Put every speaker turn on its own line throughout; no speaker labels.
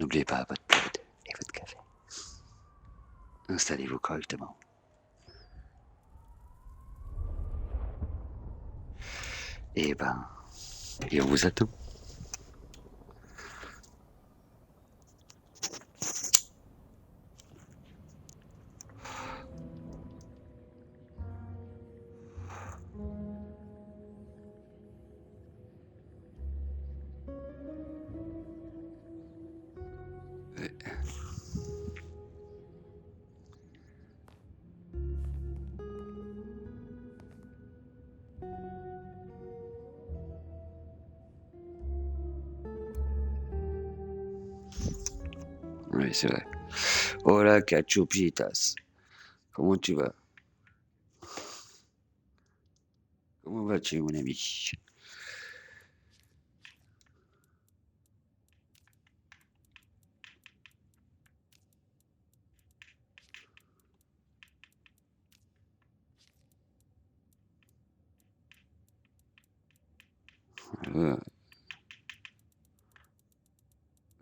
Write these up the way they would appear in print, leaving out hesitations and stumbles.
N'oubliez pas votre poudre et votre café. Installez-vous correctement. Et on vous attend. Oui, c'est vrai. Hola, cachupitas. Comment tu vas? Comment vas-tu, mon ami? Euh,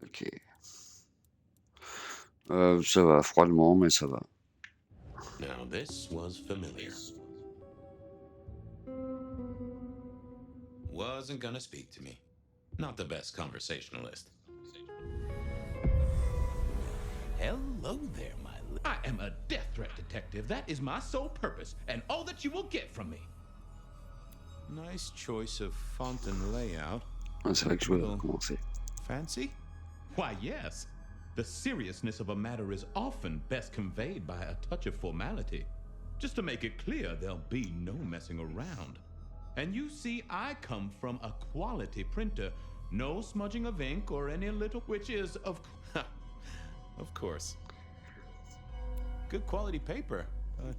ok. Ça va, froidement, mais ça va.
Now this was familiar. Wasn't gonna speak to me. Not the best conversationalist. Hello there,
I am a death threat detective. That is my sole purpose, and all that you will get from me.
Nice choice of font and layout.
Ah, c'est vrai que je voulais recommencer.
Fancy?
Why, yes. The seriousness of a matter is often best conveyed by a touch of formality. Just to make it clear, there'll be no messing around. And you see, I come from a quality printer. No smudging of ink or any little, which is, of
course. Good quality paper, but I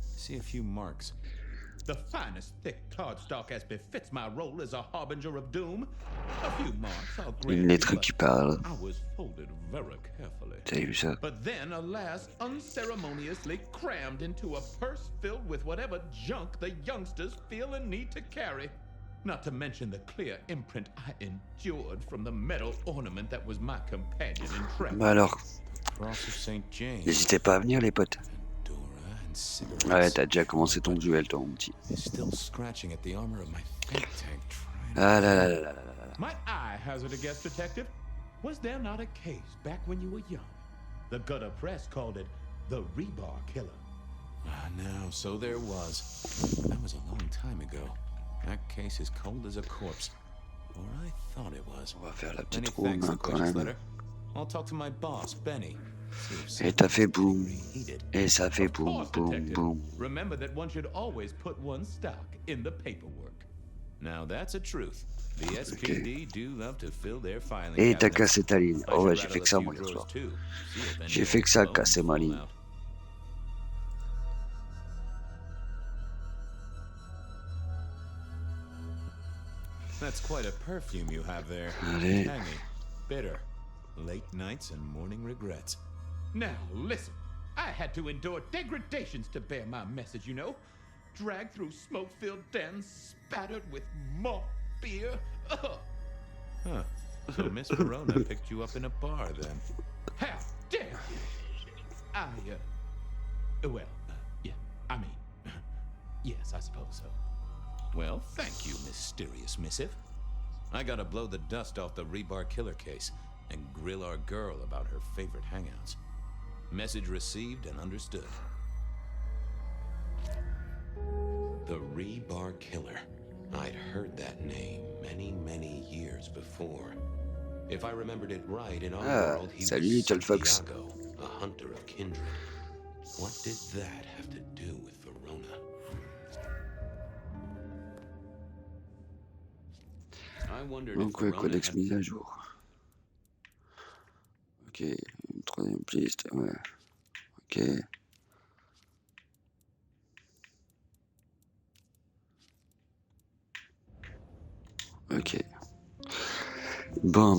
see a few marks.
the finest thick cardstock as befits my role as a harbinger of doom. A few marks, I'll grant
Une
you,
lettre
but
qui parle.
I was folded very carefully.
T'as vu ça?
But then, alas, unceremoniously crammed into a purse filled with whatever junk the youngsters feel a need to carry. Not to mention the clear imprint I endured from the metal ornament that was my companion in travel.
Bah alors,
Cross of St. James.
n'hésitez pas à venir, les potes.
Fedora and cigarettes.
Ouais, t'as déjà commencé ton duel, toi, mon petit.
Still scratching at the armor of my think tank.
Ah là là là là là là.
Might I hazard a guess, detective? Was there not a case back when you were young? The gutter press called it the rebar killer.
Ah, no, so there was. That was a long time ago. That case is cold as a corpse. Or I thought it was.
On va faire la
Many
petite
thanks,
room, quand
Loquacious
même.
Letter. I'll talk to my boss, Benny.
Et t'as fait boum. Et ça fait
Of
boum,
course,
boum,
detective.
boum.
Remember that one should always put one's stock in the paperwork.
Now that's a truth. The SPD do love to fill their filing
Et t'as
cabinets.
cassé ta ligne.
I
Oh
should
ouais, j'ai
rattle
fait
a
que ça,
few
moi, hier
drawers
soir.
too. See if any
J'ai fait que ça,
bones
casser ma
fall
ligne.
out. That's quite a perfume you have there.
Allez.
Tangy, bitter, late nights and morning regrets.
Now, listen. I had to endure degradations to bear my message, you know. Dragged through smoke-filled dens, spattered with malt beer. Ugh.
Huh. So Miss Verona picked you up in a bar then.
How dare you? Yeah, I mean, yes, I suppose so.
Well, thank you, mysterious missive. I gotta blow the dust off the rebar killer case and grill our girl about her favorite hangouts. Message received and understood. The rebar killer. I'd heard that name many, many years before. If I remembered it right, in our world, he
salut,
was
Little Fox.
Santiago, a hunter of kindred. What did that have to do with Verona? I wondered
Donc,
if
ouais,
Verona
codex
had...
mise à jour. Ok, une troisième piste, ouais. Ok. Ok. Bon.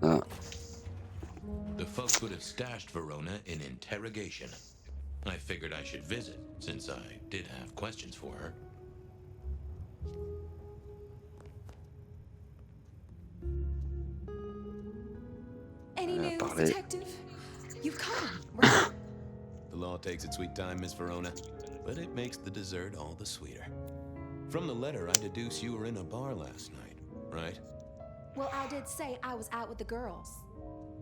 Ah.
The folks would have stashed Verona in interrogation. I figured I should visit, since I did have questions for her.
parler.
Detective. You've come, right?
The law takes its sweet time, Miss Verona, but it makes the dessert all the sweeter. From the letter, I deduce you were in a bar last night, right?
Well, I did say I was out with the girls.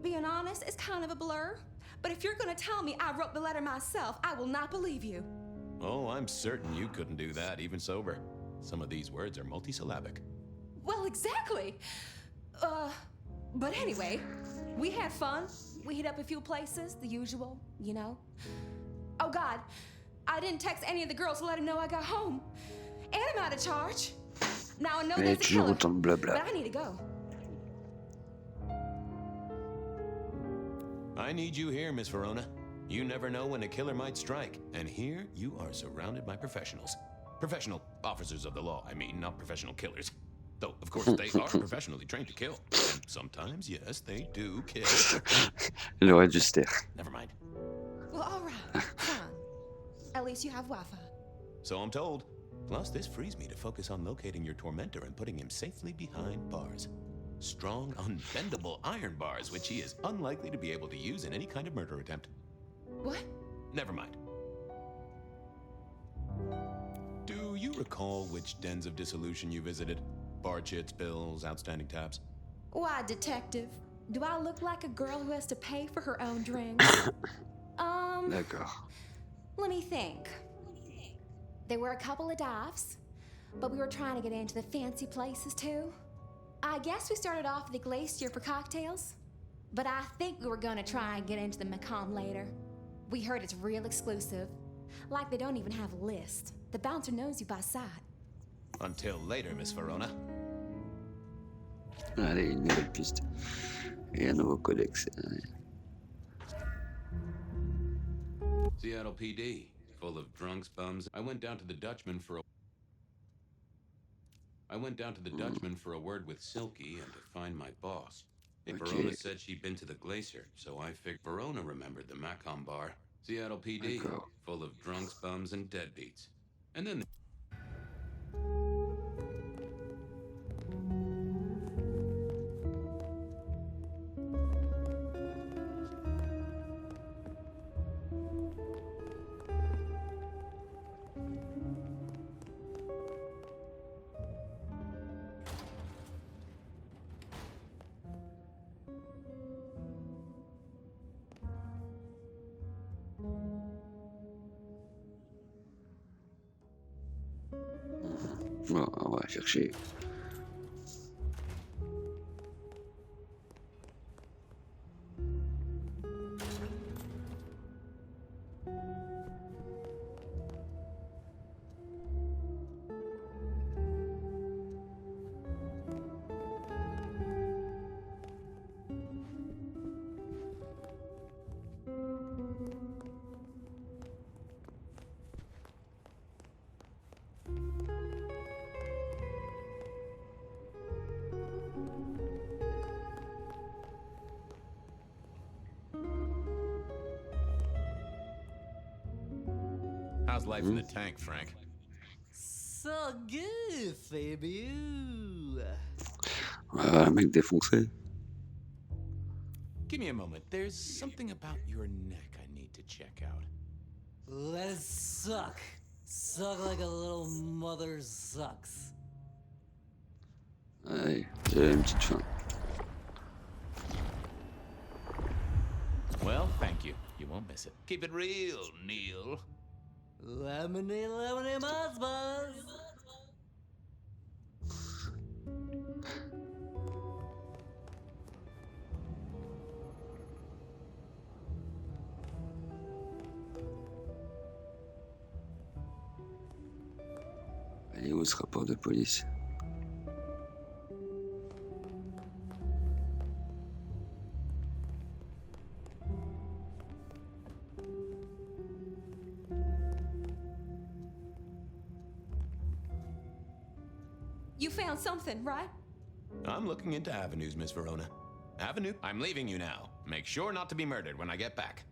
Being honest, it's kind of a blur. But if you're gonna tell me I wrote the letter myself, I will not believe you.
Oh, I'm certain you couldn't do that, even sober. Some of these words are multisyllabic.
Well, exactly. But anyway, we had fun. We hit up a few places, the usual, you know. Oh God, I didn't text any of the girls to let them know I got home. And I'm out of charge. Now I know
Mais
there's a
toujours
killer,
autant de blabla.
but I need to go.
I need you here, Miss Verona. You never know when a killer might strike, and here you are surrounded by professionals. Professional officers of the law, I mean, not professional killers. Though, of course, they are professionally trained to kill. And sometimes, yes, they do kill.
Il aurait dû se taire.
Never mind.
Well, all right, fine. At least you have Wi-Fi.
So I'm told. Plus, this frees me to focus on locating your tormentor and putting him safely behind bars. Strong, unbendable iron bars, which he is unlikely to be able to use in any kind of murder attempt.
What?
Never mind. Do you recall which dens of dissolution you visited? Bar chits, bills, outstanding tabs?
Why, detective? Do I look like a girl who has to pay for her own drinks?
D'accord.
Let me think. There were a couple of dives, but we were trying to get into the fancy places too. I guess we started off at the Glacier for cocktails, but I think we were gonna try and get into the Macomb later. We heard it's real exclusive. Like they don't even have a list. The bouncer knows you by sight.
Until later, Miss Verona.
Allez, une nouvelle piste. Et un nouveau codex.
Seattle PD, full of drunks, bums. I went down to the Dutchman for a word with Silky and to find my boss.
Okay.
Verona said she'd been to the Glacier, so I figured Verona remembered the Macomb bar. Seattle PD,
D'accord.
full of drunks, bums, and deadbeats. And then
Bon, on va chercher.
how's life in the tank, Frank?
So good, Fabiu.
Voilà, mec défoncé.
Give me a moment. There's something about your neck I need to check out.
Let it suck. Suck like a little mother sucks.
Allez, j'ai une petite faim.
Well, thank you. You won't miss it. Keep it real, Neil.
Lemony, lemony, buzz, buzz.
Elle est où ce rapport de police?
You found something, right?
I'm looking into avenues, Miss Verona. Avenue? I'm leaving you now. Make sure not to be murdered when I get back.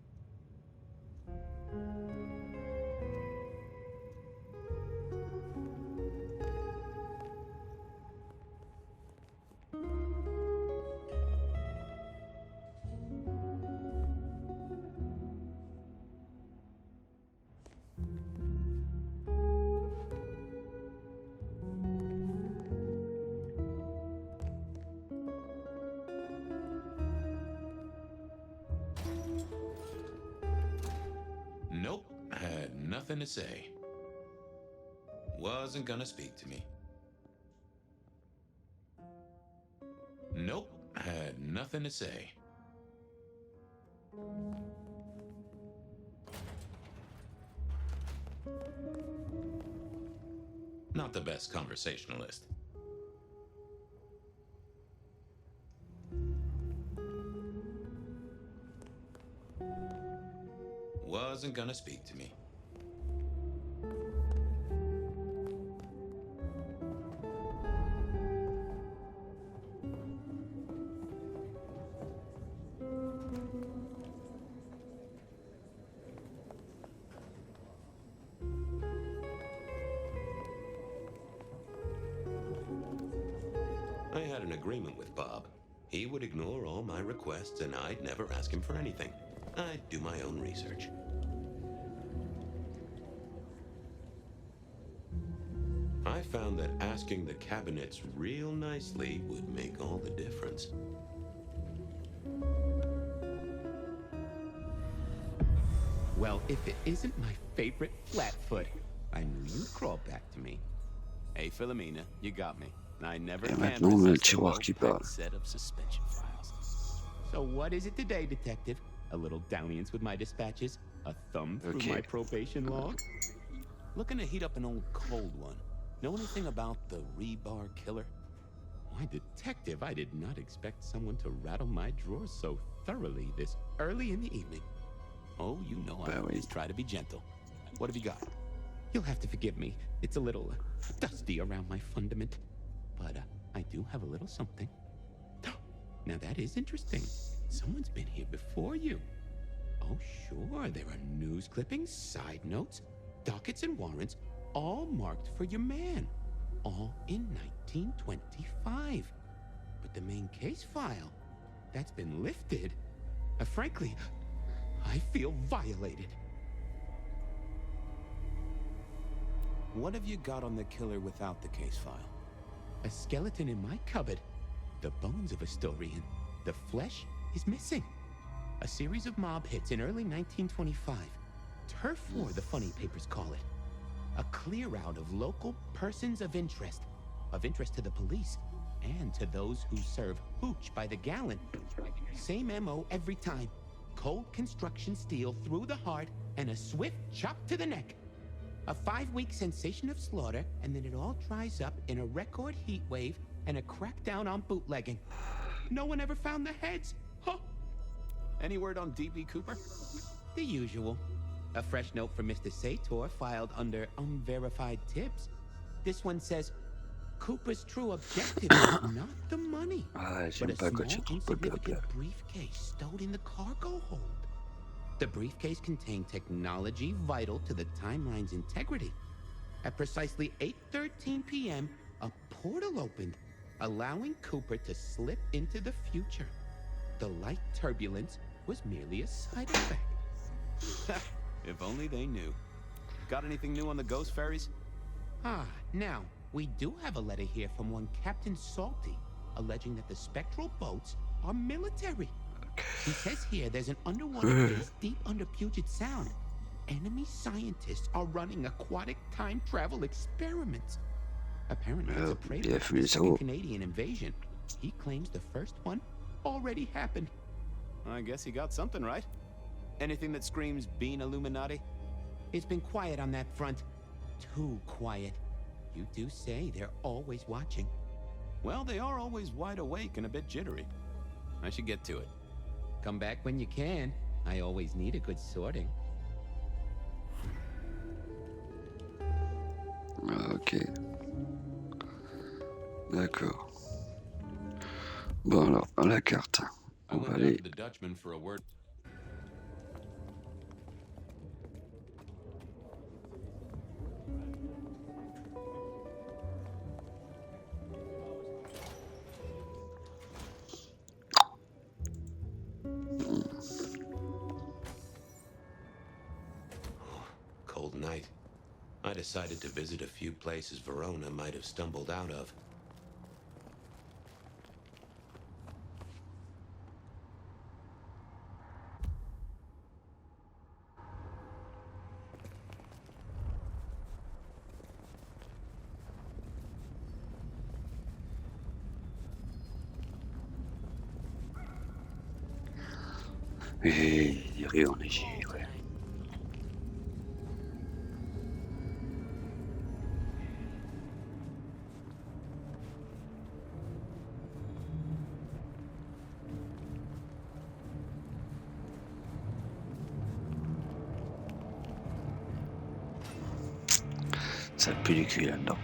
nothing to say. Wasn't gonna speak to me. Nope, had nothing to say. Not the best conversationalist. Wasn't gonna speak to me. I had an agreement with Bob. He would ignore all my requests and I'd never ask him for anything. I'd do my own research. I found that asking the cabinets real nicely would make all the difference.
Well, if it isn't my favorite Flatfoot, I knew you'd crawl back to me. Hey, Philomena, you got me. I never
Et
can
maintenant, on a le
resist a
tiroir qui
well-packed
parle.
set of suspension files. So what is it today, detective? A little dalliance with my dispatches? A thumb through
Okay.
my probation log?
Looking to heat up an old cold one. Know anything about the rebar killer?
Why, detective, I did not expect someone to rattle my drawers so thoroughly this early in the evening.
Oh, you know I
Bah oui.
always try to be gentle. What have you got?
You'll have to forgive me. It's a little dusty around my fundament. But I do have a little something. Now that is interesting. Someone's been here before you. Oh, sure. There are news clippings, side notes, dockets, and warrants, all marked for your man. All in 1925. But the main case file, that's been lifted. Frankly, I feel violated.
What have you got on the killer without the case file?
A skeleton in my cupboard. The bones of a story, and the flesh is missing. A series of mob hits in early 1925. Turf war, the funny papers call it. A clear out of local persons of interest to the police, and to those who serve hooch by the gallon. Same MO every time. Cold construction steel through the heart, and a swift chop to the neck. A 5-week sensation of slaughter, and then it all dries up in a record heat wave and a crackdown on bootlegging. No one ever found the heads. Huh.
Any word on D.B. Cooper?
The usual. A fresh note from Mr. Sator filed under unverified tips. This one says, Cooper's true objective is not the money,
Ah,
but
j'aime
a
pas
small,
quand il y a trop de
insignificant
blabla.
briefcase stowed in the cargo hold. The briefcase contained technology vital to the timeline's integrity. At precisely 8:13 p.m., a portal opened, allowing Cooper to slip into the future. The light turbulence was merely a side effect.
If only they knew. Got anything new on the ghost ferries?
Now, we do have a letter here from one Captain Salty, alleging that the spectral boats are military. He says here there's an underwater base deep under Puget Sound. Enemy scientists are running aquatic time travel experiments. Apparently, it's a prelude
bien
to
fait
the
les
second
euros.
Canadian invasion. He claims the first one already happened.
I guess he got something right. Anything that screams Bean Illuminati?
It's been quiet on that front. Too quiet. You do say they're always watching.
Well, they are always wide awake and a bit jittery. I should get to it.
Come back when you can. I always need a good sorting.
Ah, ok. D'accord. Bon, alors, à la carte.
I
On
went
va
down
aller.
to the Dutchman for a word. Cold night. I decided to visit a few places Verona might have stumbled out of.
Et des rues enneigées, ouais. Ça pue du cul là-dedans.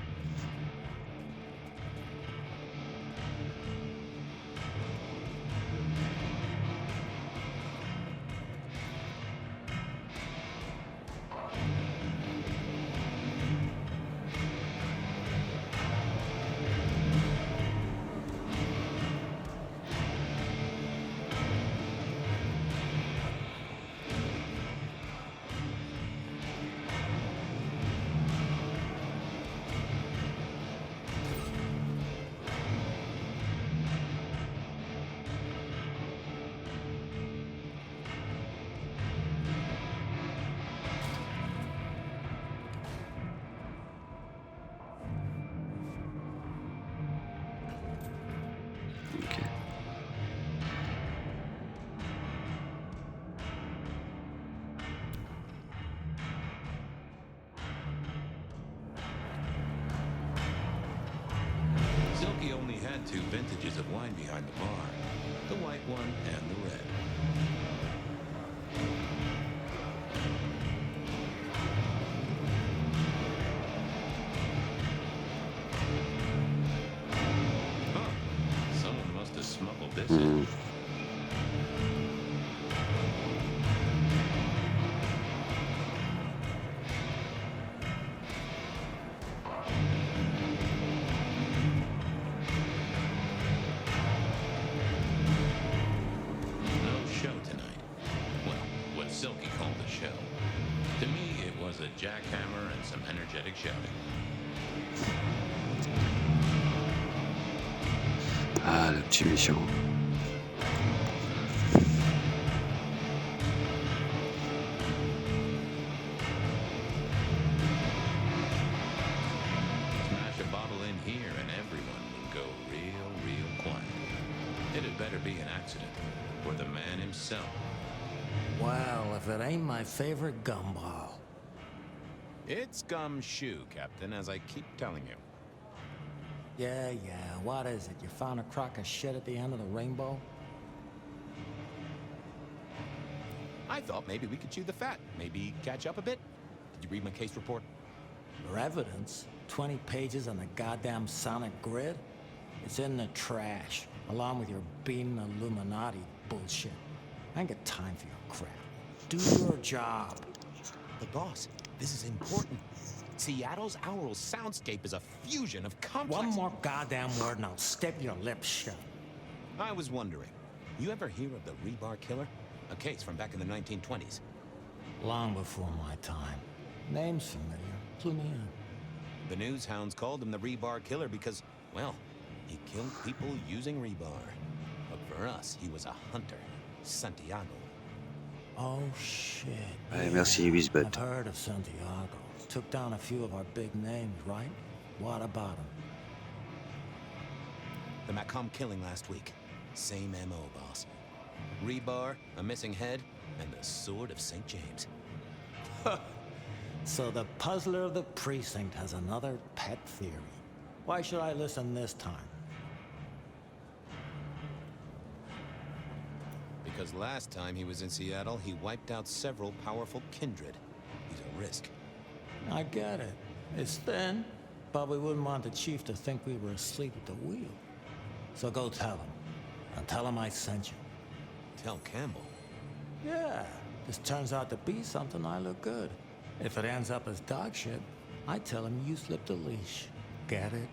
Ok.
Silky only had 2 vintages of wine behind the bar, the white one and the red. Huh. Someone must have smuggled this in. No show tonight. Well, what Silky called a show. To me, it was a jackhammer and some energetic shouting.
Ah, le petit méchant.
Smash a bottle in here and everyone would go real quiet. It had better be an accident, or the man himself.
Well, if it ain't my favorite gumball.
It's gumshoe, Captain, as I keep telling you.
Yeah, what is it? You found a crock of shit at the end of the rainbow?
I thought maybe we could chew the fat, maybe catch up a bit. Did you read my case report?
Your evidence? 20 pages on the goddamn sonic grid? It's in the trash, along with your beam Illuminati bullshit. I ain't got time for your crap. Do your job.
But boss, this is important. Seattle's aural soundscape is a fusion of complex...
One more goddamn word and I'll step your lips shut.
I was wondering, you ever hear of the Rebar Killer? A case from back in the 1920s.
Long before my time. Name's familiar. Clue me in.
The news hounds called him the Rebar Killer because, well, he killed people using rebar. But for us, he was a hunter. Santiago.
Oh, shit.
Allez, merci, Wisbet.
I've heard of Santiago. Took down a few of our big names, right? What about him?
The Macomb killing last week. Same MO, boss. Rebar, a missing head, and the Sword of St. James.
So the puzzler of the precinct has another pet theory. Why should I listen this time?
Because last time he was in Seattle, he wiped out several powerful kindred. He's a risk.
I get it. It's thin, but we wouldn't want the chief to think we were asleep at the wheel. So go tell him. And tell him I sent you.
Tell Campbell.
Yeah, this turns out to be something, I look good. If it ends up as dog shit, I tell him you slipped a leash. Get it?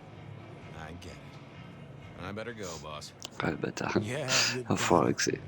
I get it. I better go, boss.
Ah, le bâtard.
Yeah, you
Enfoiré que c'est.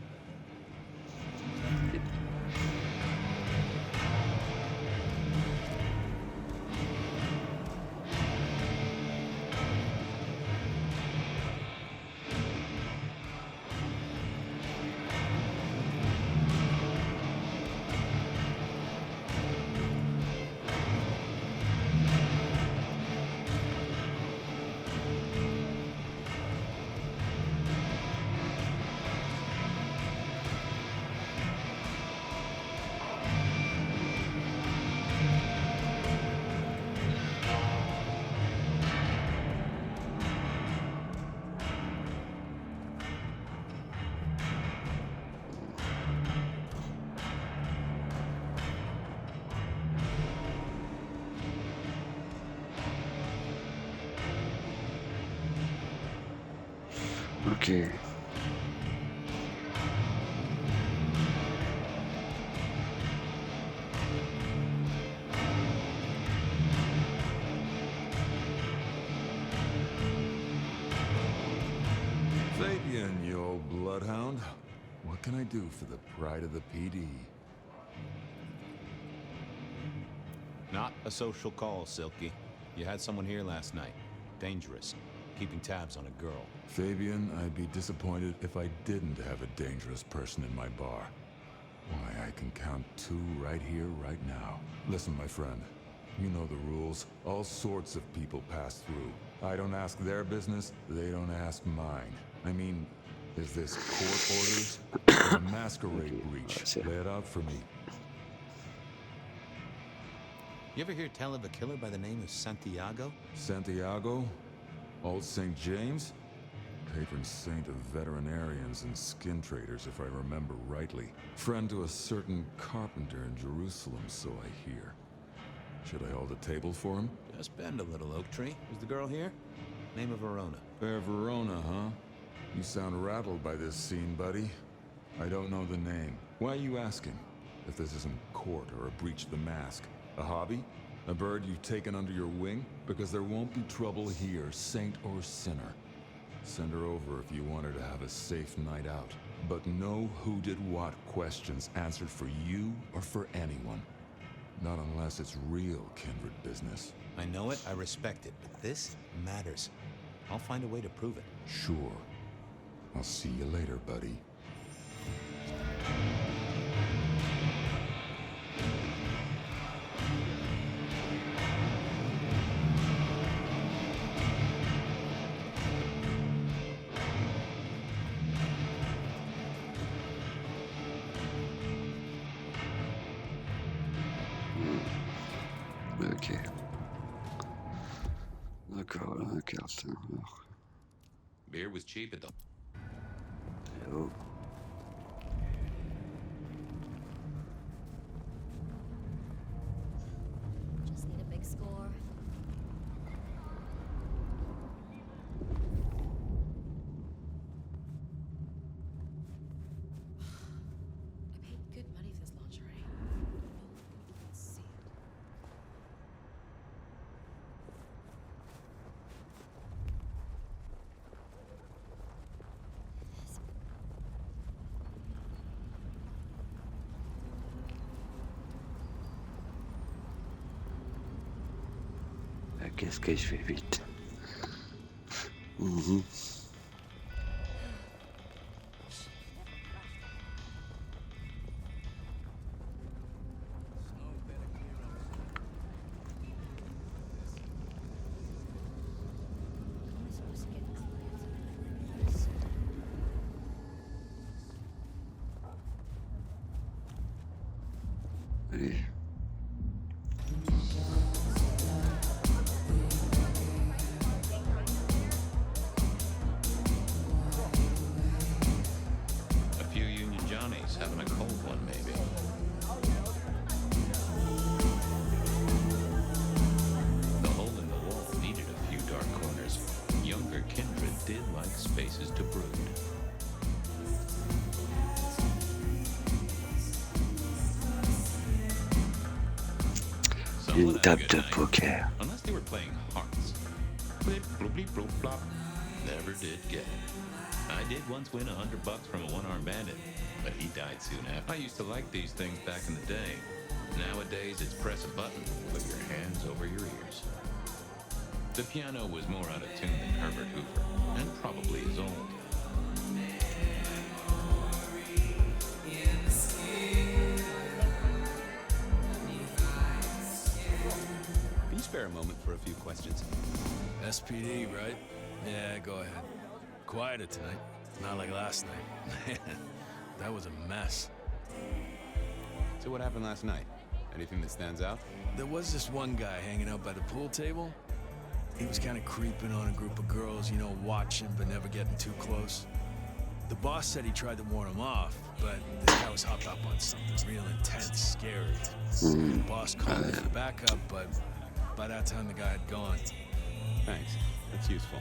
Ok.
Fabian, you old bloodhound. What can I do for the pride of the PD?
Not a social call, Silky. You had someone here last night. Dangerous. Keeping tabs on a girl.
Fabian, I'd be disappointed if I didn't have a dangerous person in my bar. Why, I can count 2 right here, right now. Listen, my friend. You know the rules. All sorts of people pass through. I don't ask their business, they don't ask mine. I mean, is this court orders or a masquerade breach? Lay it out for me.
You ever hear tell of a killer by the name of Santiago?
Santiago? Old St. James? Patron saint of veterinarians and skin traders, if I remember rightly. Friend to a certain carpenter in Jerusalem, so I hear. Should I hold a table for him?
Just bend a little, Oak Tree. Is the girl here? Name of Verona.
Fair Verona, huh? You sound rattled by this scene, buddy. I don't know the name. Why are you asking? If this isn't court or a breach of the mask. A hobby? A bird you've taken under your wing? Because there won't be trouble here, saint or sinner. Send her over if you want her to have a safe night out. But no who did what questions answered for you or for anyone. Not unless it's real kindred business.
I know it, I respect it, but this matters. I'll find a way to prove it.
Sure. I'll see you later, buddy.
Ok. D'accord, la carte. Alors.
Beer was cheap at the...
Oh.
Just need a big score. I paid good money for this lingerie. No one can see it.
Qu'est-ce que je fais vite? Mhm.
I'm supposed to get clues.
Allez.
A few Union Johnnies having a cold one, maybe. The hole in the wall needed a few dark corners. Younger kindred did like spaces to brood. Someone
Une
had a
table
good
de
night.
poker.
Unless they were playing hearts. Blip, bloop, bleep, bloop, blop. Never did get it. I did once win $100 from a one-armed bandit, but he died soon after. I used to like these things back in the day. Nowadays, it's press a button, put your hands over your ears. The piano was more out of tune than Herbert Hoover, and probably is old. Can you spare a moment for a few questions?
SPD, right? Yeah, go ahead. Quieter tonight. Not like last night. That was a mess.
So what happened last night? Anything that stands out?
There was this one guy hanging out by the pool table. He was kind of creeping on a group of girls, you know, watching but never getting too close. The boss said he tried to warn him off, but this guy was hopped up on something real intense, scary. The boss called me for backup, but by that time the guy had gone.
Thanks. That's useful.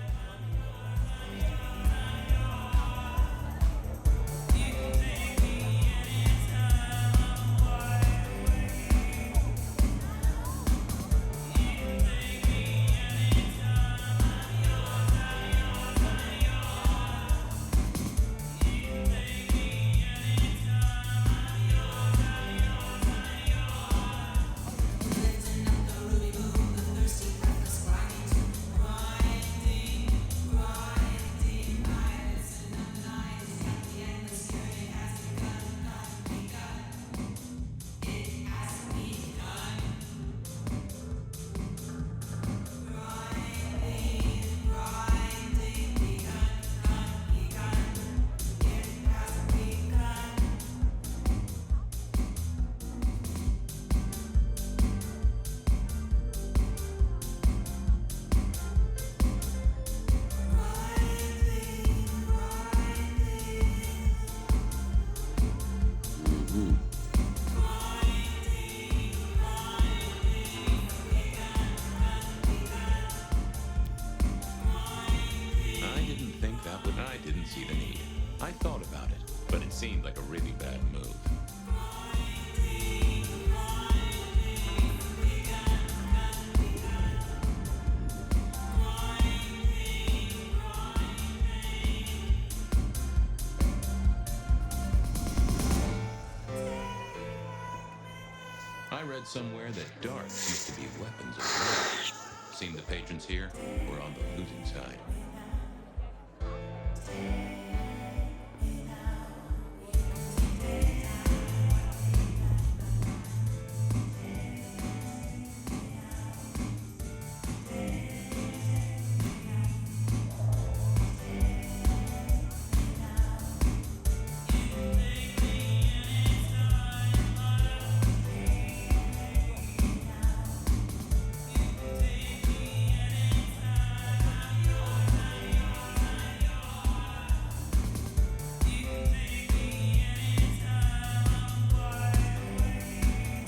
seemed like a really bad move. I read somewhere that darts used to be weapons of war. Seemed the patrons here were on the losing side.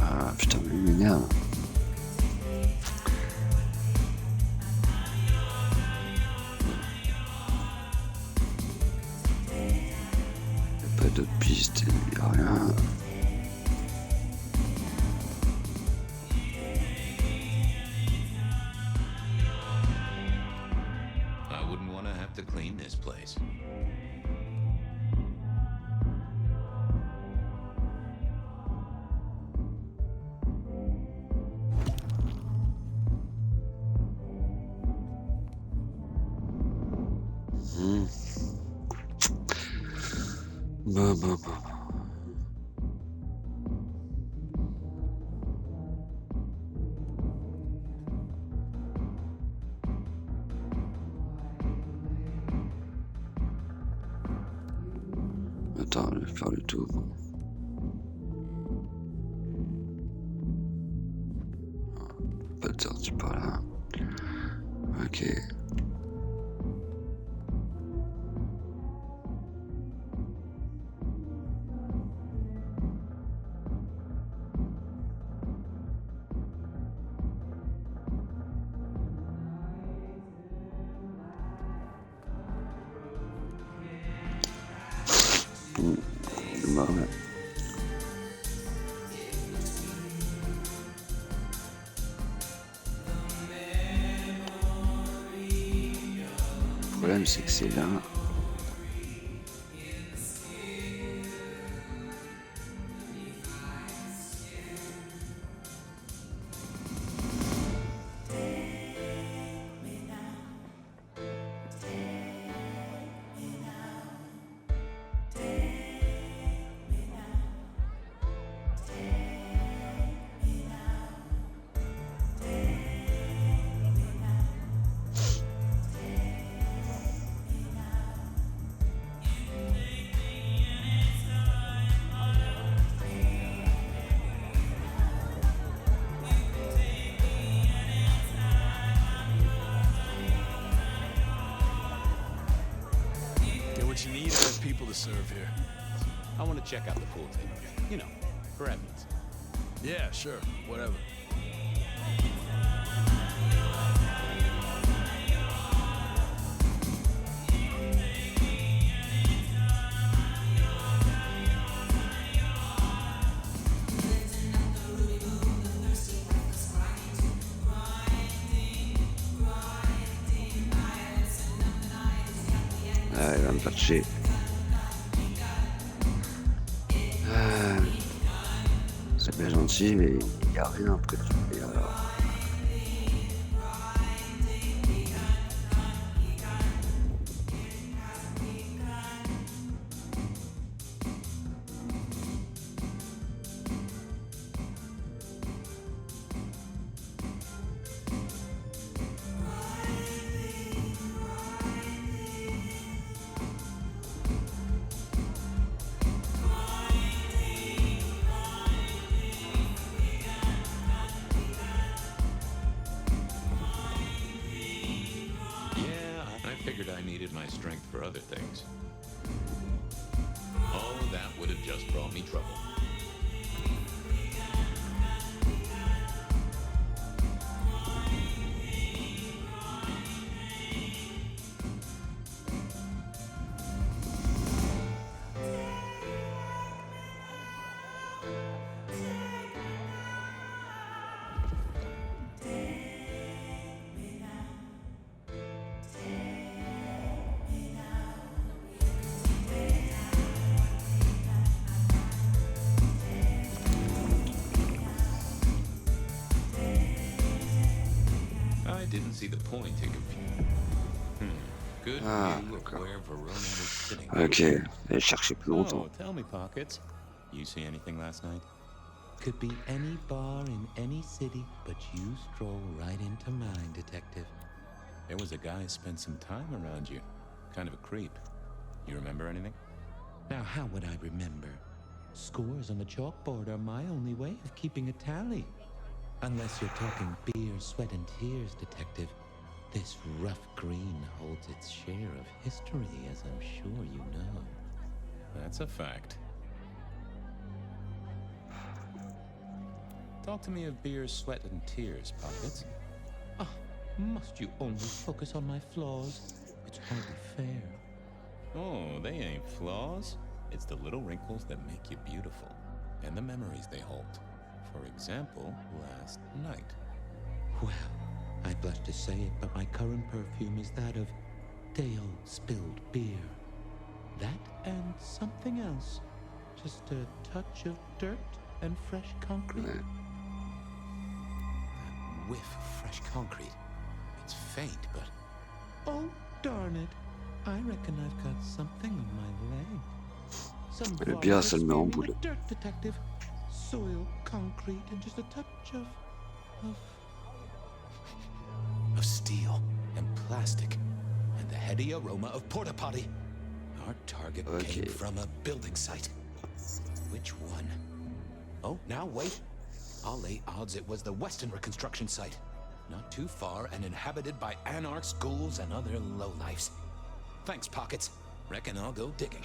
Ah putain, mais il m'énerve. Y'a pas d'autre piste, y'a rien.
I wouldn't want to have to clean this place.
Bon. Attends, je vais faire le tour. Pas de sortie par là. Ok. Mauvais. Le problème c'est que c'est là.
What you need, I have people to serve here.
I want to check out the pool table. You know, for evidence.
Yeah, sure, whatever.
Ah, il va me faire chier. Ah, c'est bien gentil, mais il n'y a rien après tout. Et alors...
Figured I needed my strength for other things. Oh, that would have just brought me trouble. didn't see the point in confusing. Good
Ah,
view of
d'accord.
where Verona was sitting.
Ok, elle cherchait plus longtemps.
Oh, tell me, Pockets. You see anything last night? Could be any bar in any city, but you stroll right into mine, Detective. There was a guy who spent some time around you. Kind of a creep. You remember anything?
Now, how would I remember? Scores on the chalkboard are my only way of keeping a tally. Unless you're talking beer, sweat, and tears, Detective. This rough green holds its share of history, as I'm sure you know.
That's a fact. Talk to me of beer, sweat, and tears, Pockets.
Ah, must you only focus on my flaws? It's hardly fair.
Oh, they ain't flaws. It's the little wrinkles that make you beautiful, and the memories they hold. For example, last night.
Well, I blush to say it, but my current perfume is that of day-old spilled beer. That and something else. Just a touch of dirt and fresh concrete.
Ouais.
That whiff of fresh concrete. It's faint, but
Oh, darn it. I reckon I've got something on my leg. Some
Le bière, ça le met en
varnish, maybe
boule.
the dirt, Detective. Soil, concrete, and just a touch of
of steel and plastic and the heady aroma of porta potty. Our target
Okay.
came from a building site. Which one? Oh, now wait. I'll lay odds it was the Weston reconstruction site. Not too far and inhabited by anarchs, ghouls, and other lowlifes. Thanks, Pockets. Reckon I'll go digging.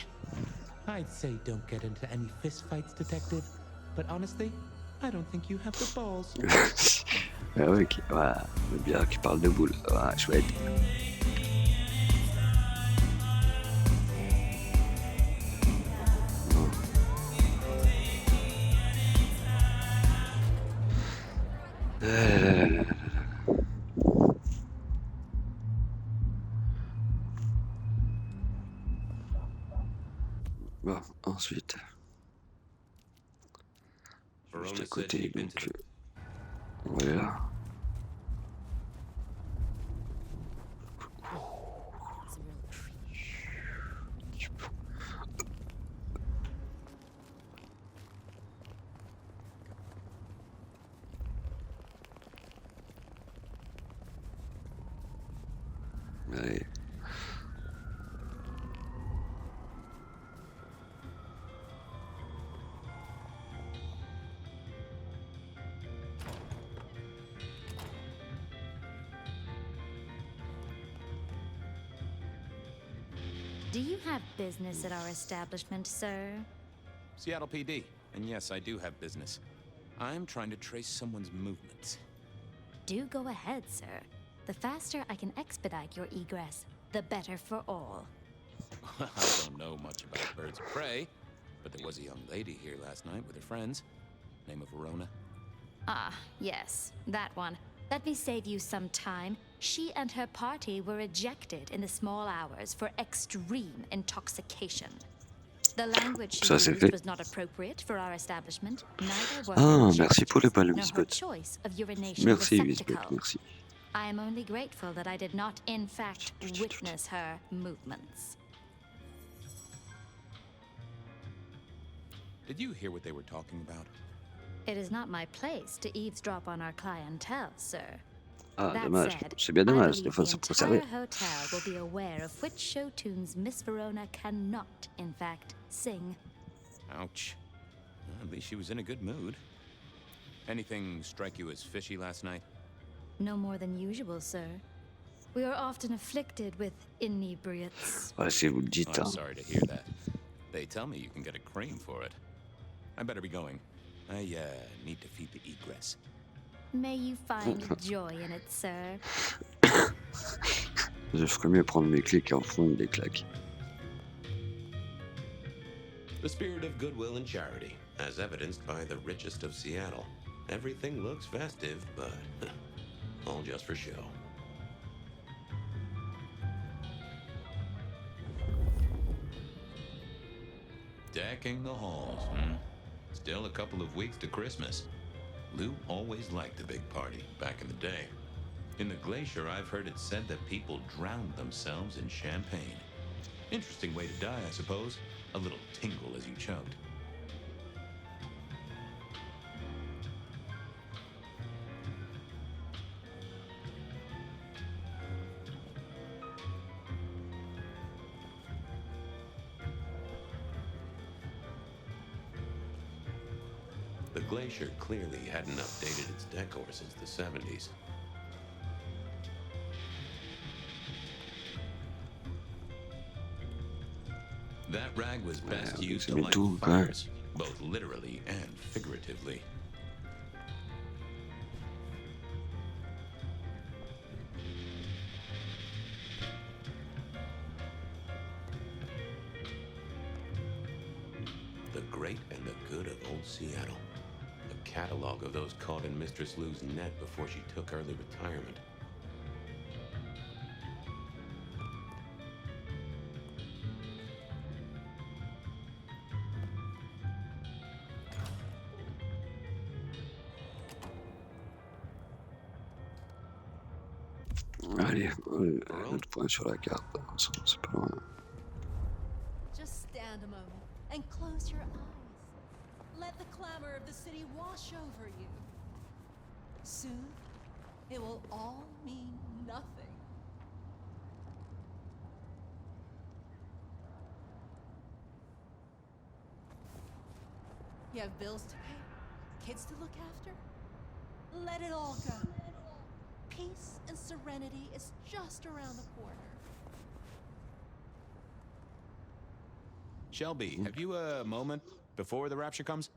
I'd say don't get into any fistfights, Detective. But honestly, I don't think you have the balls.
Ah ouais, ok, voilà, le bière qui parle de boule. Voilà, chouette. Bon, ensuite, juste à côté, donc voilà.
Some real creep.
Allez.
Do you have business at our establishment, sir?
Seattle PD. And yes, I do have business. I'm trying to trace someone's movements.
Do go ahead, sir. The faster I can expedite your egress, the better for all.
I don't know much about birds of prey, but there was a young lady here last night with her friends. Name of Verona.
Ah, yes, that one. Let me save you some time. She and her party were ejected in the small hours for extreme intoxication. The language she
Ça, c'est
used
fait.
was not appropriate for our establishment. Neither were
Ah,
her
merci pour les
gestures,
balles,
nor her
Wisbot.
choice of urination
Merci,
receptacle.
Wisbot, merci.
I am only grateful that I did not, in fact, witness her movements.
Did you hear what they were talking about?
It is not my place to eavesdrop on our clientele, sir.
Ah,
That
dommage.
said,
C'est bien
I
dommage, des
believe
fois
the
ça peut
entire
servir.
hotel will be aware of which show tunes Miss Verona cannot, in fact, sing.
Ouch. Well, at least she was in a good mood. Anything strike you as fishy last night?
No more than usual, sir. We are often afflicted with inebriates.
Ouais, si vous le dites,
I'm
hein.
sorry to hear that. They tell me you can get a cream for it. I better be going. I need to feed the egress.
May you find joy in it, sir.
Je ferais mieux prendre mes clés qu'en fond des claques.
The spirit of goodwill and charity, as evidenced by the richest of Seattle. Everything looks festive, but all just for show.
Decking the halls, Still a couple of weeks to Christmas. Lou always liked the big party back in the day. In the glacier, I've heard it said that people drowned themselves in champagne. Interesting way to die, I suppose. A little tingle as you chugged. The glacier clearly hadn't updated its decor since the 70s. That rag was best used to light fires, both literally and figuratively. The great and the good of old Seattle. A catalog of those caught in Mistress Lou's net before she took early retirement.
Allez, un autre point sur la carte, c'est pas loin.
Just stand a moment and close your eyes. Let the clamor of the city wash over you. Soon, it will all mean nothing. You have bills to pay, kids to look after. Let it all go. Peace and serenity is just around the corner.
Shelby, have you a moment before the rapture comes?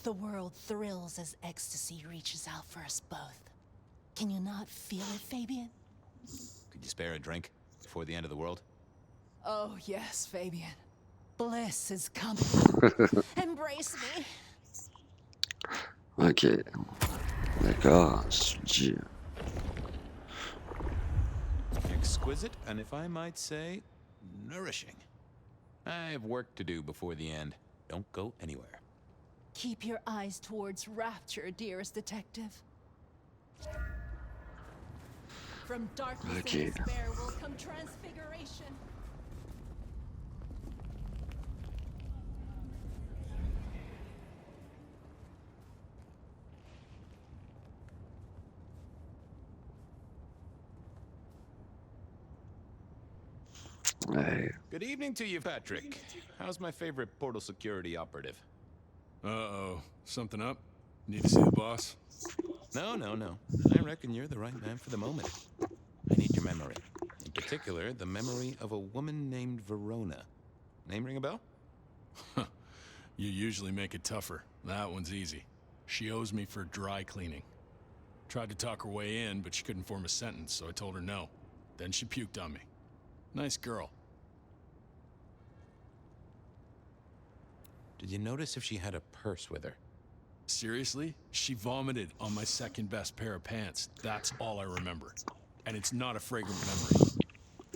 The world thrills as ecstasy reaches out for us both. Can you not feel it, Fabian?
Could you spare a drink before the end of the world?
Oh, yes, Fabian. Bliss is coming. Embrace me.
Ok. D'accord, je dis.
Exquisite, and if I might say, nourishing. I have work to do before the end. Don't go anywhere.
Keep your eyes towards rapture, dearest detective. From darkness and despair will come transfiguration.
Ouais.
Good evening to you, Patrick. How's my favorite portal security operative?
Uh-oh. Something up? Need to see the boss?
No. I reckon you're the right man for the moment. I need your memory. In particular, the memory of a woman named Verona. Name ring a bell?
You usually make it tougher. That one's easy. She owes me for dry cleaning. Tried to talk her way in, but she couldn't form a sentence, so I told her no. Then she puked on me. Nice girl.
Did you notice if she had a purse with her?
Seriously? She vomited on my second best pair of pants. That's all I remember. And it's not a fragrant memory.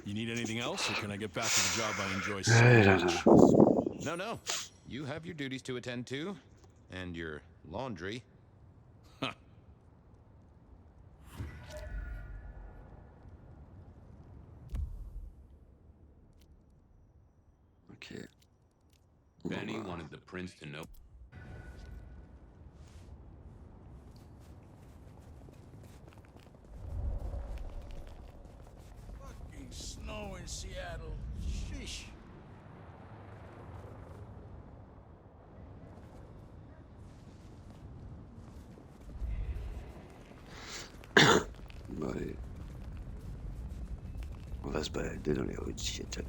You need anything else, or can I get back to the job I enjoy so much?
No. You have your duties to attend to, and your laundry.
Huh.
Ok.
Benny wanted the prince to know.
Fucking snow in Seattle. Sheesh.
Bon, allez. On va se balader dans les rues de Seattle.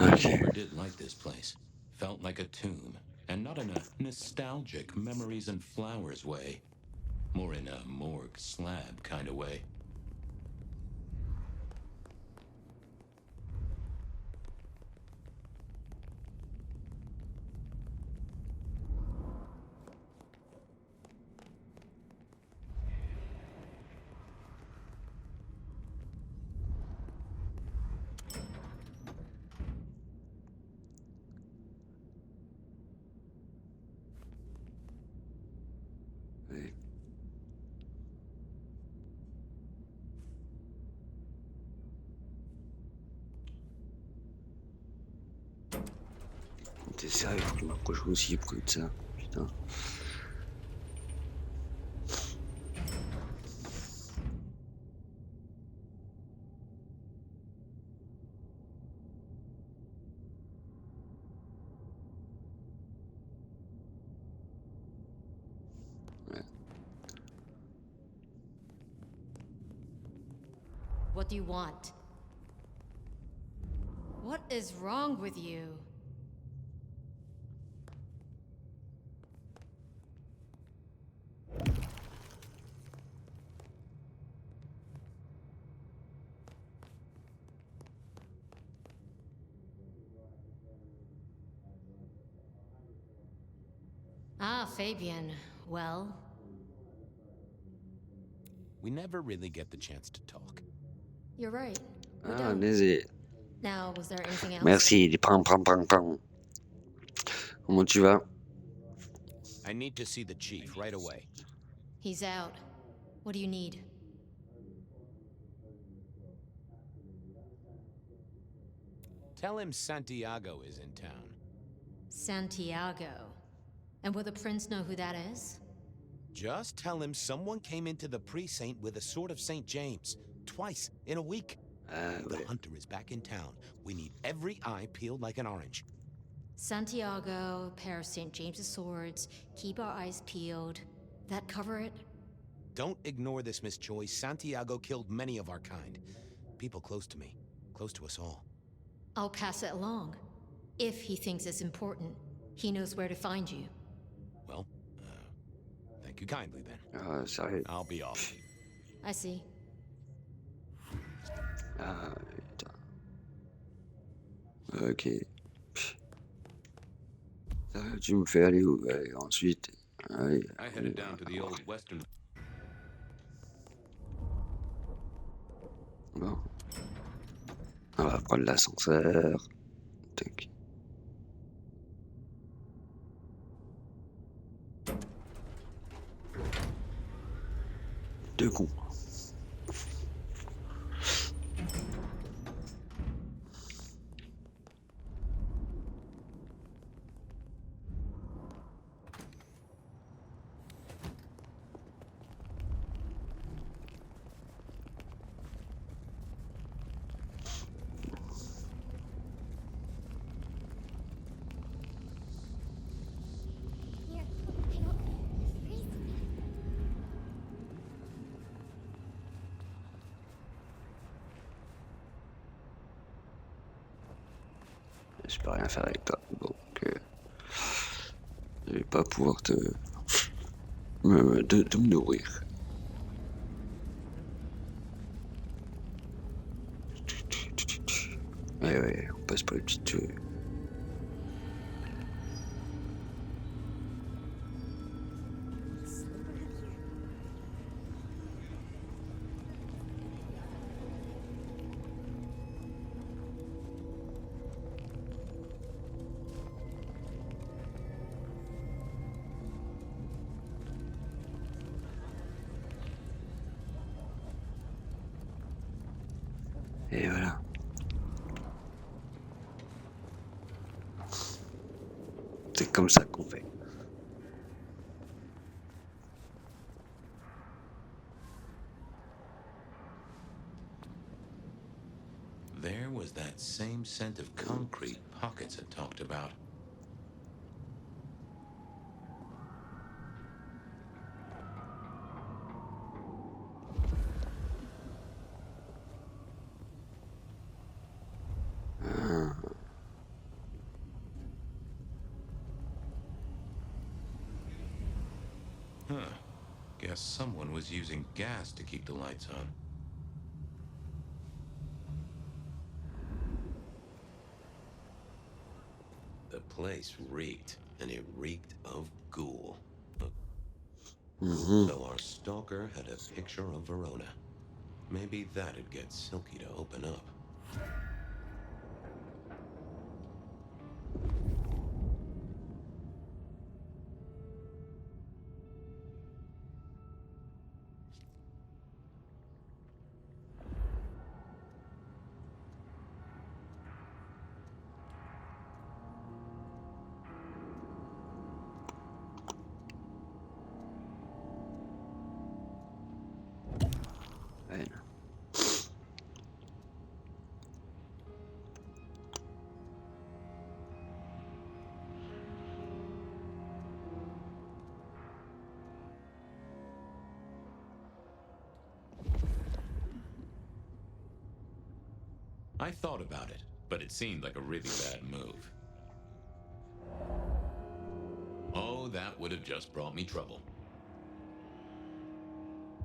I
Ok.
never did like this place. Felt like a tomb, and not in a nostalgic memories and flowers way. More in a morgue slab kind of way.
Ouais. T'es sérieux, faut que je joue aussi pour de ça. Putain. Ouais.
What do you want? What is wrong with you? Ah, Fabian. Well,
We never really get the chance to talk.
you're right. We
Ah,
don't.
désolé.
Now, was there anything else?
Merci, les pam pam pam pam. Comment tu vas?
I need to see the chief right away.
He's out. What do you need?
Tell him Santiago is in town.
Santiago. And will the prince know who that is?
Just tell him someone came into the precinct with a sword of St. James. Twice in a week.
Ah,
The
ouais.
hunter is back in town. We need every eye peeled like an orange.
Santiago, pair of St. James's swords, keep our eyes peeled. That cover it?
Don't ignore this, Miss Choi. Santiago killed many of our kind. People close to me. Close to us all.
I'll pass it along. If he thinks it's important, he knows where to find you.
Well, thank you kindly then.
Ah, sérieux.
I'll be off.
I see.
Ah, putain. Ok. Tu me fais aller où? Ouais, ensuite. Allez.
I headed down to the old western.
Bon. On va prendre l'ascenseur. Tac. Deux coups. Je peux rien faire avec toi, donc je vais pas pouvoir te me nourrir. Ouais, on passe par les petites. Et voilà. C'est comme ça qu'on fait.
There was that same scent of concrete Pockets had talked about. Huh. Guess someone was using gas to keep the lights on. The place reeked, and it reeked of ghoul. So our stalker had a picture of Verona. Maybe that'd get Silky to open up.
Bene.
I thought about it, but it seemed like a really bad move. Oh, that would have just brought me trouble.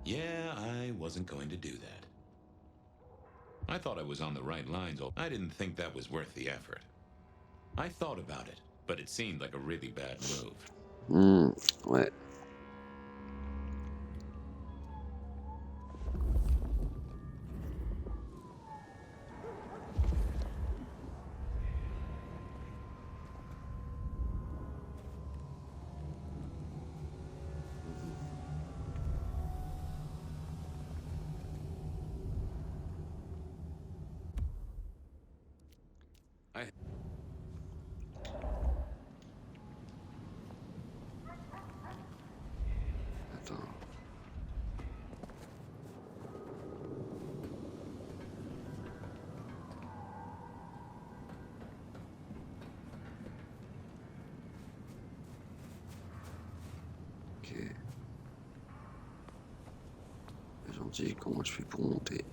Yeah, I wasn't going to do that. I thought I was on the right lines. I didn't think that was worth the effort. I thought about it, but it seemed like a really bad move.
Ouais. Attends. Ok. C'est gentil, comment je fais pour monter?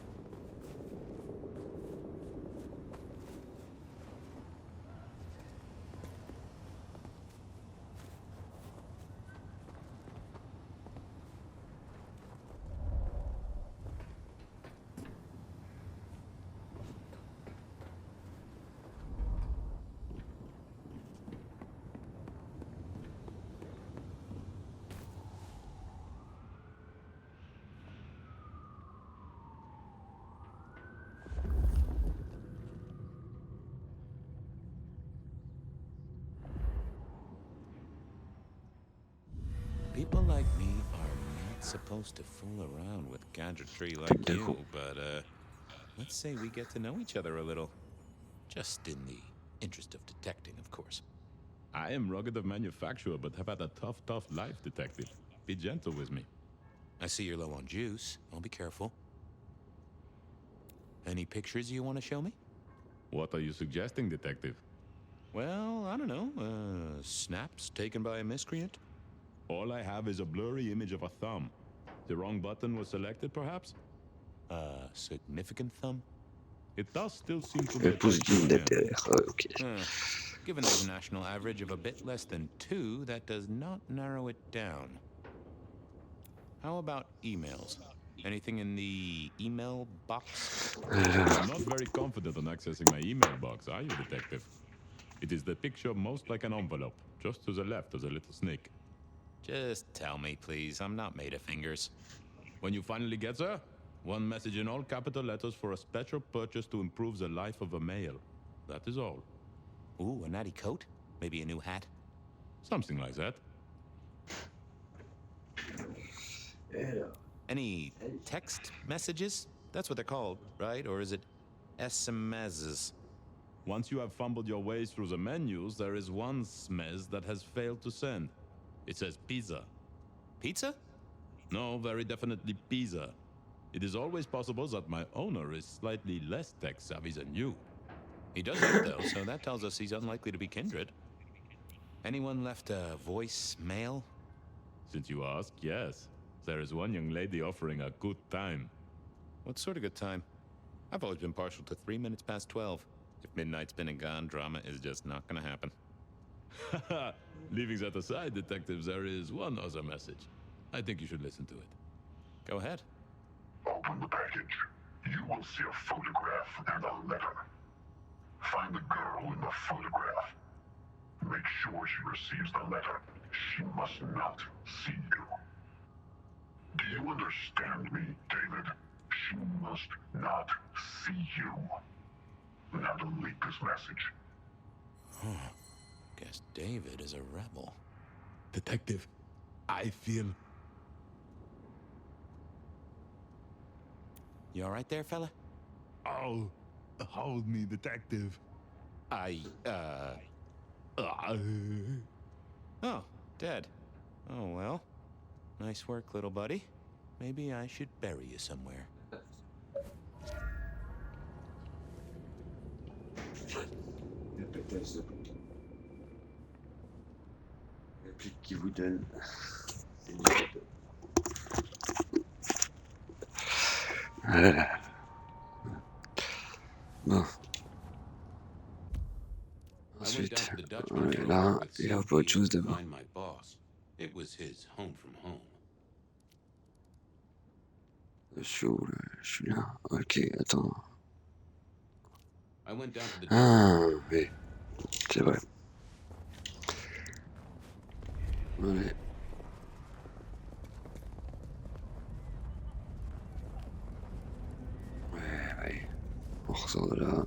People like me are not supposed to fool around with gadgetry like you, but, let's say we get to know each other a little. Just in the interest of detecting, of course.
I am rugged of manufacture, but have had a tough life, detective. Be gentle with me.
I see you're low on juice. I'll be careful. Any pictures you want to show me?
What are you suggesting, detective?
Well, I don't know. Snaps taken by a miscreant?
All I have is a blurry image of a thumb. The wrong button was selected, perhaps?
Significant thumb?
It does still seem to be
Le
a
pouce digne
hand.
d'être ok.
Given there's a national average of a bit less than 2, that does not narrow it down. How about emails? Anything in the email box?
I'm not very confident on accessing my email box, are you, detective? It is the picture most like an envelope. Just to the left, there's a little snake.
Just tell me, please. I'm not made of fingers.
When you finally get there, one message in all capital letters for a special purchase to improve the life of a male. That is all.
Ooh, a natty coat? Maybe a new hat?
Something like that.
Any text messages? That's what they're called, right? Or is it SMSs?
Once you have fumbled your way through the menus, there is one smez that has failed to send. It says pizza.
Pizza?
No, very definitely pizza. It is always possible that my owner is slightly less tech-savvy than you.
He does it, though, so that tells us he's unlikely to be kindred. Anyone left a voicemail?
Since you ask, yes. There is one young lady offering a good time.
What sort of good time? I've always been partial to 3 minutes past 12. If midnight's been and gone, drama is just not gonna happen.
Leaving that aside, detectives, there is one other message. I think you should listen to it. Go ahead.
Open the package. You will see a photograph and a letter. Find the girl in the photograph. Make sure she receives the letter. She must not see you. Do you understand me, David? She must not see you. Now delete this message.
Guess David is a rebel.
Detective, I feel...
You all right there, fella?
Oh, hold me, detective.
Oh, dead. Oh, well. Nice work, little buddy. Maybe I should bury you somewhere.
Réplique qui vous donne. Bon. Ensuite, on est là, il a pas autre chose d'abord.
Find my boss. It was his home from home.
Je suis là. Ok, attends.
I went down to the
Ah, oui. C'est vrai. Allez. Ouais. On ressort de là.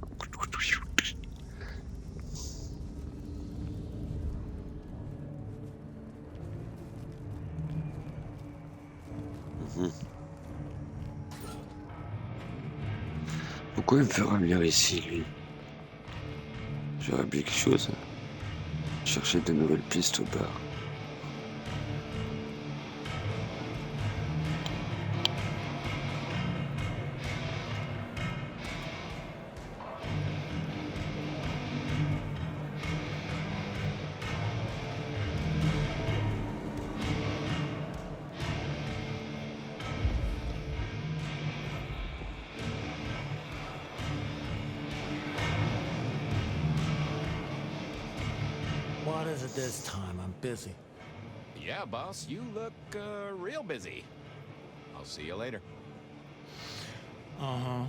Pourquoi il me fait revenir ici, lui? J'aurais oublié quelque chose. Chercher de nouvelles pistes au bar.
What is it this time? I'm busy.
Yeah, boss, you look real busy. I'll see you later.
Uh-huh.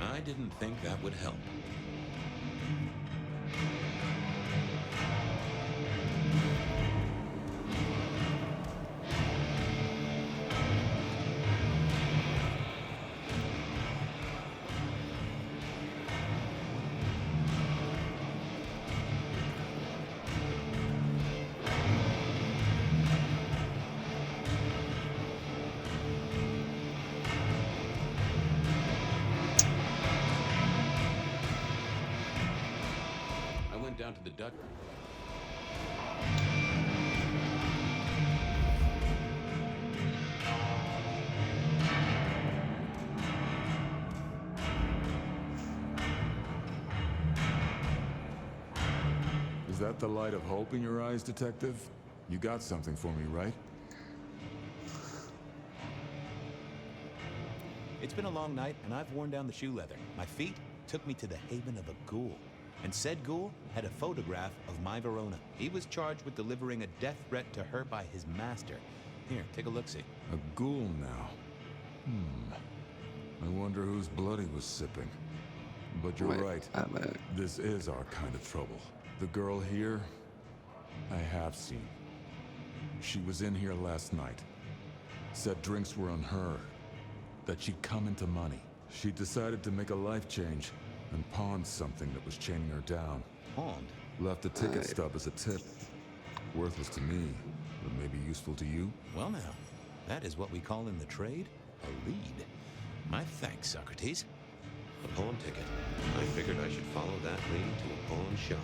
I didn't think that would help.
down to the Dutch.
Is that the light of hope in your eyes, Detective? You got something for me, right?
It's been a long night, and I've worn down the shoe leather. My feet took me to the haven of a ghoul. And said ghoul had a photograph of my Verona. He was charged with delivering a death threat to her by his master. Here, take a look-see.
A ghoul now. I wonder whose blood he was sipping. But you're right. This is our kind of trouble. The girl here, I have seen. She was in here last night. Said drinks were on her. That she'd come into money. She decided to make a life change and pawned something that was chaining her down.
Pawned?
Left a ticket stub as a tip. Worthless to me, but maybe useful to you?
Well now, that is what we call in the trade a lead. My thanks, Socrates.
A pawn ticket. I figured I should follow that lead to a pawn shop.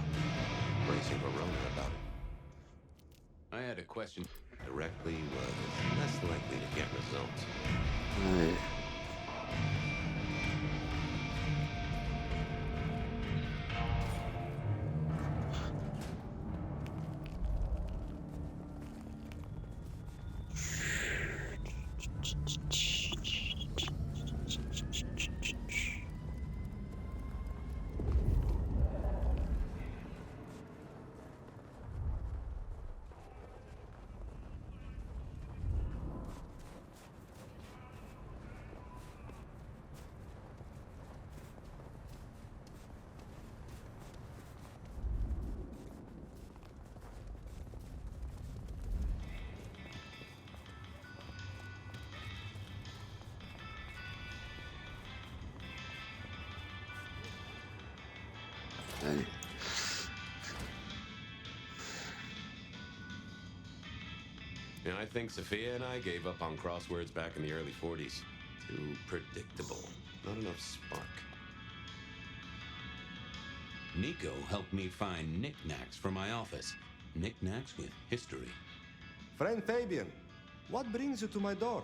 Bracing Verona about it.
I had a question.
Directly was less likely to get results.
Ouais. Allez.
Yeah, I think Sophia and I gave up on crosswords back in the early 40s. Too predictable. Not enough spark.
Nico helped me find knickknacks for my office. Knickknacks with history.
Friend Fabian, what brings you to my door?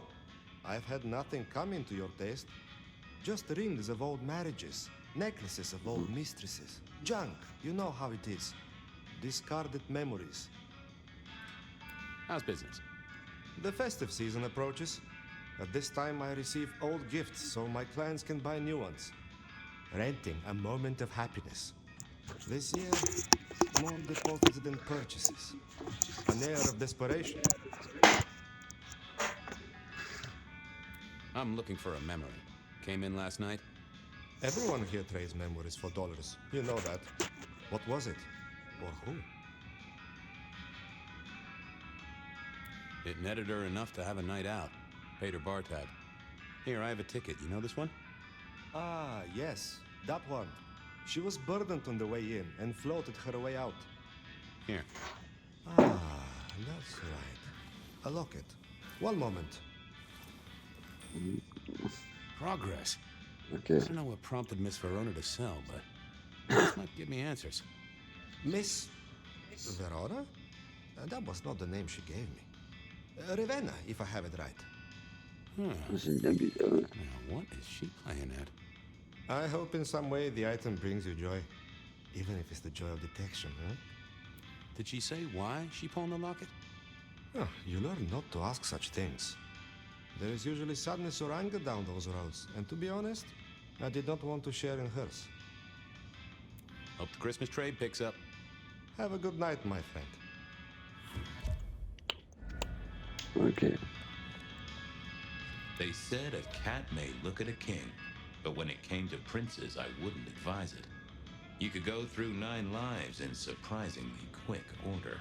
I've had nothing coming to your taste. Just rings of old marriages, necklaces of old mistresses. Junk, you know how it is. Discarded memories.
How's business?
The festive season approaches. At this time, I receive old gifts so my clients can buy new ones. Renting a moment of happiness. This year, more deposits than purchases. An air of desperation.
I'm looking for a memory. Came in last night?
Everyone here trades memories for dollars. You know that. What was it? Or who?
It netted her enough to have a night out. Paid her bar tab. Here, I have a ticket. You know this one?
Ah, yes. That one. She was burdened on the way in and floated her way out.
Here.
Ah, that's right. A locket. One moment.
Progress.
Okay.
I don't know what prompted Miss Verona to sell, but this might give me answers.
Miss Verona? That was not the name she gave me. Ravenna, if I have it right.
Now, what is she playing at?
I hope in some way the item brings you joy. Even if it's the joy of detection, huh?
Did she say why she pawned the locket?
Oh, you learn not to ask such things. There is usually sadness or anger down those roads, and to be honest, I did not want to share in hers.
Hope the Christmas trade picks up.
Have a good night, my friend.
Okay.
They said a cat may look at a king, but when it came to princes, I wouldn't advise it. You could go through 9 lives in surprisingly quick order.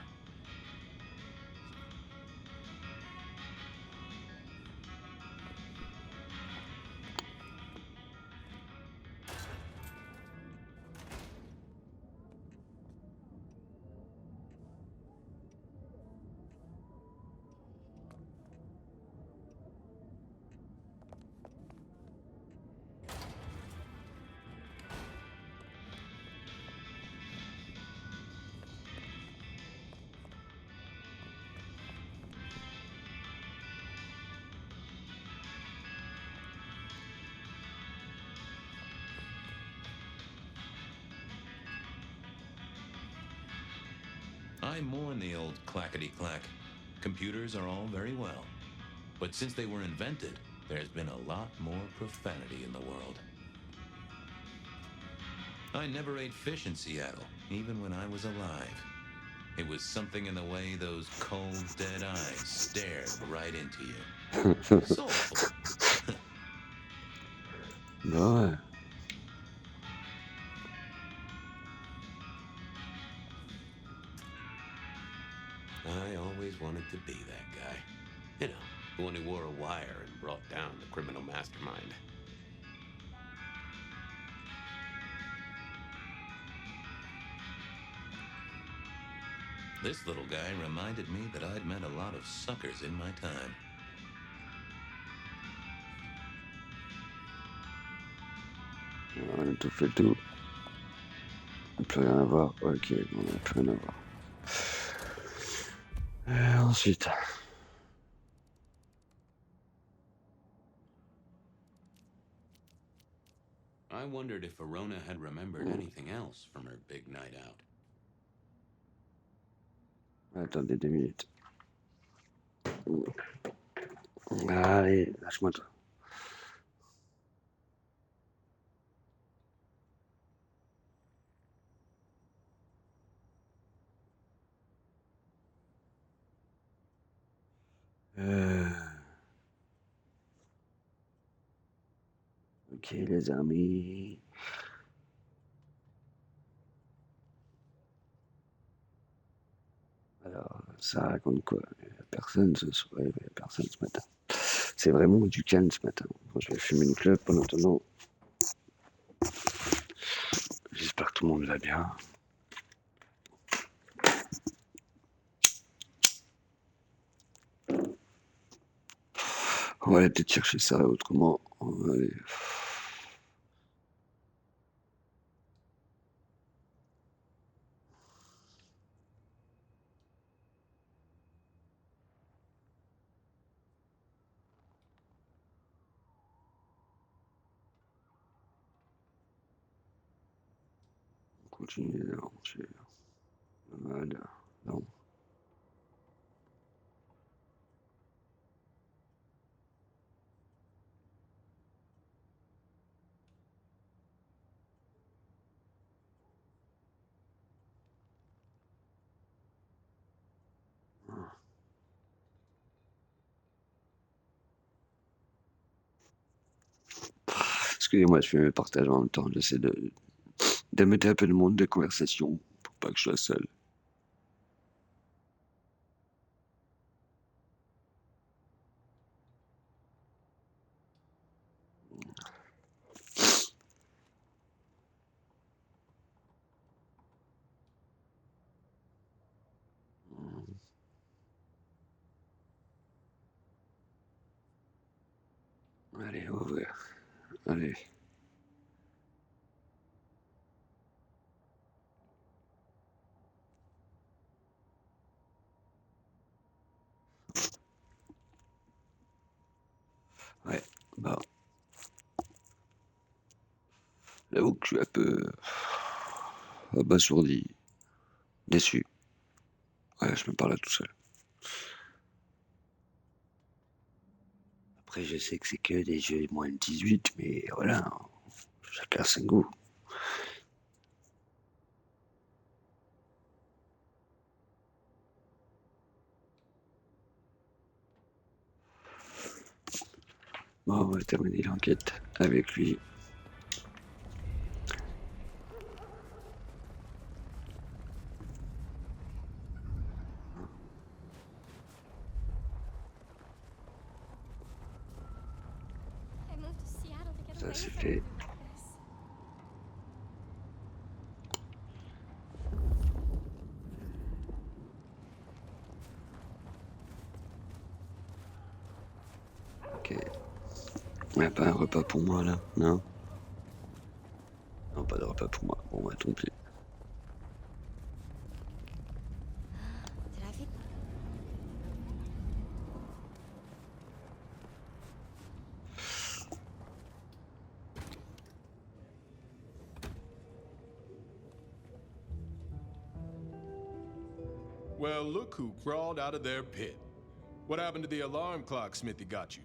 I mourn the old clackety-clack. Computers are all very well, but since they were invented, there's been a lot more profanity in the world. I never ate fish in Seattle, even when I was alive. It was something in the way those cold, dead eyes stared right into you. Soulful.
Bah ouais.
I always wanted to be that guy. You know, the one who wore a wire and brought down the criminal mastermind.
This little guy reminded me that I'd met a lot of suckers in my time.
On a tout fait tout. Plus rien à voir. Ok, on n'a plus rien à voir. Ensuite.
I wondered if Verona had remembered anything else from her big night out.
Attendez 2 minutes. Allez, lâche-moi toi. Ok les amis. Alors, ça raconte quoi? Il n'y a personne ce soir, il n'y a personne ce matin. C'est vraiment du calme ce matin. Bon, je vais fumer une clope en attendant. J'espère que tout le monde va bien. On va aller peut-être chercher ça autrement. On va aller... Continuer l'aventure. Voilà. Non. Excusez-moi, je fais mes partages en même temps. J'essaie de mettre un peu de monde de conversation pour pas que je sois seul. Allez, ouvrir. Allez. Ouais, bah. J'avoue que je suis un peu abasourdi, déçu. Ouais, je me parle à tout seul. Après, je sais que c'est que des jeux moins de 18, mais voilà, chacun ses goûts. Bon, on va terminer l'enquête avec lui. Ça, c'est fait. Ok. Il n'y a pas un repas pour moi, là? Non? Non, pas de repas pour moi. Bon, bah, tant pis.
Well, look who crawled out of their pit. What happened to the alarm clock Smithy got you?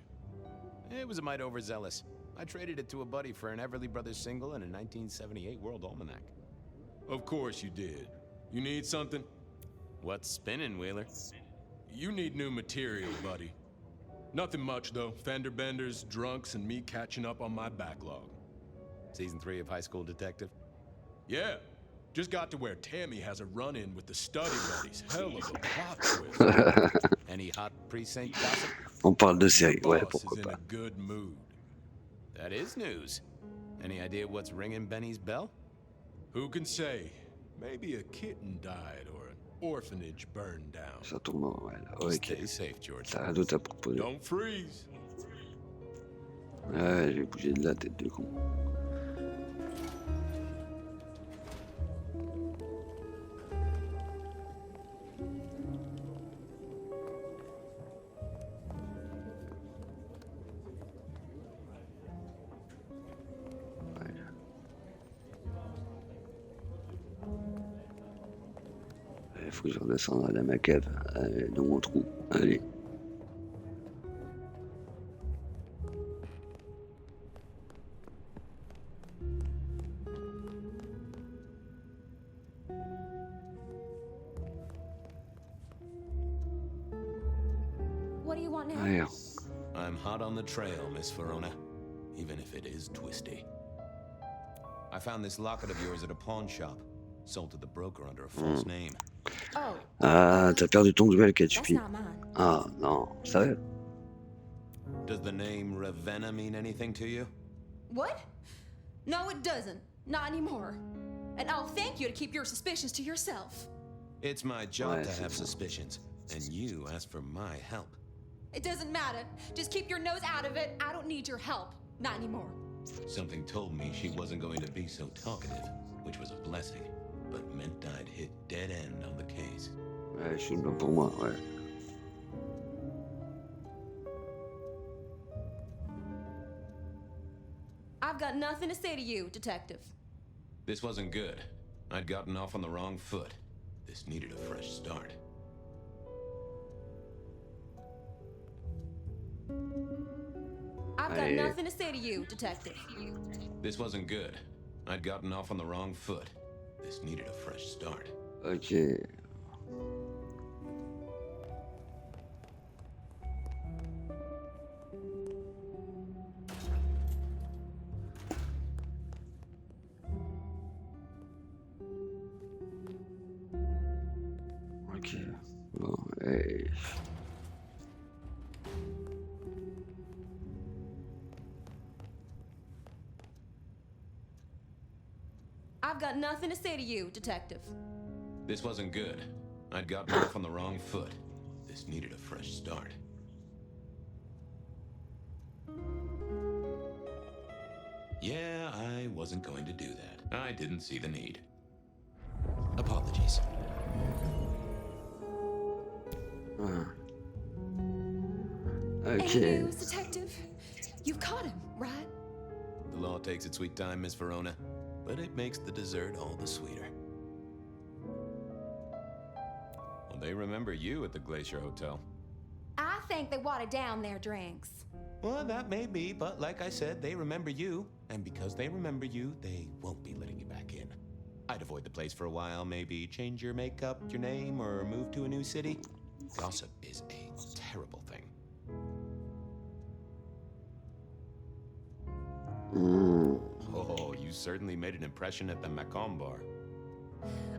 It was a mite overzealous. I traded it to a buddy for an Everly Brothers single and a 1978 World Almanac.
Of course you did. You need something?
What's spinning, Wheeler?
You need new material, buddy. Nothing much, though. Fender benders, drunks, and me catching up on my backlog.
Season 3 of High School Detective?
Yeah. Just got to where Tammy has a run-in with the study buddies. Hell of a plot twist.
Any hot precinct gossip?
On parle de série, ouais,
Boss
pourquoi
is in
pas.
a good mood.
That is news. Any idea what's ringing Benny's bell?
Who can say? Maybe a kitten died or an orphanage burned down.
Ça tourne, ouais, là. Ok.
Stay safe, George.
T'as rien d'autre à proposer.
Don't freeze.
Ouais, j'ai bougé de la tête de con. Il faut que je redescende à ma cave, dans mon trou. Allez.
What do you want now?
Allez.
I'm hot on the trail, Miss Verona, even if it is twisty. I found this locket of yours at a pawn shop, sold to the broker under a false name.
Oh,
Ah, t'as perdu ton duel,
that's
Ketchupi.
not mine.
Ah, non, sérieux?
Does the name Ravenna mean anything to you?
What? No, it doesn't. Not anymore. And I'll thank you to keep your suspicions to yourself.
It's my job
Ouais,
to
c'est
have
ça.
suspicions, and you asked for my help.
It doesn't matter. Just keep your nose out of it. I don't need your help. Not anymore.
Something told me she wasn't going to be so talkative, which was a blessing, but meant I'd hit dead end on the case.
Ouais, je suis blanc pour moi, ouais.
I've got nothing to say to you, Detective.
This wasn't good. I'd gotten off on the wrong foot. This needed a fresh start.
I've got
Allez.
nothing to say to you, Detective.
This wasn't good. I'd gotten off on the wrong foot. This needed a fresh start.
Ok. Ok. Bon, et...
I've got nothing to say to you, Detective.
This wasn't good. I'd gotten off on the wrong foot. This needed a fresh start. Yeah, I wasn't going to do that. I didn't see the need. Apologies.
Ah.
Any
Ok.
news, Detective? You've caught him, right?
The law takes its sweet time, Miss Verona, but it makes the dessert all the sweeter. Well, they remember you at the Glacier Hotel.
I think they watered down their drinks.
Well, that may be, but like I said, they remember you. And because they remember you, they won't be letting you back in. I'd avoid the place for a while, maybe change your makeup, your name, or move to a new city. Gossip is a terrible thing.
Mm.
Oh, you certainly made an impression at the Macomb bar.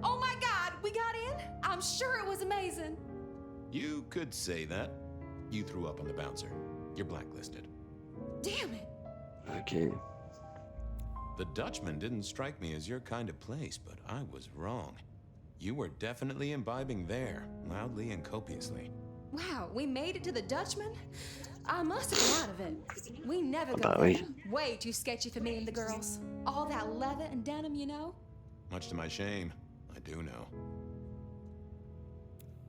Oh my God, we got in? I'm sure it was amazing.
You could say that. You threw up on the bouncer. You're blacklisted.
Damn it.
Ok.
The Dutchman didn't strike me as your kind of place, but I was wrong. You were definitely imbibing there, loudly and copiously.
Wow, we made it to the Dutchman? I must have been out of it. We never go
Bah
there.
oui.
Way too sketchy for me and the girls. All that leather and denim, you know?
Much to my shame, I do know.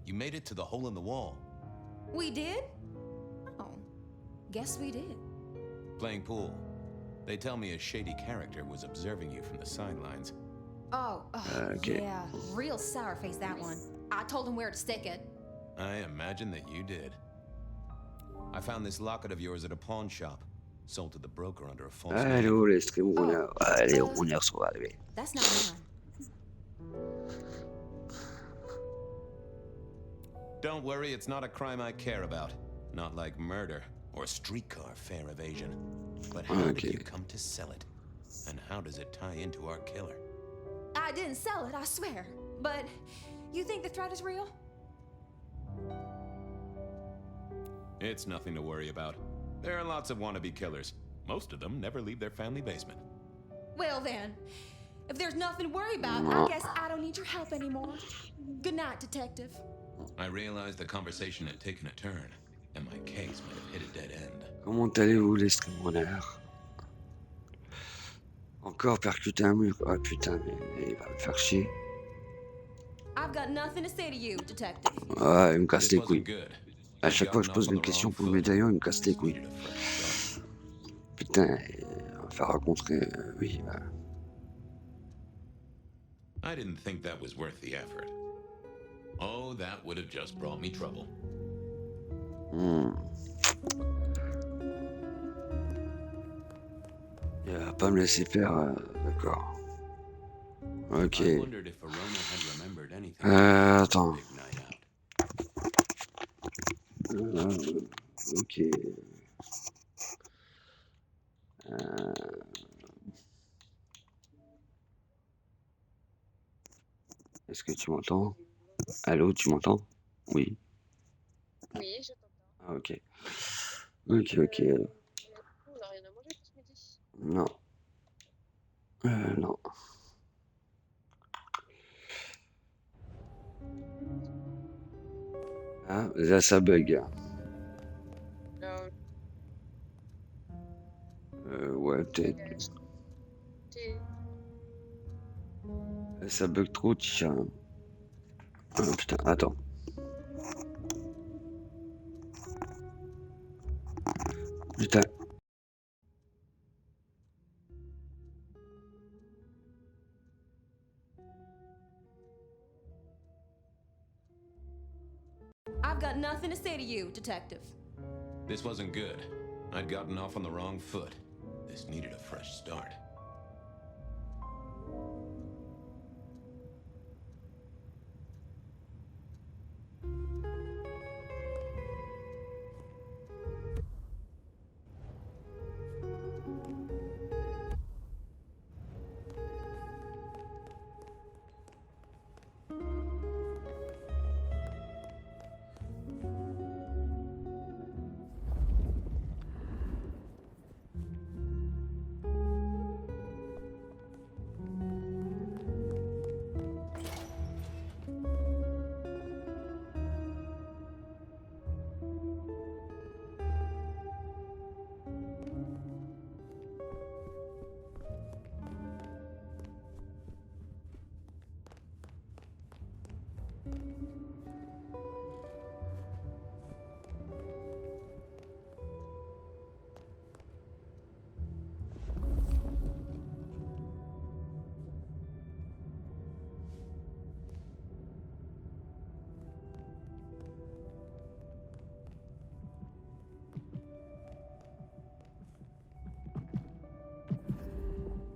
You made it to the hole in the wall.
We did? Oh, guess we did.
Playing pool. They tell me a shady character was observing you from the sidelines.
Oh,
Okay.
yeah. Real sour face, that one.
I told him where to stick it.
I imagine that you did. I found this locket of yours at a pawn shop. Sold to the broker under a false name.
Allô, les streams, allez, on y reçoit, allez.
That's not mine.
Don't worry, it's not a crime I care about. Not like murder or streetcar fare evasion. But how did you come to sell it? And how does it tie into our killer?
I didn't sell it, I swear. But you think the threat is real?
It's nothing to worry about. There are lots of wannabe killers. Most of them never leave their family basement.
Well then, if there's nothing to worry about, I guess I don't need your help anymore. Good night, detective.
I realized the conversation had taken a turn, and my case might have hit a dead end.
Comment allez-vous, les streamers? Encore percuter un mur. Ah putain, mais il va me faire chier.
I've got nothing to say to you, detective.
Ah, il me casse les couilles. À chaque fois que je pose une question pour le médaillon, il me casse les couilles. Putain, on va faire rencontrer... oui, bah...
I didn't think that was worth the effort. Oh, that would have just brought me trouble.
Il va pas me laisser faire... D'accord. Ok. Attends. Ok. Est-ce que tu m'entends? Allô, tu m'entends? Oui.
Oui, je t'entends.
Ah, ok. Ok, ok.
On n'a rien à manger pour ce midi.
Non. Non. Ah, là, ça bug. Ouais, peut-être. Ça bug trop, tiens. Oh, putain, attends. Putain.
I've got nothing to say to you, detective.
This wasn't good. I'd gotten off on the wrong foot. This needed a fresh start.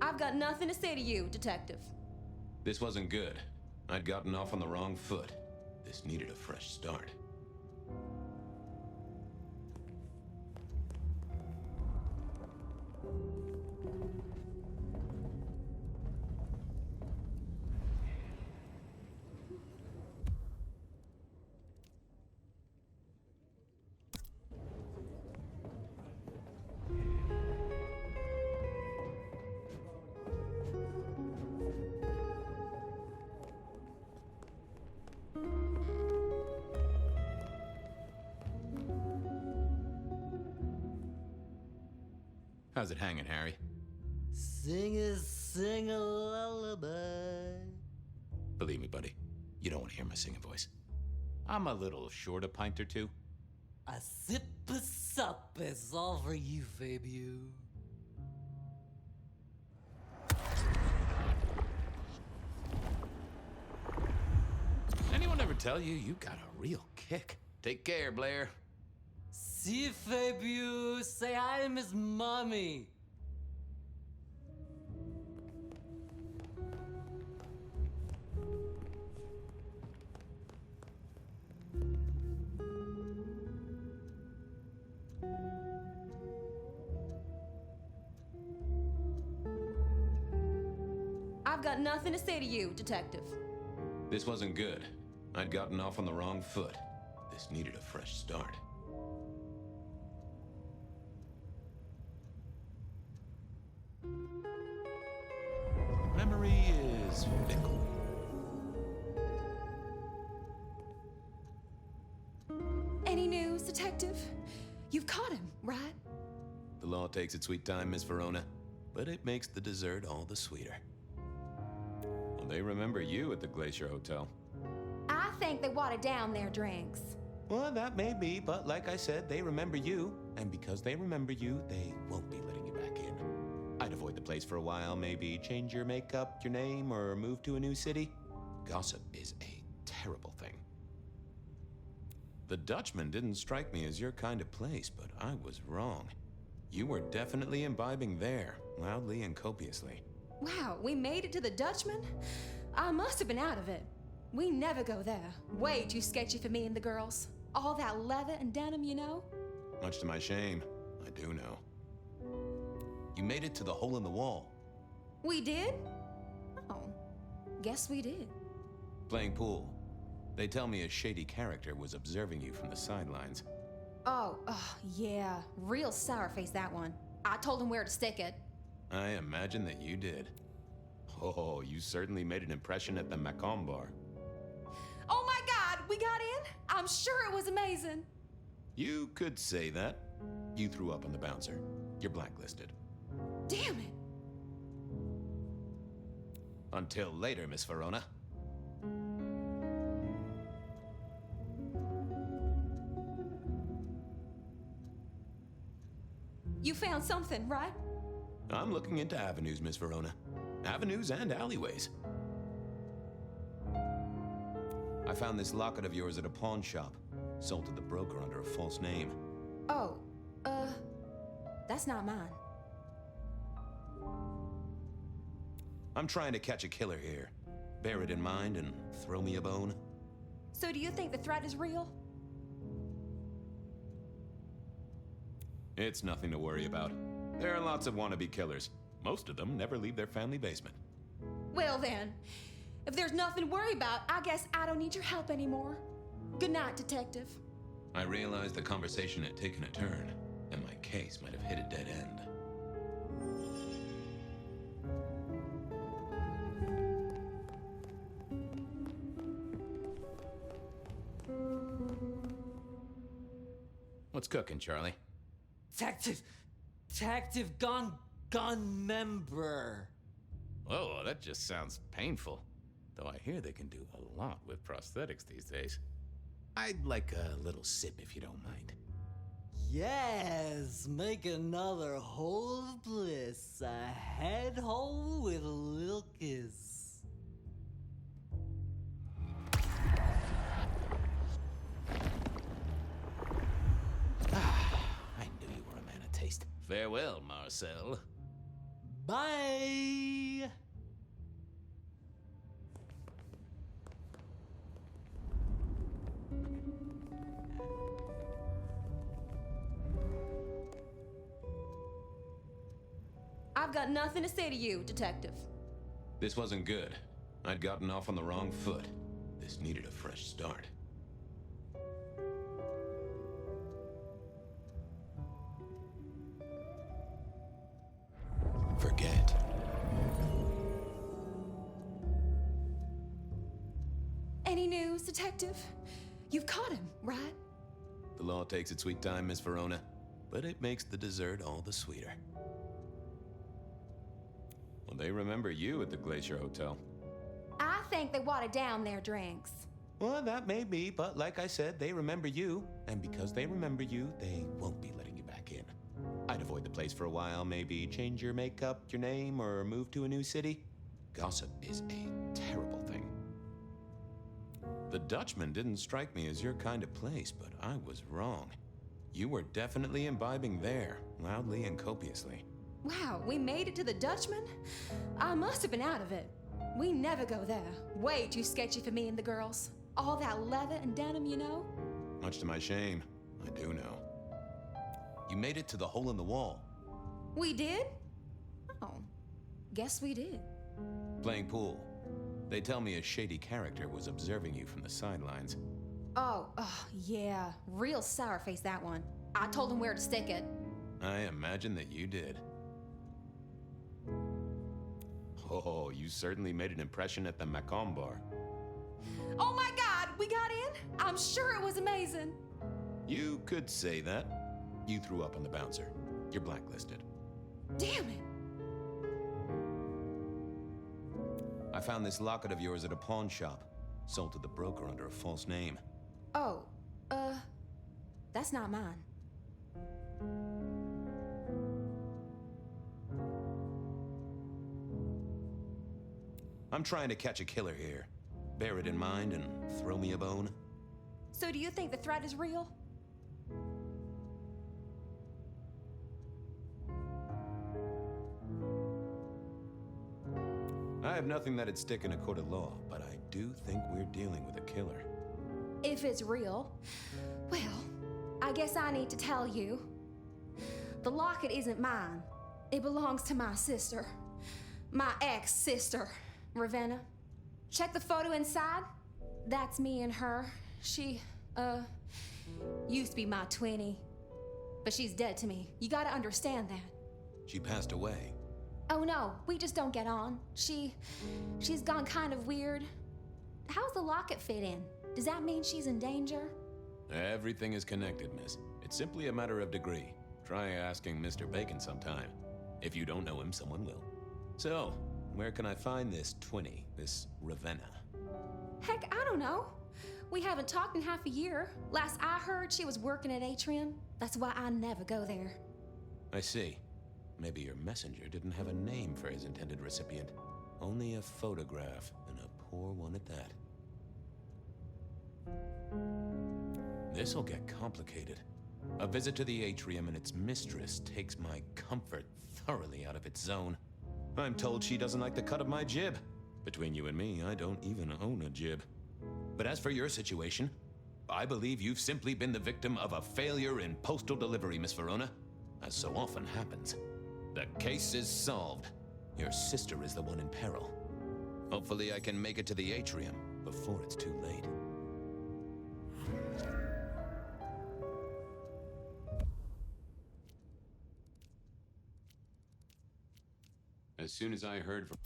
I've got nothing to say to you, detective.
This wasn't good. I'd gotten off on the wrong foot. This needed a fresh start. How's it hanging, Harry?
Sing a lullaby.
Believe me, buddy, you don't want to hear my singing voice. I'm a little short a pint or two.
A sip of sup is all for you, Fabio.
Anyone ever
tell you, you got a real kick. Take care, Blair.
See, Fabius, say hi to Miss Mommy.
I've got nothing to say to you, Detective.
This wasn't good. I'd gotten off on the wrong foot. This needed a fresh start. Memory is fickle.
Any news, Detective? You've caught him, right?
The law takes its sweet time, Miss Verona, but it makes the dessert all the sweeter. Well, they remember you at the Glacier Hotel.
I think they watered down their drinks.
Well, that may be, but like I said, they remember you. And because they remember you, they won't be letting you back in. I'd avoid the place for a while, maybe change your makeup, your name, or move to a new city. Gossip is a terrible thing.
The Dutchman didn't strike me as your kind of place, but I was wrong. You were definitely imbibing there, loudly and copiously.
Wow, we made it to the Dutchman? I must have been out of it. We never go there. Way too sketchy for me and the girls. All that leather and denim, you know?
Much to my shame, I do know. You made it to the hole in the wall.
We did? Oh, guess we did.
Playing pool. They tell me a shady character was observing you from the sidelines.
Oh, yeah. Real sour face, that one. I told him where to stick it.
I imagine that you did. Oh, you certainly made an impression at the Macomb bar.
Oh my God, we got in? I'm sure it was amazing.
You could say that. You threw up on the bouncer. You're blacklisted.
Damn it.
Until later, Miss Verona.
You found something, right?
I'm looking into avenues, Miss Verona. Avenues and alleyways. I found this locket of yours at a pawn shop. Sold to the broker under a false name.
Oh, that's not mine.
I'm trying to catch a killer here. Bear it in mind and throw me a bone.
So do you think the threat is real?
It's nothing to worry about. There are lots of wannabe killers. Most of them never leave their family basement.
Well then, if there's nothing to worry about, I guess I don't need your help anymore. Good night, Detective.
I realized the conversation had taken a turn, and my case might have hit a dead end. What's cooking, Charlie?
Detective gun member.
Whoa, that just sounds painful. Though I hear they can do a lot with prosthetics these days. I'd like a little sip if you don't mind.
Yes, make another hole of bliss, a head hole with a little kiss.
I knew you were a man of taste. Farewell, Marcel.
Bye!
I've got nothing to say to you, Detective.
This wasn't good. I'd gotten off on the wrong foot. This needed a fresh start. Forget.
Any news, Detective? You've caught him, right?
The law takes its sweet time, Miss Verona, but it makes the dessert all the sweeter. Well, they remember you at the Glacier Hotel.
I think they watered down their drinks.
Well, that may be, but like I said, they remember you. And because they remember you, they won't be letting you back in. I'd avoid the place for a while, maybe change your makeup, your name, or move to a new city. Gossip is a terrible thing.
The Dutchman didn't strike me as your kind of place, but I was wrong. You were definitely imbibing there, loudly and copiously.
Wow, we made it to the Dutchman? I must have been out of it. We never go there. Way too sketchy for me and the girls. All that leather and denim, you know?
Much to my shame, I do know. You made it to the hole in the wall.
We did? Oh, guess we did.
Playing pool. They tell me a shady character was observing you from the sidelines.
Oh, yeah. Real sour face, that one. I told him where to stick it.
I imagine that you did. Oh, you certainly made an impression at the Macomb bar.
Oh my God, we got in? I'm sure it was amazing.
You could say that. You threw up on the bouncer. You're blacklisted.
Damn it.
I found this locket of yours at a pawn shop. Sold to the broker under a false name.
Oh, that's not mine.
I'm trying to catch a killer here. Bear it in mind and throw me a bone.
So do you think the threat is real?
I have nothing that'd stick in a court of law, but I do think we're dealing with a killer.
If it's real, well, I guess I need to tell you. The locket isn't mine. It belongs to my sister. My ex-sister, Ravenna. Check the photo inside. That's me and her. She, used to be my twinnie. But she's dead to me. You gotta understand that.
She passed away.
Oh no, we just don't get on. She's gone kind of weird. How's the locket fit in? Does that mean she's in danger?
Everything is connected, miss. It's simply a matter of degree. Try asking Mr. Bacon sometime. If you don't know him, someone will. So, where can I find this twinnie, this Ravenna?
Heck, I don't know. We haven't talked in half a year. Last I heard, she was working at Atrium. That's why I never go there.
I see. Maybe your messenger didn't have a name for his intended recipient. Only a photograph, and a poor one at that. This'll get complicated. A visit to the Atrium and its mistress takes my comfort thoroughly out of its zone. I'm told she doesn't like the cut of my jib. Between you and me, I don't even own a jib. But as for your situation, I believe you've simply been the victim of a failure in postal delivery, Miss Verona, as so often happens. The case is solved. Your sister is the one in peril. Hopefully I can make it to the Atrium before it's too late. As soon as I heard from...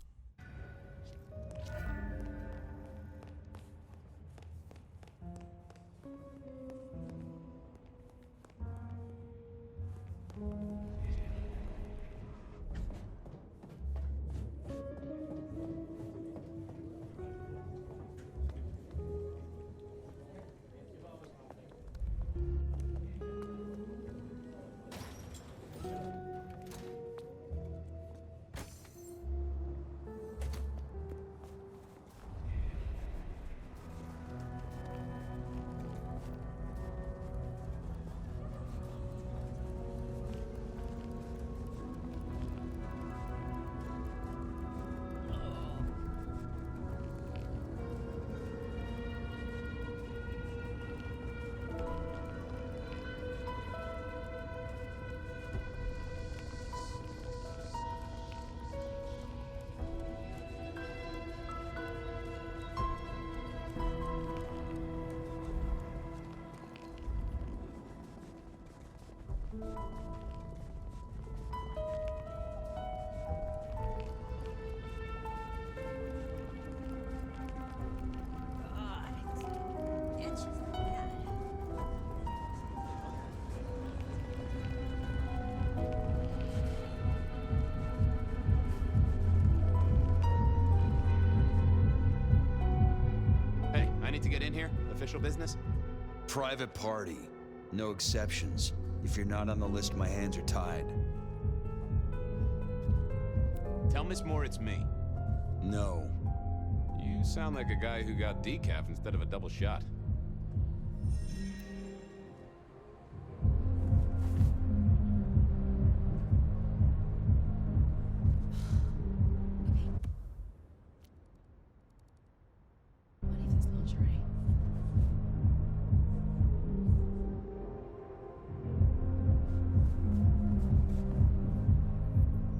Hey, I need to get in here. Official business?
Private party. No exceptions. If you're not on the list, my hands are tied.
Tell Miss Moore it's me.
No.
You sound like a guy who got decaf instead of a double shot.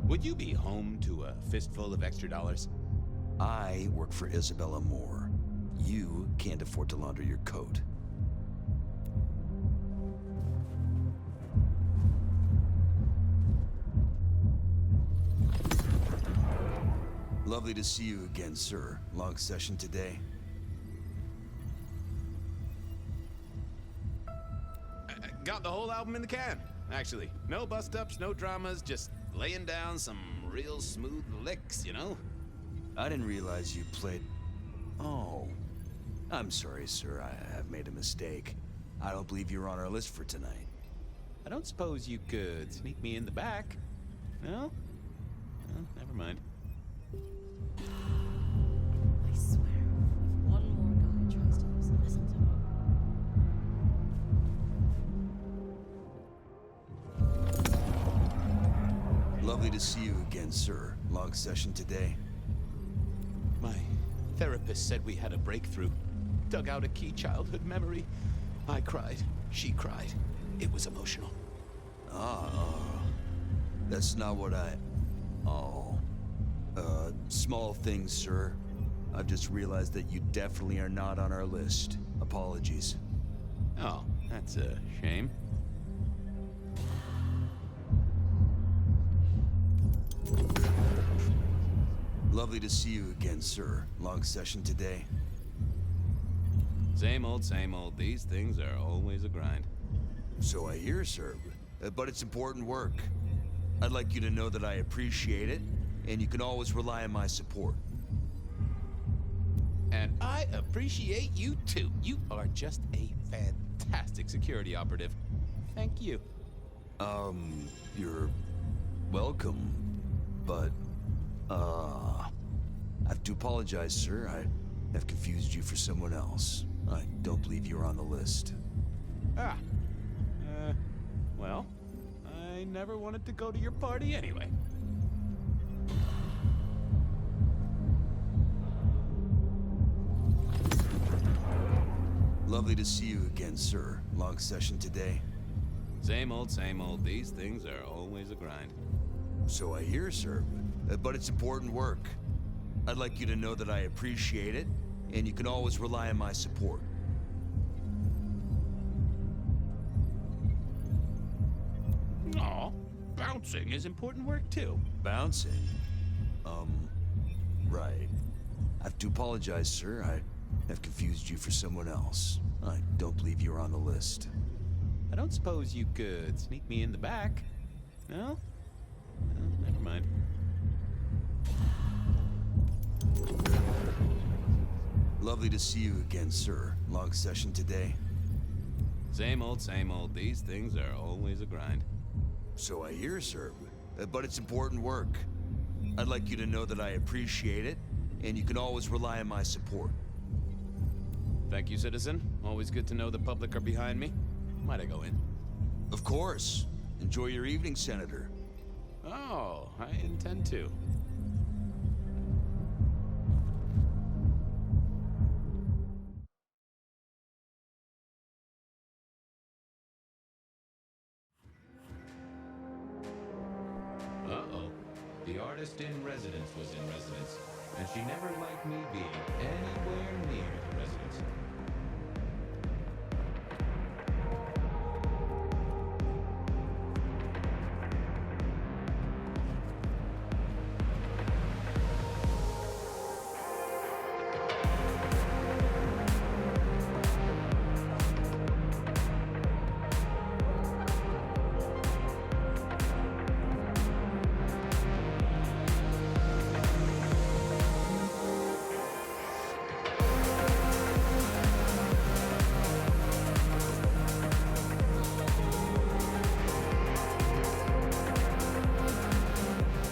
Would you be home to a fistful of extra dollars?
I work for Isabella Moore. You can't afford to launder your coat. Lovely to see you again, sir. Long session today?
Got the whole album in the can, actually. No bust-ups, no dramas, just laying down some real smooth licks, you know?
I didn't realize you played... Oh. I'm sorry, sir. I've made a mistake. I don't believe you're on our list for tonight.
I don't suppose you could sneak me in the back? No? Well, never mind.
I swear, if one more guy tries to use the mistletoe.
Lovely to see you again, sir. Long session today?
My therapist said we had a breakthrough. Dug out a key childhood memory. I cried. She cried. It was emotional.
That's not what I... Oh. Small things, sir. I've just realized that you definitely are not on our list. Apologies.
Oh, that's a shame.
Lovely to see you again, sir. Long session today?
Same old, same old. These things are always a grind.
So I hear, sir. But it's important work. I'd like you to know that I appreciate it, and you can always rely on my support.
And I appreciate you too. You are just a fantastic security operative. Thank you.
You're welcome, but, I have to apologize, sir. I have confused you for someone else. I don't believe you're on the list.
Well, I never wanted to go to your party anyway.
Lovely to see you again, sir. Long session today?
Same old, same old. These things are always a grind.
So I hear, sir. But it's important work. I'd like you to know that I appreciate it, and you can always rely on my support.
Aw, bouncing is important work too.
Bouncing? Right. I have to apologize, sir. I have confused you for someone else. I don't believe you're on the list.
I don't suppose you could sneak me in the back? No? Well, never mind.
Lovely to see you again, sir. Long session today?
Same old, same old. These things are always a grind.
So I hear, sir. But it's important work. I'd like you to know that I appreciate it, and you can always rely on my support.
Thank you, citizen. Always good to know the public are behind me. Might I go in?
Of course. Enjoy your evening, Senator.
Oh, I intend to. Uh-oh. The artist in residence was in residence, and she never liked me being anywhere near the residence.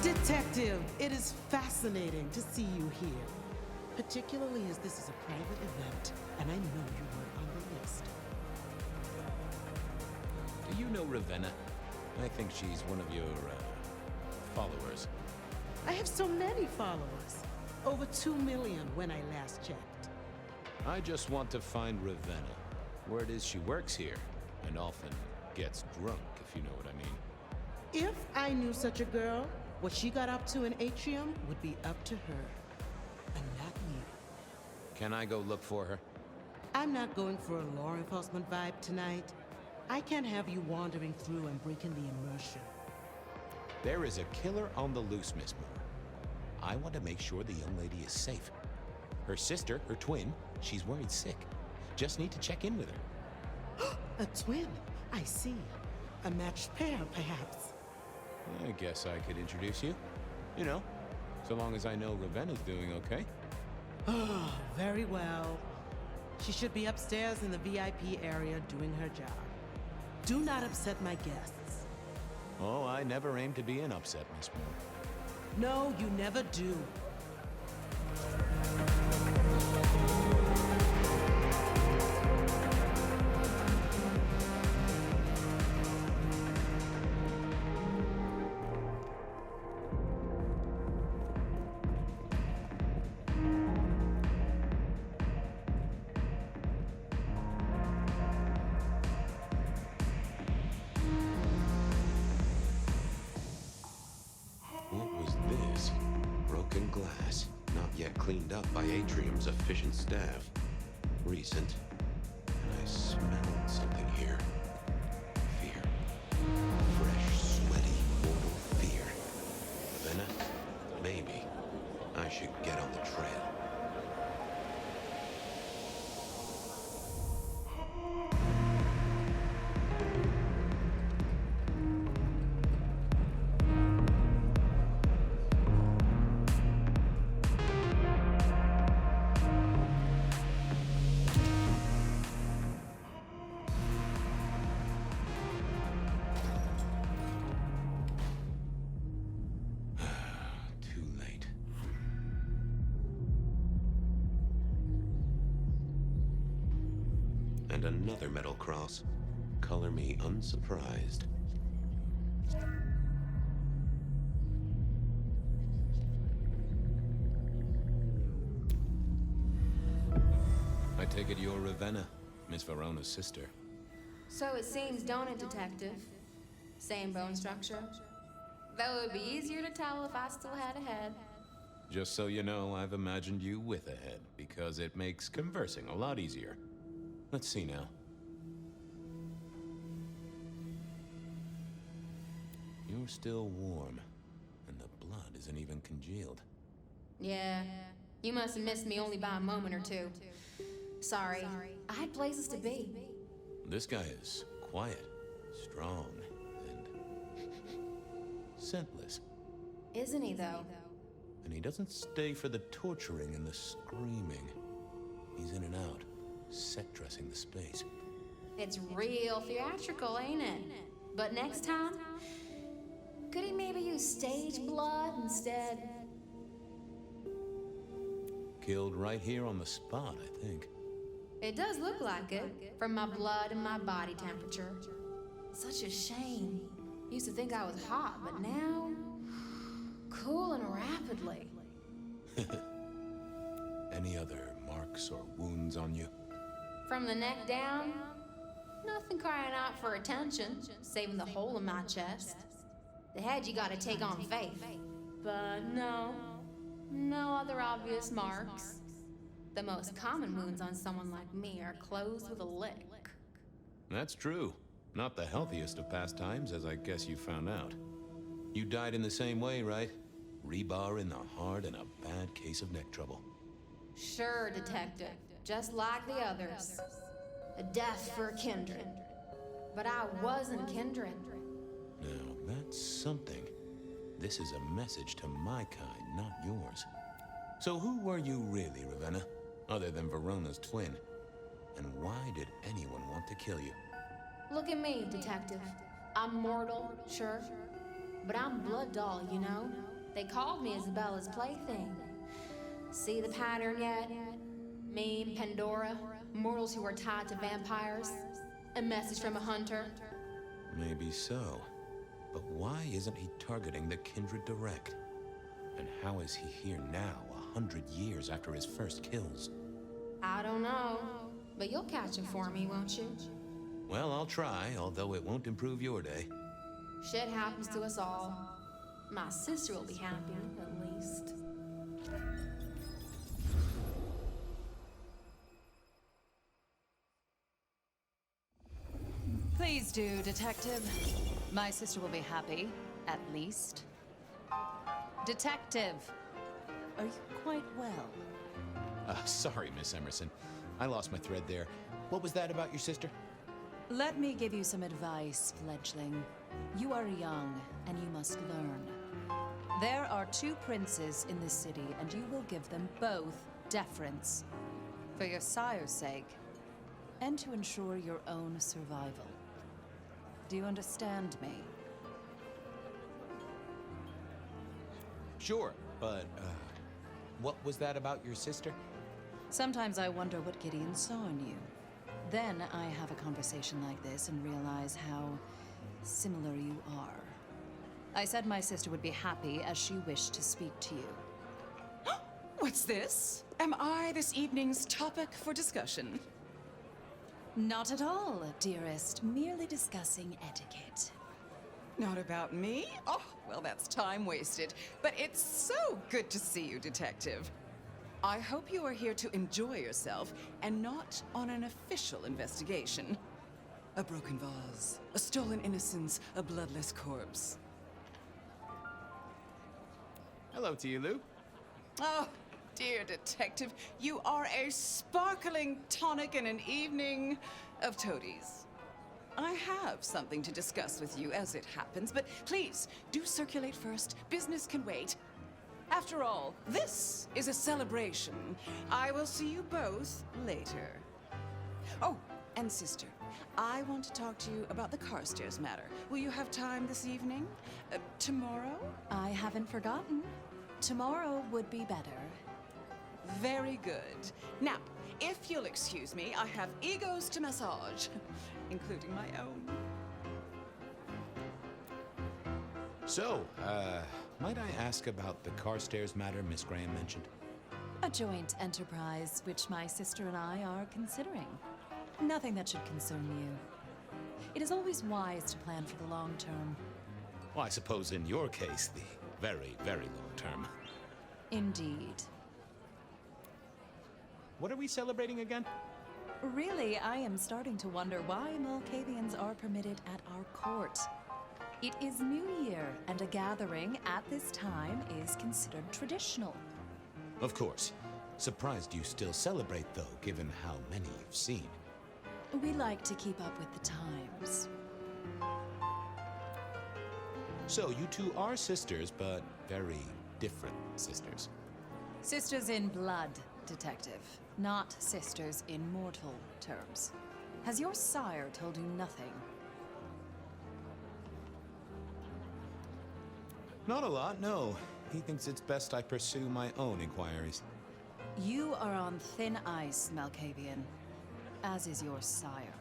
Detective, it is fascinating to see you here. particularly as this is a private event, and I know you weren't on the list.
Do you know Ravenna? I think she's one of your, followers.
I have so many followers. Over 2 million when I last checked.
I just want to find Ravenna. Word is she works here, and often gets drunk, if you know what I mean.
If I knew such a girl, what she got up to in Atrium would be up to her, and not me.
Can I go look for her?
I'm not going for a law enforcement vibe tonight. I can't have you wandering through and breaking the immersion.
There is a killer on the loose, Miss Moore. I want to make sure the young lady is safe. Her sister, her twin, she's worried sick. Just need to check in with her.
A twin? I see. A matched pair, perhaps.
I guess I could introduce you. You know, so long as I know Ravenna's doing okay.
Oh, very well. She should be upstairs in the VIP area doing her job. Do not upset my guests.
Oh, I never aim to be an upset, Miss Moore.
No, you never do.
Glass, not yet cleaned up by Atrium's efficient staff. Recent. And I smelled something here. Fear. Fresh, sweaty, mortal fear. Ravenna? Maybe. I should get on the trail. And another metal cross. Color me unsurprised.
I take it you're Ravenna, Miss Verona's sister.
So it seems, don't it, Detective? Same bone structure. Though it would be easier to tell if I still had a head.
Just so you know, I've imagined you with a head, because it makes conversing a lot easier. Let's see now. You're still warm, and the blood isn't even congealed.
Yeah, you must have missed me only by a moment or two. Sorry, I had places to be.
This guy is quiet, strong, and scentless.
Isn't he, though?
And he doesn't stay for the torturing and the screaming. He's in and out, set dressing the space.
It's real theatrical, ain't it? But next time, could he maybe use stage blood instead?
Killed right here on the spot, I think.
It does look like it, from my blood and my body temperature. Such a shame. Used to think I was hot, but now, cooling rapidly.
Any other marks or wounds on you?
From the neck down, nothing crying out for attention, saving the hole in my chest. The head you gotta take on faith. But no other obvious marks. The most common wounds on someone like me are closed with a lick.
That's true. Not the healthiest of pastimes, as I guess you found out. You died in the same way, right? Rebar in the heart and a bad case of neck trouble.
Sure, Detective. Just like the others. A death for a kindred. But I wasn't kindred.
Now, that's something. This is a message to my kind, not yours. So who were you really, Ravenna? Other than Verona's twin? And why did anyone want to kill you?
Look at me, Detective. I'm mortal, sure. But I'm blood doll, you know? They called me Isabella's plaything. See the pattern yet? Me, Pandora, mortals who are tied to vampires. A message from a hunter.
Maybe so. But why isn't he targeting the Kindred direct? And how is he here now, 100 years after his first kills?
I don't know, but you'll catch him for me, won't you?
Well, I'll try, although it won't improve your day.
Shit happens to us all. My sister will be happy, at least.
Please do, Detective. My sister will be happy, at least. Detective, are you quite well?
Sorry, Miss Emerson. I lost my thread there. What was that about your sister?
Let me give you some advice, fledgling. You are young, and you must learn. There are 2 princes in this city, and you will give them both deference. For your sire's sake, and to ensure your own survival. Do you understand me?
Sure, but, what was that about your sister?
Sometimes I wonder what Gideon saw in you. Then I have a conversation like this and realize how similar you are. I said my sister would be happy as she wished to speak to you.
What's this? Am I this evening's topic for discussion?
Not at all, dearest. Merely discussing etiquette.
Not about me? Oh, well, that's time wasted. But it's so good to see you, Detective. I hope you are here to enjoy yourself and not on an official investigation. A broken vase, a stolen innocence, a bloodless corpse.
Hello to you, Lou.
Oh, dear Detective, you are a sparkling tonic in an evening of toadies. I have something to discuss with you as it happens, but please, do circulate first. Business can wait. After all, this is a celebration. I will see you both later. Oh, and sister, I want to talk to you about the Carstairs matter. Will you have time this evening? Tomorrow?
I haven't forgotten. Tomorrow would be better.
Very good. Now, if you'll excuse me, I have egos to massage, including my own.
So, might I ask about the Carstairs matter Miss Graham mentioned?
A joint enterprise which my sister and I are considering. Nothing that should concern you. It is always wise to plan for the long term.
Well, I suppose in your case, the very, very long term.
Indeed.
What are we celebrating again?
Really, I am starting to wonder why Malkavians are permitted at our court. It is New Year, and a gathering at this time is considered traditional.
Of course. Surprised you still celebrate, though, given how many you've seen.
We like to keep up with the times.
So, you two are sisters, but very different sisters.
Sisters in blood, Detective. Not sisters in mortal terms. Has your sire told you nothing?
Not a lot, no. He thinks it's best I pursue my own inquiries.
You are on thin ice, Malkavian. As is your sire.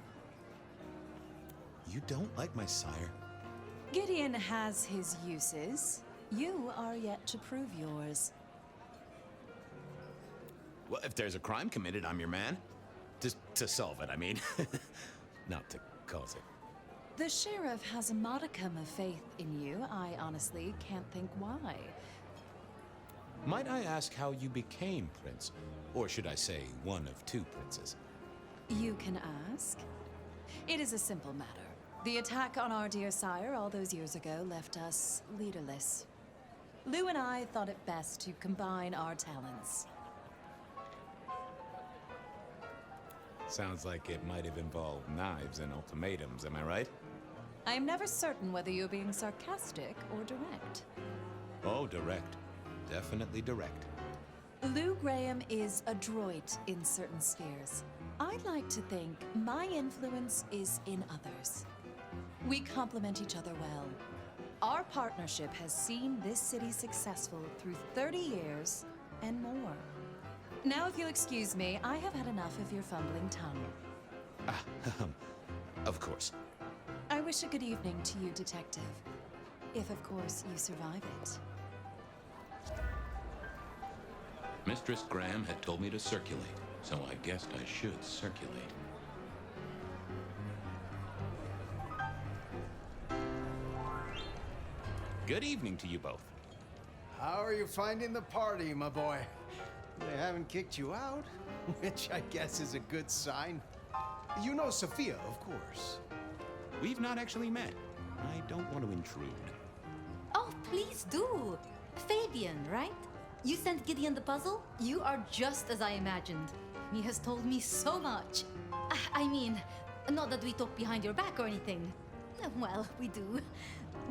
You don't like my sire?
Gideon has his uses. You are yet to prove yours.
Well, if there's a crime committed, I'm your man. Just to solve it, I mean. Not to cause it.
The sheriff has a modicum of faith in you. I honestly can't think why.
Might I ask how you became prince? Or should I say, one of 2 princes?
You can ask. It is a simple matter. The attack on our dear sire all those years ago left us leaderless. Lou and I thought it best to combine our talents.
Sounds like it might have involved knives and ultimatums, am I right?
I am never certain whether you're being sarcastic or direct.
Oh, direct. Definitely direct.
Lou Graham is adroit in certain spheres. I'd like to think my influence is in others. We complement each other well. Our partnership has seen this city successful through 30 years and more. Now, if you'll excuse me, I have had enough of your fumbling tongue.
Of course.
I wish a good evening to you, Detective. If, of course, you survive it.
Mistress Graham had told me to circulate, so I guessed I should circulate. Good evening to you both.
How are you finding the party, my boy? They haven't kicked you out, which I guess is a good sign. You know Sophia, of course.
We've not actually met. I don't want to intrude.
Oh, please do. Fabian, right? You sent Gideon the puzzle? You are just as I imagined. He has told me so much. I mean, not that we talk behind your back or anything. Well, we do.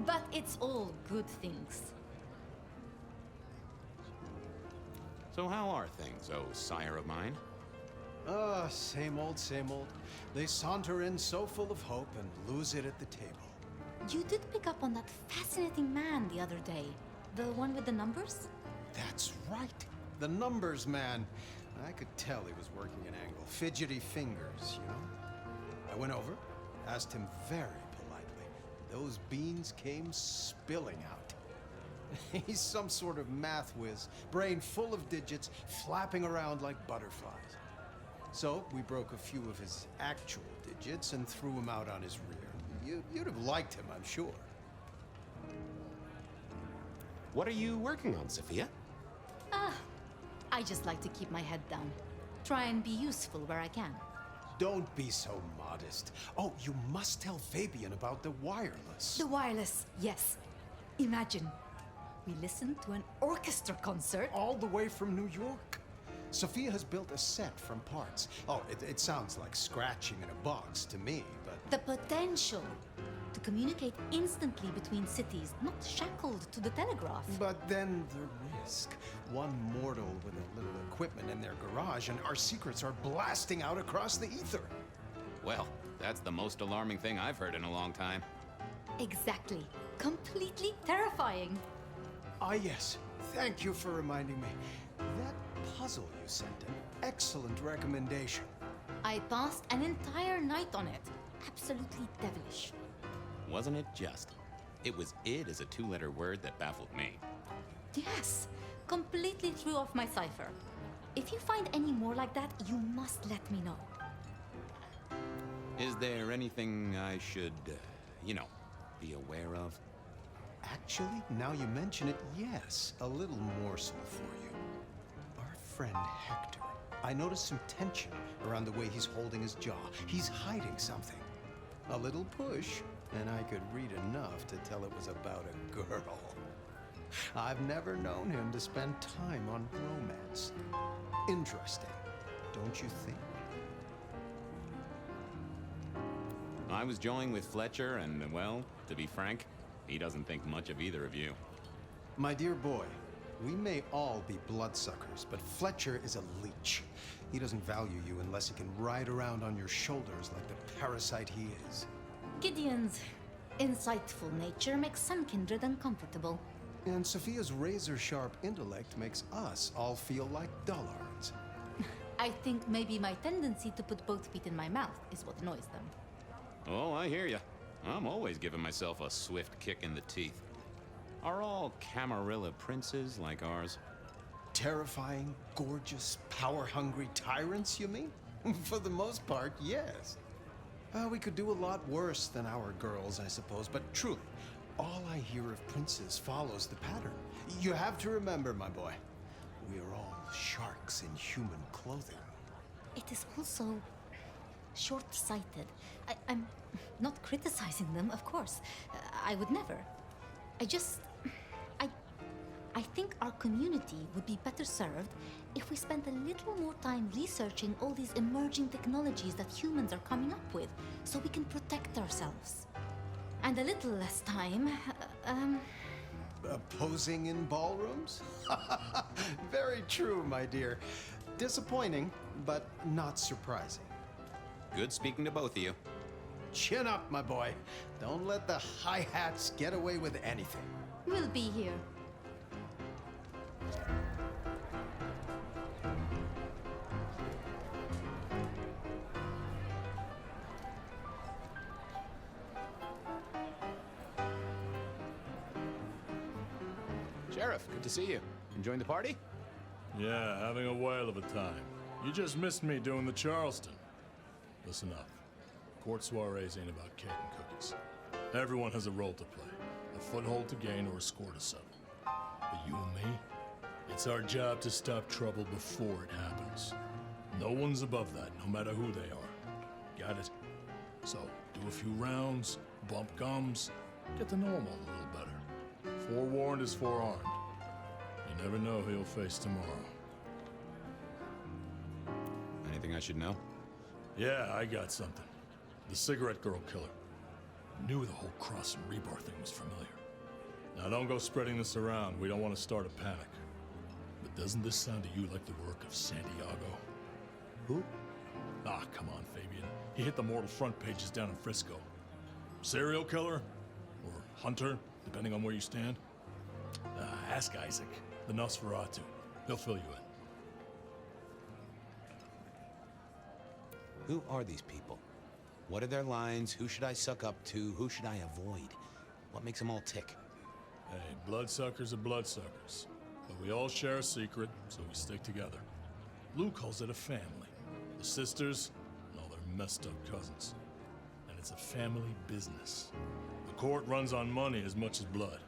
But it's all good things.
So how are things, oh sire of mine?
Same old, same old. They saunter in so full of hope and lose it at the table.
You did pick up on that fascinating man the other day. The one with the numbers?
That's right. The numbers man. I could tell he was working an angle. Fidgety fingers, you know? I went over, asked him very politely. Those beans came spilling out. He's some sort of math whiz, brain full of digits, flapping around like butterflies. So we broke a few of his actual digits and threw him out on his rear. You'd have liked him, I'm sure.
What are you working on, Sophia?
I just like to keep my head down. Try and be useful where I can.
Don't be so modest. Oh, you must tell Fabian about the wireless.
The wireless, yes. Imagine, we listened to an orchestra concert.
All the way from New York. Sophia has built a set from parts. Oh, it sounds like scratching in a box to me, but...
The potential to communicate instantly between cities, not shackled to the telegraph.
But then the risk. One mortal with a little equipment in their garage and our secrets are blasting out across the ether.
Well, that's the most alarming thing I've heard in a long time.
Exactly. Completely terrifying.
Ah, yes. Thank you for reminding me. That puzzle you sent, an excellent recommendation.
I passed an entire night on it. Absolutely devilish.
Wasn't it just? It was id as a two-letter word that baffled me.
Yes. Completely threw off my cipher. If you find any more like that, you must let me know.
Is there anything I should, be aware of?
Actually, now you mention it, yes. A little morsel for you. Our friend Hector. I noticed some tension around the way he's holding his jaw. He's hiding something. A little push, and I could read enough to tell it was about a girl. I've never known him to spend time on romance. Interesting, don't you think?
I was joined with Fletcher, and, well, to be frank, he doesn't think much of either of you.
My dear boy, we may all be bloodsuckers, but Fletcher is a leech. He doesn't value you unless he can ride around on your shoulders like the parasite he is.
Gideon's insightful nature makes some kindred uncomfortable.
And Sophia's razor-sharp intellect makes us all feel like dullards.
I think maybe my tendency to put both feet in my mouth is what annoys them.
Oh, I hear ya. I'm always giving myself a swift kick in the teeth. Are all Camarilla princes like ours?
Terrifying, gorgeous, power-hungry tyrants, you mean? For the most part, yes. We could do a lot worse than our girls, I suppose, but truly, all I hear of princes follows the pattern. You have to remember, my boy, we are all sharks in human clothing.
It is also short-sighted. I'm not criticizing them, of course. I would never. I think our community would be better served if we spent a little more time researching all these emerging technologies that humans are coming up with, so we can protect ourselves. And a little less time,
Posing in ballrooms? Very true, my dear. Disappointing, but not surprising.
Good speaking to both of you.
Chin up, my boy. Don't let the hi-hats get away with anything.
we'll be here.
Sheriff, good to see you. Enjoying the party?
Yeah, having a whale of a time. You just missed me doing the Charleston. Listen up. Court soirees ain't about cake and cookies. Everyone has a role to play. A foothold to gain or a score to settle. But you and me, it's our job to stop trouble before it happens. No one's above that, no matter who they are. Got it? So, do a few rounds, bump gums, get to know him a little better. Forewarned is forearmed. You never know who you'll face tomorrow.
Anything I should know?
Yeah, I got something. The cigarette girl killer. Knew the whole Cross and Rebar thing was familiar. Now don't go spreading this around. We don't want to start a panic. But doesn't this sound to you like the work of Santiago?
Who?
Ah, come on, Fabian. He hit the mortal front pages down in Frisco. Serial killer? Or hunter, depending on where you stand? Ask Isaac, the Nosferatu. He'll fill you in.
Who are these people? What are their lines? Who should I suck up to? Who should I avoid? What makes them all tick?
Hey, bloodsuckers are bloodsuckers. But we all share a secret, so we stick together. Lou calls it a family. The sisters and all their messed up cousins. And it's a family business. The court runs on money as much as blood.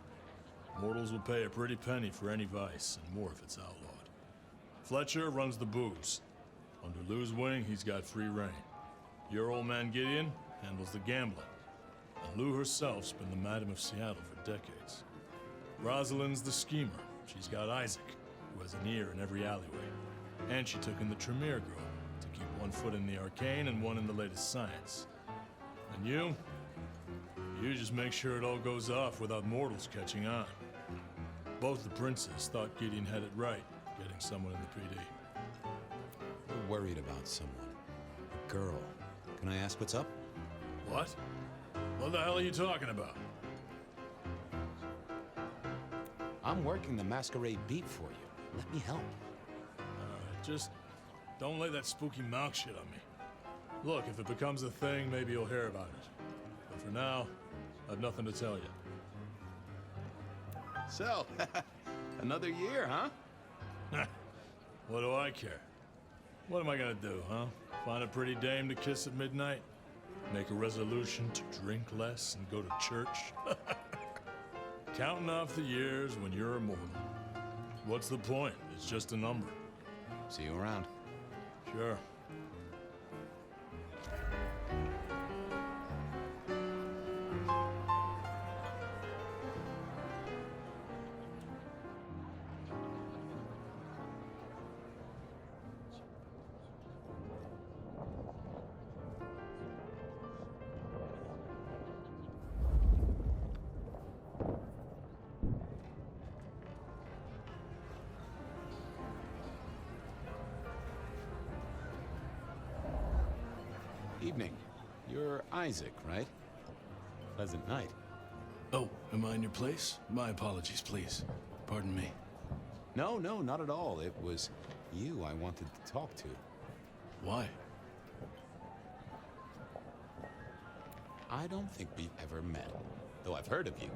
Mortals will pay a pretty penny for any vice, and more if it's outlawed. Fletcher runs the booze. Under Lou's wing, he's got free reign. Your old man Gideon handles the gambling. And Lou herself's been the Madam of Seattle for decades. Rosalind's the schemer. She's got Isaac, who has an ear in every alleyway. And she took in the Tremere girl to keep one foot in the arcane and one in the latest science. And you just make sure it all goes off without mortals catching on. Both the princes thought Gideon had it right, getting someone in the PD.
We're worried about someone. A girl. Can I ask what's up?
What? What the hell are you talking about?
I'm working the masquerade beat for you. Let me help.
Just don't lay that spooky mouth shit on me. Look, if it becomes a thing, maybe you'll hear about it. But for now, I have nothing to tell you.
So, another year, huh?
What do I care? What am I gonna do, huh? Find a pretty dame to kiss at midnight? Make a resolution to drink less and go to church? Counting off the years when you're immortal. What's the point? It's just a number.
See you around.
Sure.
Evening. You're Isaac, right? Pleasant night.
Oh, am I in your place? My apologies, please. Pardon me.
No, not at all. It was you I wanted to talk to.
Why?
I don't think we've ever met, though I've heard of you.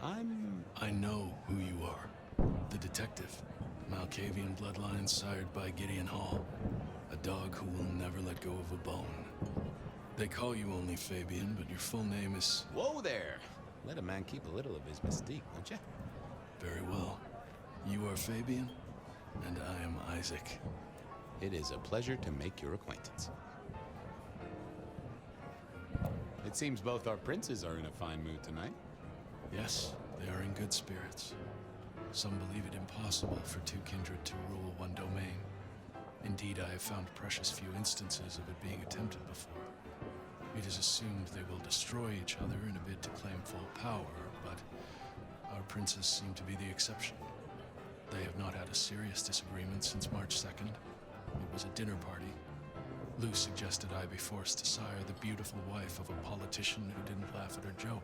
I know who you are. The detective. Malkavian bloodlines sired by Gideon Hall. A dog who will never let go of a bone. They call you only Fabian, but your full name is...
Whoa there! Let a man keep a little of his mystique, won't you?
Very well. You are Fabian, and I am Isaac.
It is a pleasure to make your acquaintance. It seems both our princes are in a fine mood tonight.
Yes, they are in good spirits. Some believe it impossible for two kindred to rule one domain. Indeed, I have found precious few instances of it being attempted before. It is assumed they will destroy each other in a bid to claim full power, but our princes seem to be the exception. They have not had a serious disagreement since March 2nd. It was a dinner party. Lou suggested I be forced to sire the beautiful wife of a politician who didn't laugh at her joke.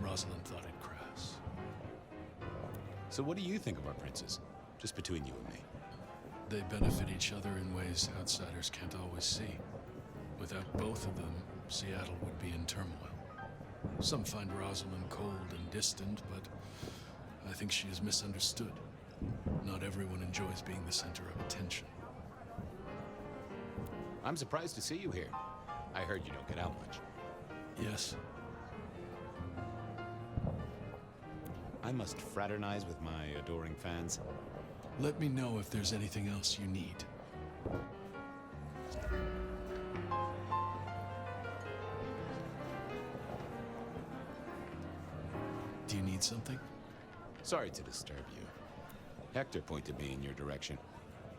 Rosalind thought it crass.
So what do you think of our princes? Just between you and me.
They benefit each other in ways outsiders can't always see. Without both of them, Seattle would be in turmoil. Some find Rosalind cold and distant, but I think she is misunderstood. Not everyone enjoys being the center of attention.
I'm surprised to see you here. I heard you don't get out much.
Yes.
I must fraternize with my adoring fans.
Let me know if there's anything else you need. Do you need something?
Sorry to disturb you. Hector pointed me in your direction.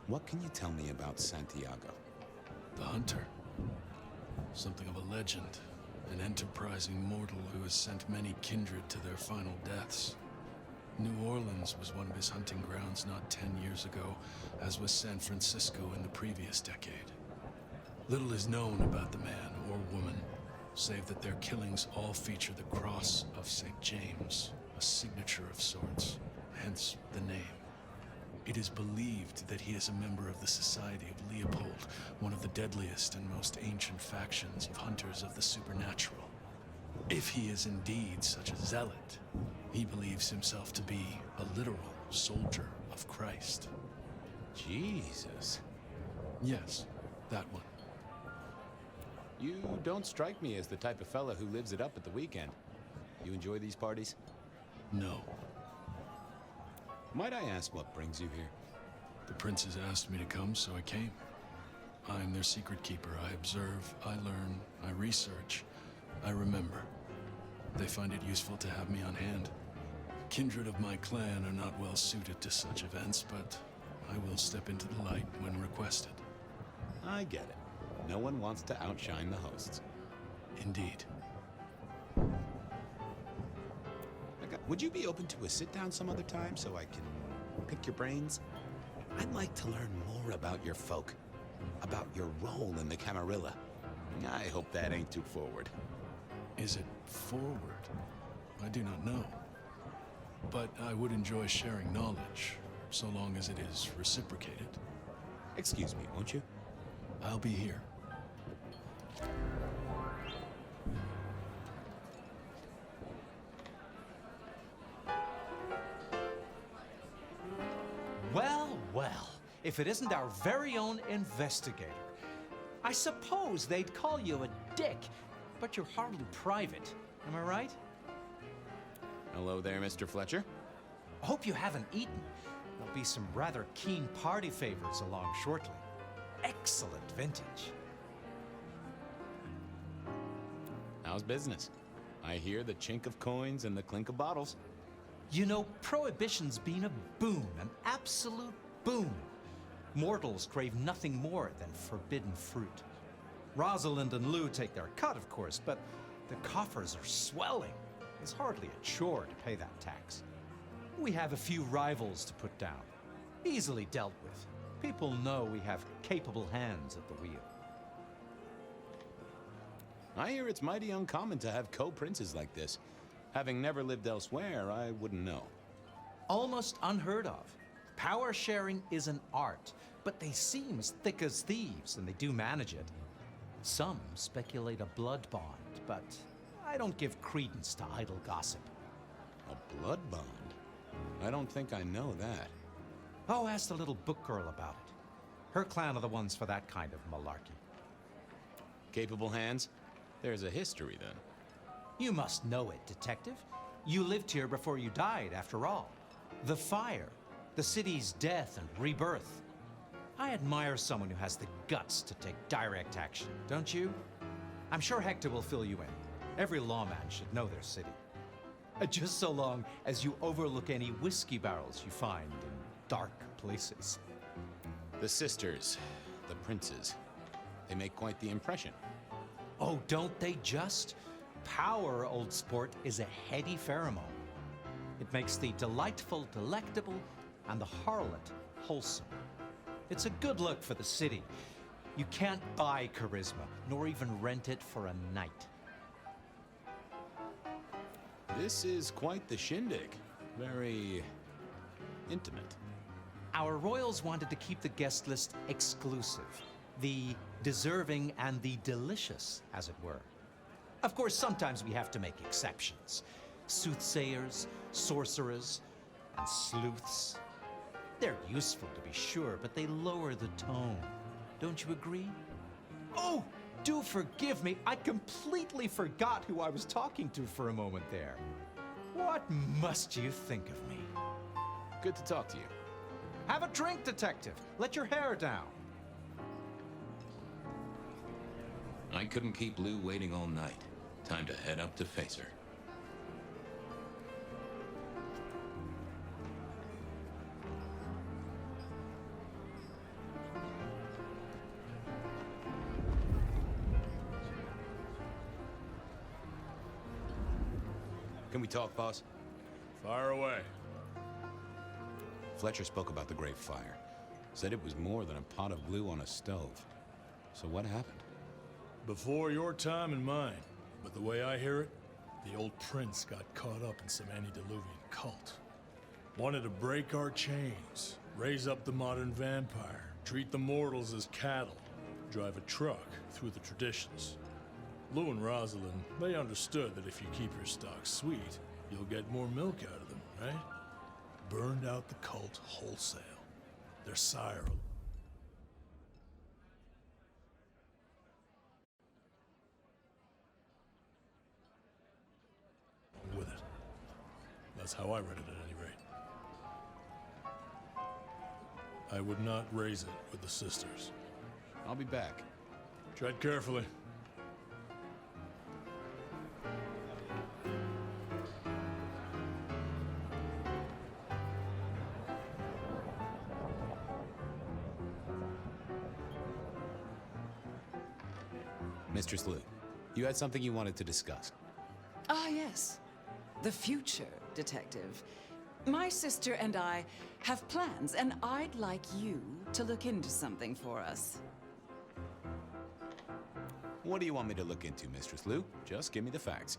What can you tell me about Santiago?
The hunter. Something of a legend. An enterprising mortal who has sent many kindred to their final deaths. New Orleans was one of his hunting grounds not 10 years ago, as was San Francisco in the previous decade. Little is known about the man or woman, save that their killings all feature the cross of St. James, a signature of sorts, hence the name. It is believed that he is a member of the Society of Leopold, one of the deadliest and most ancient factions of hunters of the supernatural. If he is indeed such a zealot, he believes himself to be a literal soldier of Christ.
Jesus.
Yes, that one.
You don't strike me as the type of fella who lives it up at the weekend. You enjoy these parties?
No.
Might I ask what brings you here?
The princes asked me to come, so I came. I'm their secret keeper. I observe, I learn, I research, I remember. They find it useful to have me on hand. Kindred of my clan are not well suited to such events, but I will step into the light when requested.
I get it. No one wants to outshine the hosts.
Indeed.
Would you be open to a sit-down some other time so I can pick your brains? I'd like to learn more about your folk, about your role in the Camarilla. I hope that ain't too forward.
Is it forward? I do not know. But I would enjoy sharing knowledge, so long as it is reciprocated.
Excuse me, won't you?
I'll be here.
Well, well, if it isn't our very own investigator. I suppose they'd call you a dick, but you're hardly private. Am I right?
Hello there, Mr. Fletcher.
I hope you haven't eaten. There'll be some rather keen party favors along shortly. Excellent vintage.
How's business? I hear the chink of coins and the clink of bottles.
You know, Prohibition's been a boon, an absolute boon. Mortals crave nothing more than forbidden fruit. Rosalind and Lou take their cut, of course, but the coffers are swelling. It's hardly a chore to pay that tax. We have a few rivals to put down. Easily dealt with. People know we have capable hands at the wheel.
I hear it's mighty uncommon to have co-princes like this. Having never lived elsewhere, I wouldn't know.
Almost unheard of. Power sharing is an art, but they seem as thick as thieves, and they do manage it. Some speculate a blood bond, but I don't give credence to idle gossip.
A blood bond? I don't think I know that.
Oh, ask the little book girl about it. Her clan are the ones for that kind of malarkey.
Capable hands? There's a history, then.
You must know it, detective. You lived here before you died, after all. The fire, the city's death and rebirth. I admire someone who has the guts to take direct action, don't you? I'm sure Hector will fill you in. Every lawman should know their city. Just so long as you overlook any whiskey barrels you find in dark places.
The sisters, the princes, they make quite the impression.
Oh, don't they just? Power, old sport, is a heady pheromone. It makes the delightful delectable and the harlot wholesome. It's a good look for the city. You can't buy charisma, nor even rent it for a night.
This is quite the shindig. Very intimate.
Our royals wanted to keep the guest list exclusive. The deserving and the delicious, as it were. Of course, sometimes we have to make exceptions. Soothsayers, sorcerers, and sleuths. They're useful to be sure, but they lower the tone. Don't you agree? Oh, do forgive me. I completely forgot who I was talking to for a moment there. What must you think of me?
Good to talk to you.
Have a drink, detective. Let your hair down.
I couldn't keep Lou waiting all night. Time to head up to face her.
Can we talk, boss?
Fire away.
Fletcher spoke about the Great Fire. Said it was more than a pot of glue on a stove. So what happened?
Before your time and mine. But the way I hear it, the old prince got caught up in some antediluvian cult. Wanted to break our chains, raise up the modern vampire, treat the mortals as cattle, drive a truck through the traditions. Lou and Rosalind, they understood that if you keep your stock sweet, you'll get more milk out of them, right? Burned out the cult wholesale. Their sire... with it. That's how I read it at any rate. I would not raise it with the sisters.
I'll be back.
Tread carefully.
Mistress Lou, you had something you wanted to discuss.
Ah, yes. The future, detective. My sister and I have plans, and I'd like you to look into something for us.
What do you want me to look into, Mistress Lou? Just give me the facts.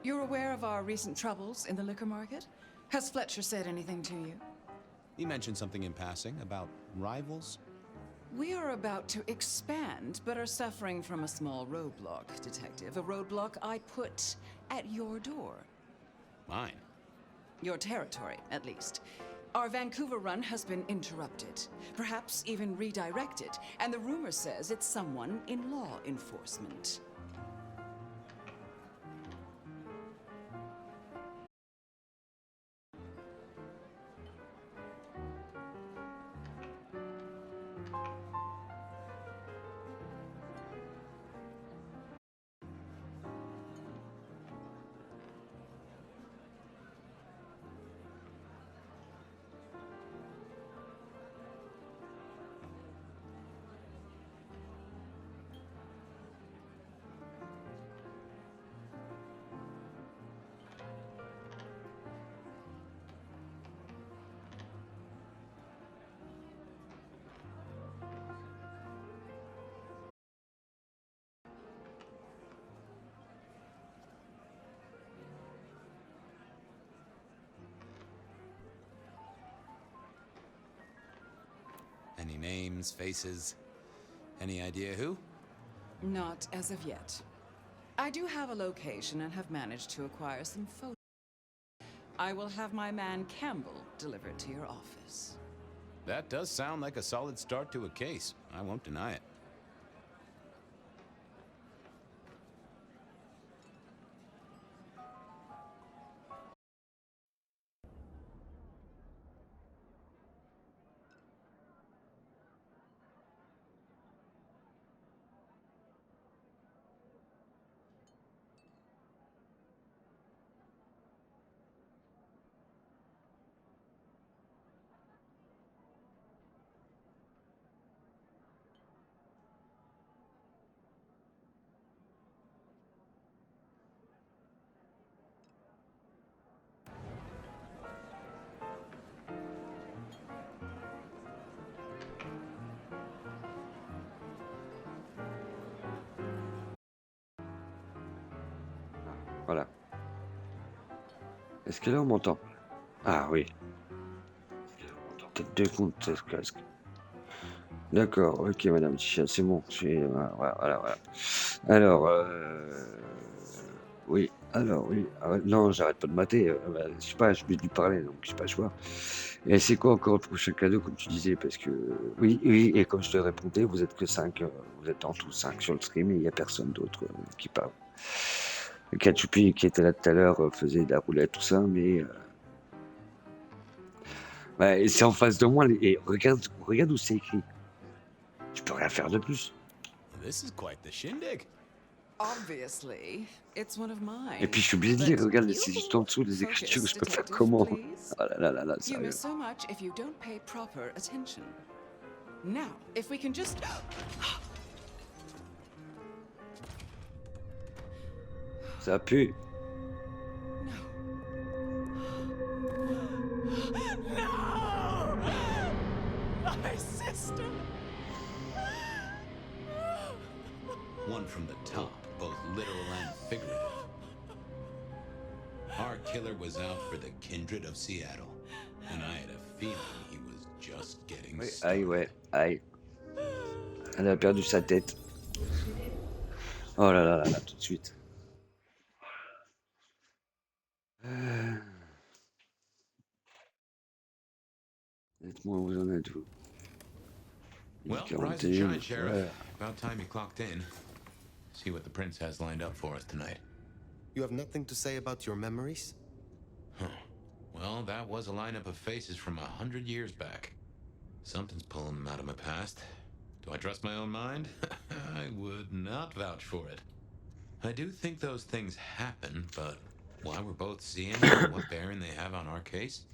You're aware of our recent troubles in the liquor market? Has Fletcher said anything to you?
He mentioned something in passing about rivals.
We are about to expand, but are suffering from a small roadblock, detective. A roadblock I put at your door.
Mine?
Your territory, at least. Our Vancouver run has been interrupted, perhaps even redirected, and the rumor says it's someone in law enforcement.
Any names, faces? Any idea who?
Not as of yet. I do have a location and have managed to acquire some photos. I will have my man Campbell delivered to your office.
That does sound like a solid start to a case. I won't deny it.
Voilà. Est-ce que là on m'entend? Ah oui. Peut-être deux comptes ce casque. D'accord, ok madame Tichin, c'est bon. Voilà, voilà, voilà. Alors, oui. Alors, oui. Ah ouais, non, j'arrête pas de mater. Bah, je sais pas, je lui ai dû parler, donc j'ai pas le choix. Et c'est quoi encore le prochain cadeau, comme tu disais? Parce que, oui, oui, et comme je te répondais, vous êtes que 5, vous êtes en tout 5 sur le stream et il n'y a personne d'autre qui parle. Le Kachupi qui était là tout à l'heure faisait de la roulette, tout ça, mais. Ouais, et c'est en face de moi, et regarde où c'est écrit. Tu peux rien faire de plus.
This is quite the shindig.
Obviously, it's one of mine.
Et puis je suis obligé de lire,
But
regarde,
you
c'est juste en dessous des
focus,
écritures, je peux faire
detective,
comment?
please.
Oh là,
You
sérieux.
miss so much if you don't pay proper attention. Now, if we can just...
Ça pue.
No! My sister!
One from the top, both literal and figurative. Our killer was out for the kindred of Seattle, and I had a feeling he was just getting
Oui,
started.
aïe, ouais, aïe. Elle a perdu sa tête. Oh là, tout de suite. Dites-moi où vous en êtes, vous.
Well, rise and
41,
shine, Sheriff.
ouais.
About time you clocked in. See what the prince has lined up for us tonight.
You have nothing to say about your memories?
Huh. Well, that was a lineup of faces from 100 years back. Something's pulling them out of my past. Do I trust my own mind? I would not vouch for it. I do think those things happen, but why we're both seeing and what bearing they have on our case,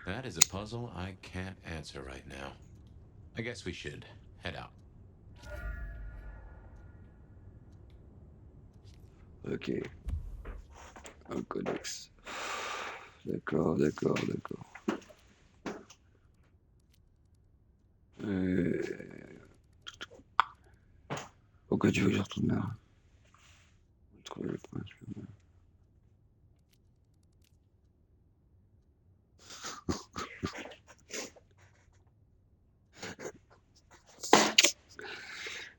that is a puzzle I can't answer right now. I guess we should head out.
Ok. Un codex. D'accord. Pourquoi tu veux que je retourne là? Trouver le prince.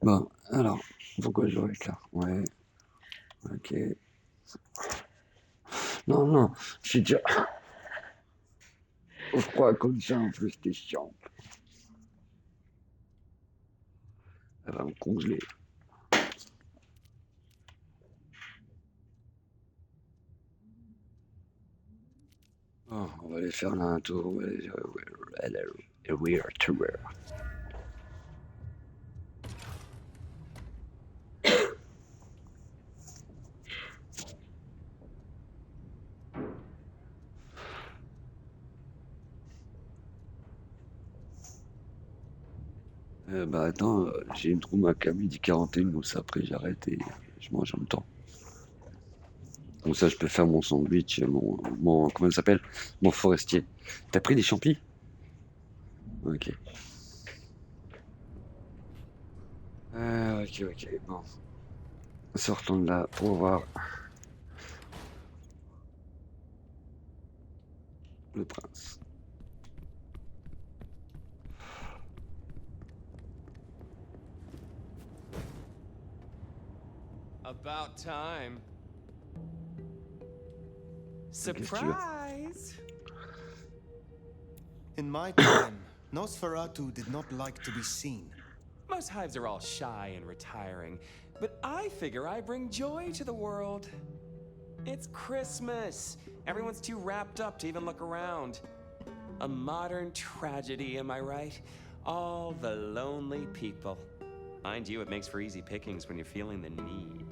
Bon, alors, pourquoi je dois être là? Ouais. Ok. Non, je suis déjà au froid comme ça, en plus, c'était chiant. Elle va me congeler. Oh, on va aller faire là un tour. We're tour. Bah attends, j'ai une trauma à midi 41, donc ça après j'arrête et je mange en même temps. Comme ça je peux faire mon sandwich, mon comment ça s'appelle? Mon forestier. T'as pris des champis? Ok. Ok, bon. Sortons de là pour voir le prince.
About time.
Surprise! In my time, Nosferatu did not like to be seen.
Most hives are all shy and retiring, but I figure I bring joy to the world. It's Christmas. Everyone's too wrapped up to even look around. A modern tragedy, am I right? All the lonely people. Mind you, it makes for easy pickings when you're feeling the need.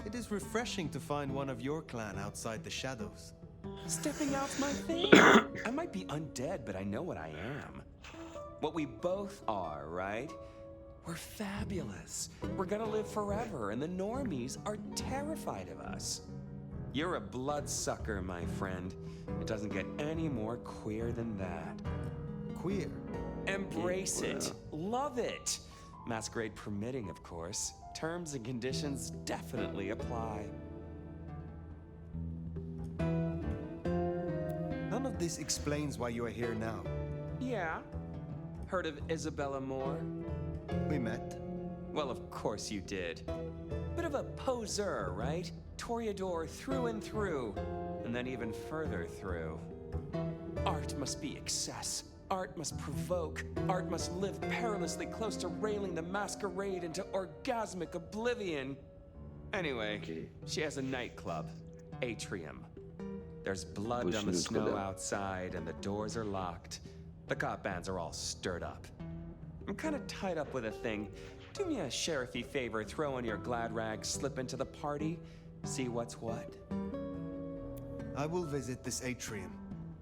It is refreshing to find one of your clan outside the shadows.
Stepping out's my thing. I might be undead, but I know what I am. What we both are, right? We're fabulous. We're gonna live forever, and the normies are terrified of us. You're a bloodsucker, my friend. It doesn't get any more queer than that.
Queer?
Embrace it. Love it. Masquerade permitting, of course. Terms and conditions definitely apply.
None of this explains why you are here now.
Yeah. Heard of Isabella Moore?
We met.
Well, of course you did. Bit of a poseur, right? Toreador through and through, and then even further through. Art must be excess. Art must provoke. Art must live perilously close to railing the masquerade into orgasmic oblivion. Anyway, she has a nightclub, Atrium. There's blood on the snow outside, and the doors are locked. The cop bands are all stirred up. I'm kind of tied up with a thing. Do me a sheriffy favor, throw on your glad rags, slip into the party, see what's what.
I will visit this atrium.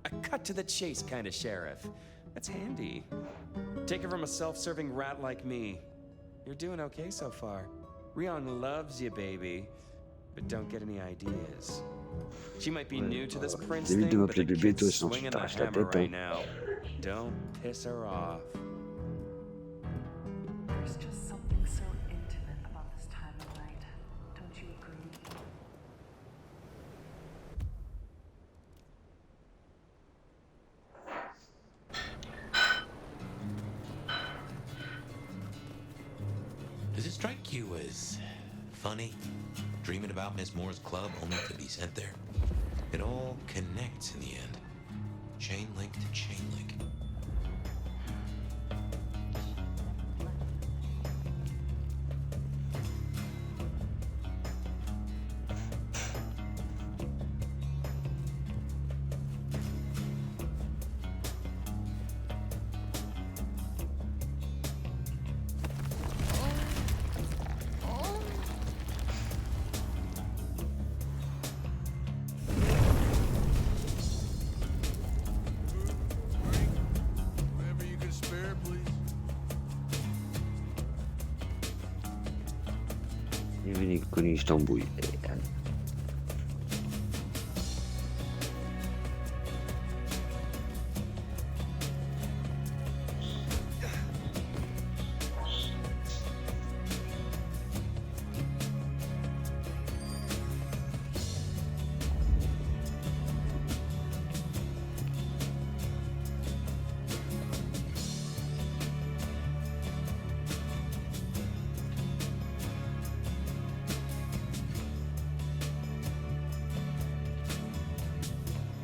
A cut to the chase kind of sheriff. That's handy. Take it from a self-serving rat like me. You're doing okay so far. Rion loves you, baby, but don't get any ideas. She might be new to this prince thing, but the kid's swinging the hammer right now. Don't piss her off.
There's just something so intimate about this time of night. Don't you agree?
Does it strike you as funny? Dreaming about Miss Moore's club only to be sent there? It all connects in the end. Chain link to chain link.
E veni con i stambui.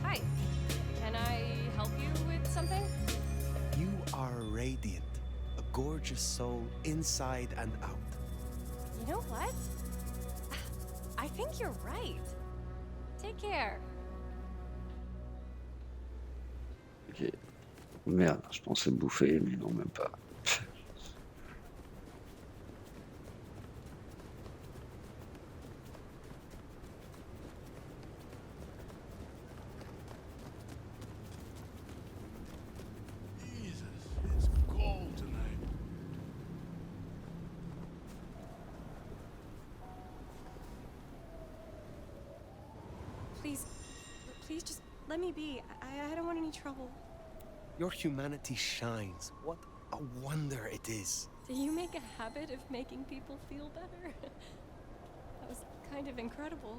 Hi. Can I help you with something?
You are radiant, a gorgeous soul inside and out.
You know what? I think you're right. Take care.
Ok. Merde, je pensais bouffer, mais non, même pas.
Jesus, it's cold tonight.
Please, please just let me be. I don't want any trouble.
Your humanity shines. What a wonder it is.
Do you make a habit of making people feel better? That was kind of incredible.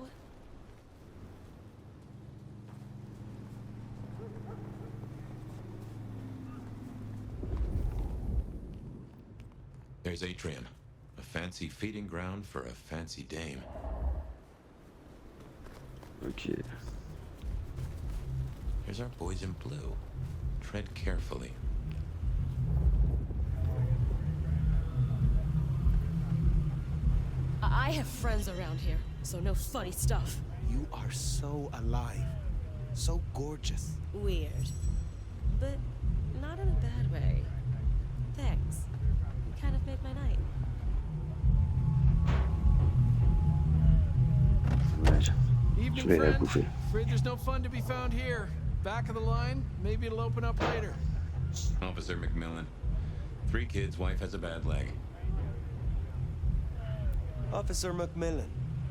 There's Atrium, a fancy feeding ground for a fancy dame.
Ok.
Here's our boys in blue. Tread carefully.
I have friends around here, so no funny stuff.
You are so alive, so gorgeous.
Weird. But not in a bad way. Thanks. You kind of made my night.
Evening, friend. Afraid there's no fun to be found here. Back of the line, maybe it'll open up later.
Officer McMillan. 3 kids, wife has a bad leg.
Officer McMillan,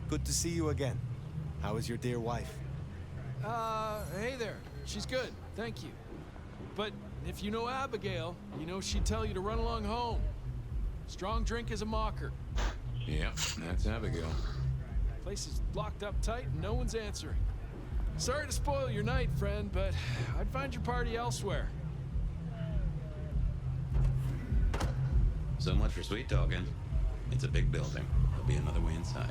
good to see you again. How is your dear wife?
Hey there. She's good, thank you. But if you know Abigail, you know she'd tell you to run along home. Strong drink is a mocker.
Yep, that's Abigail.
Place is locked up tight and no one's answering. Sorry to spoil your night, friend, but I'd find your party elsewhere.
So much for sweet talking.
It's a big building. There'll be another way inside.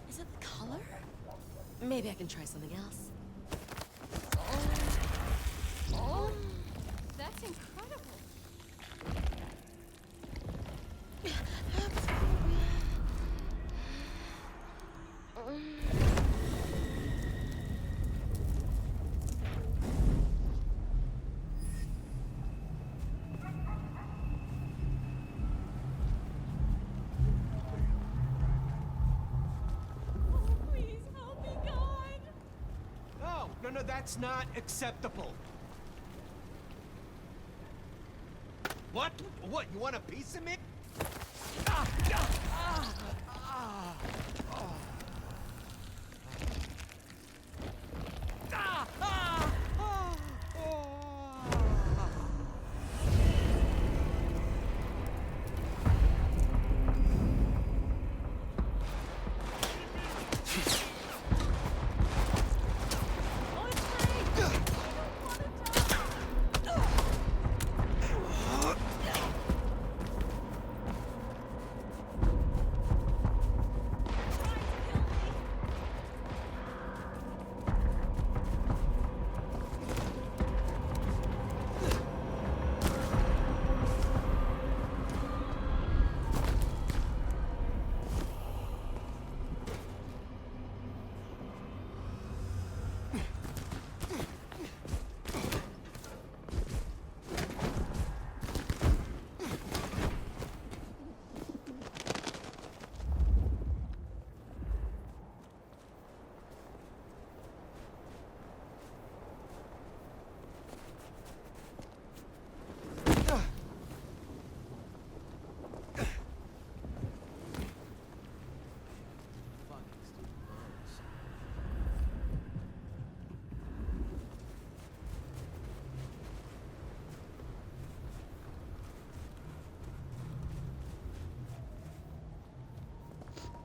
Is it the color? Maybe I can try something else.
Oh, that's incredible.
No, that's not acceptable. What? What? You want a piece of me?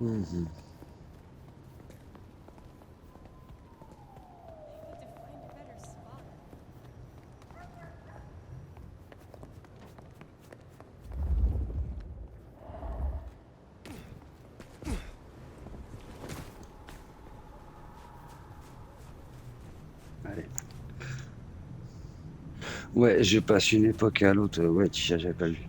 Mm-hmm. Ouais, je passe une époque à l'autre. Ouais, Tisha, j'avais pas vu.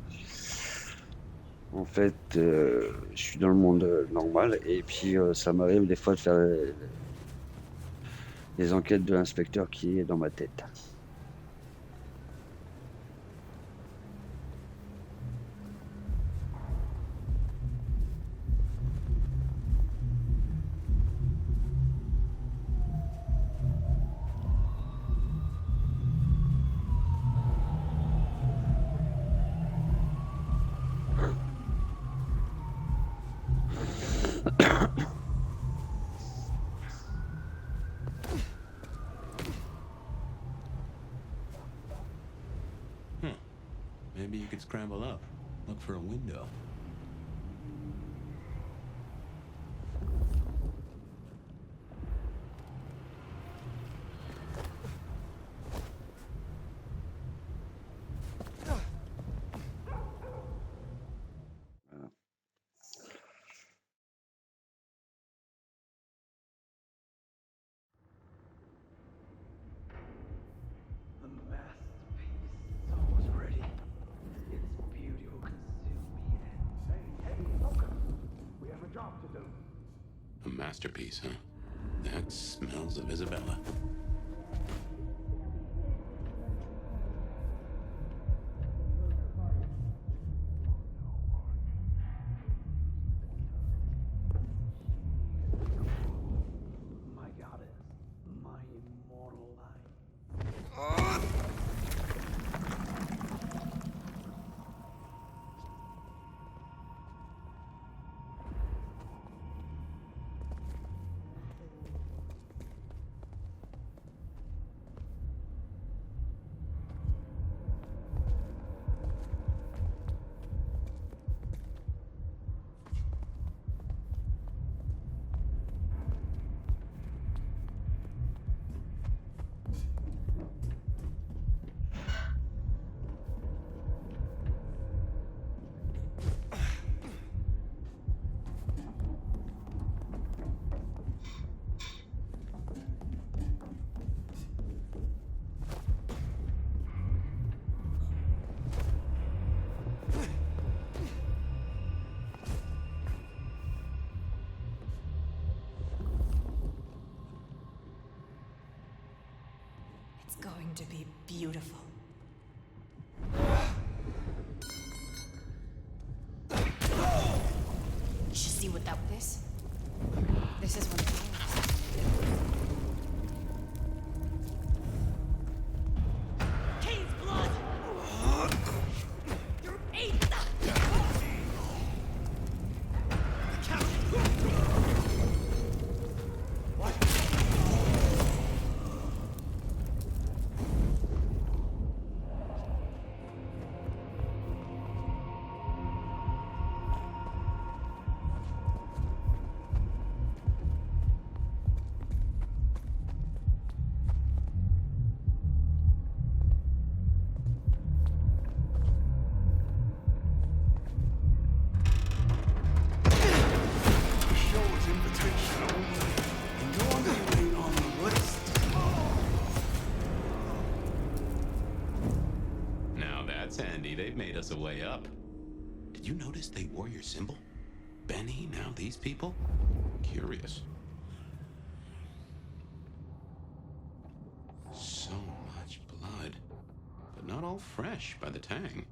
En fait, je suis dans le monde normal et puis ça m'arrive des fois de faire les enquêtes de l'inspecteur qui est dans ma tête.
Maybe you could scramble up. Look for a window.
A masterpiece, huh? That smells of Isabella.
My goddess, my immortal life.
It's going to be beautiful. You should see what that is. This is one of ours. Kane's blood! You're eight!
Now that's handy. They've made us a way up. Did you notice they wore your symbol? Benny, now these people? Curious. So much blood. But not all fresh by the tang.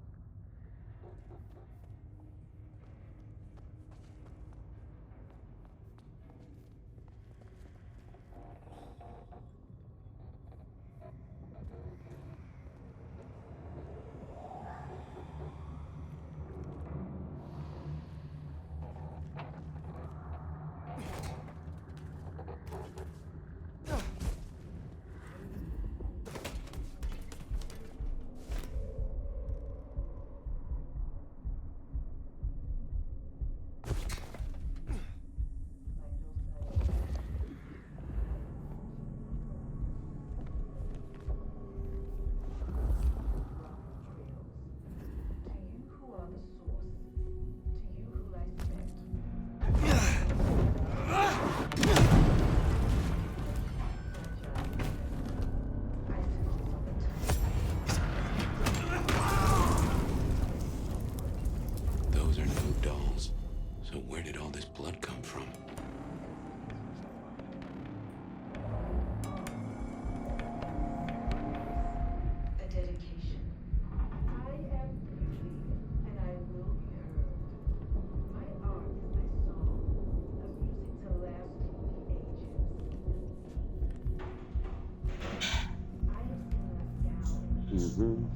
And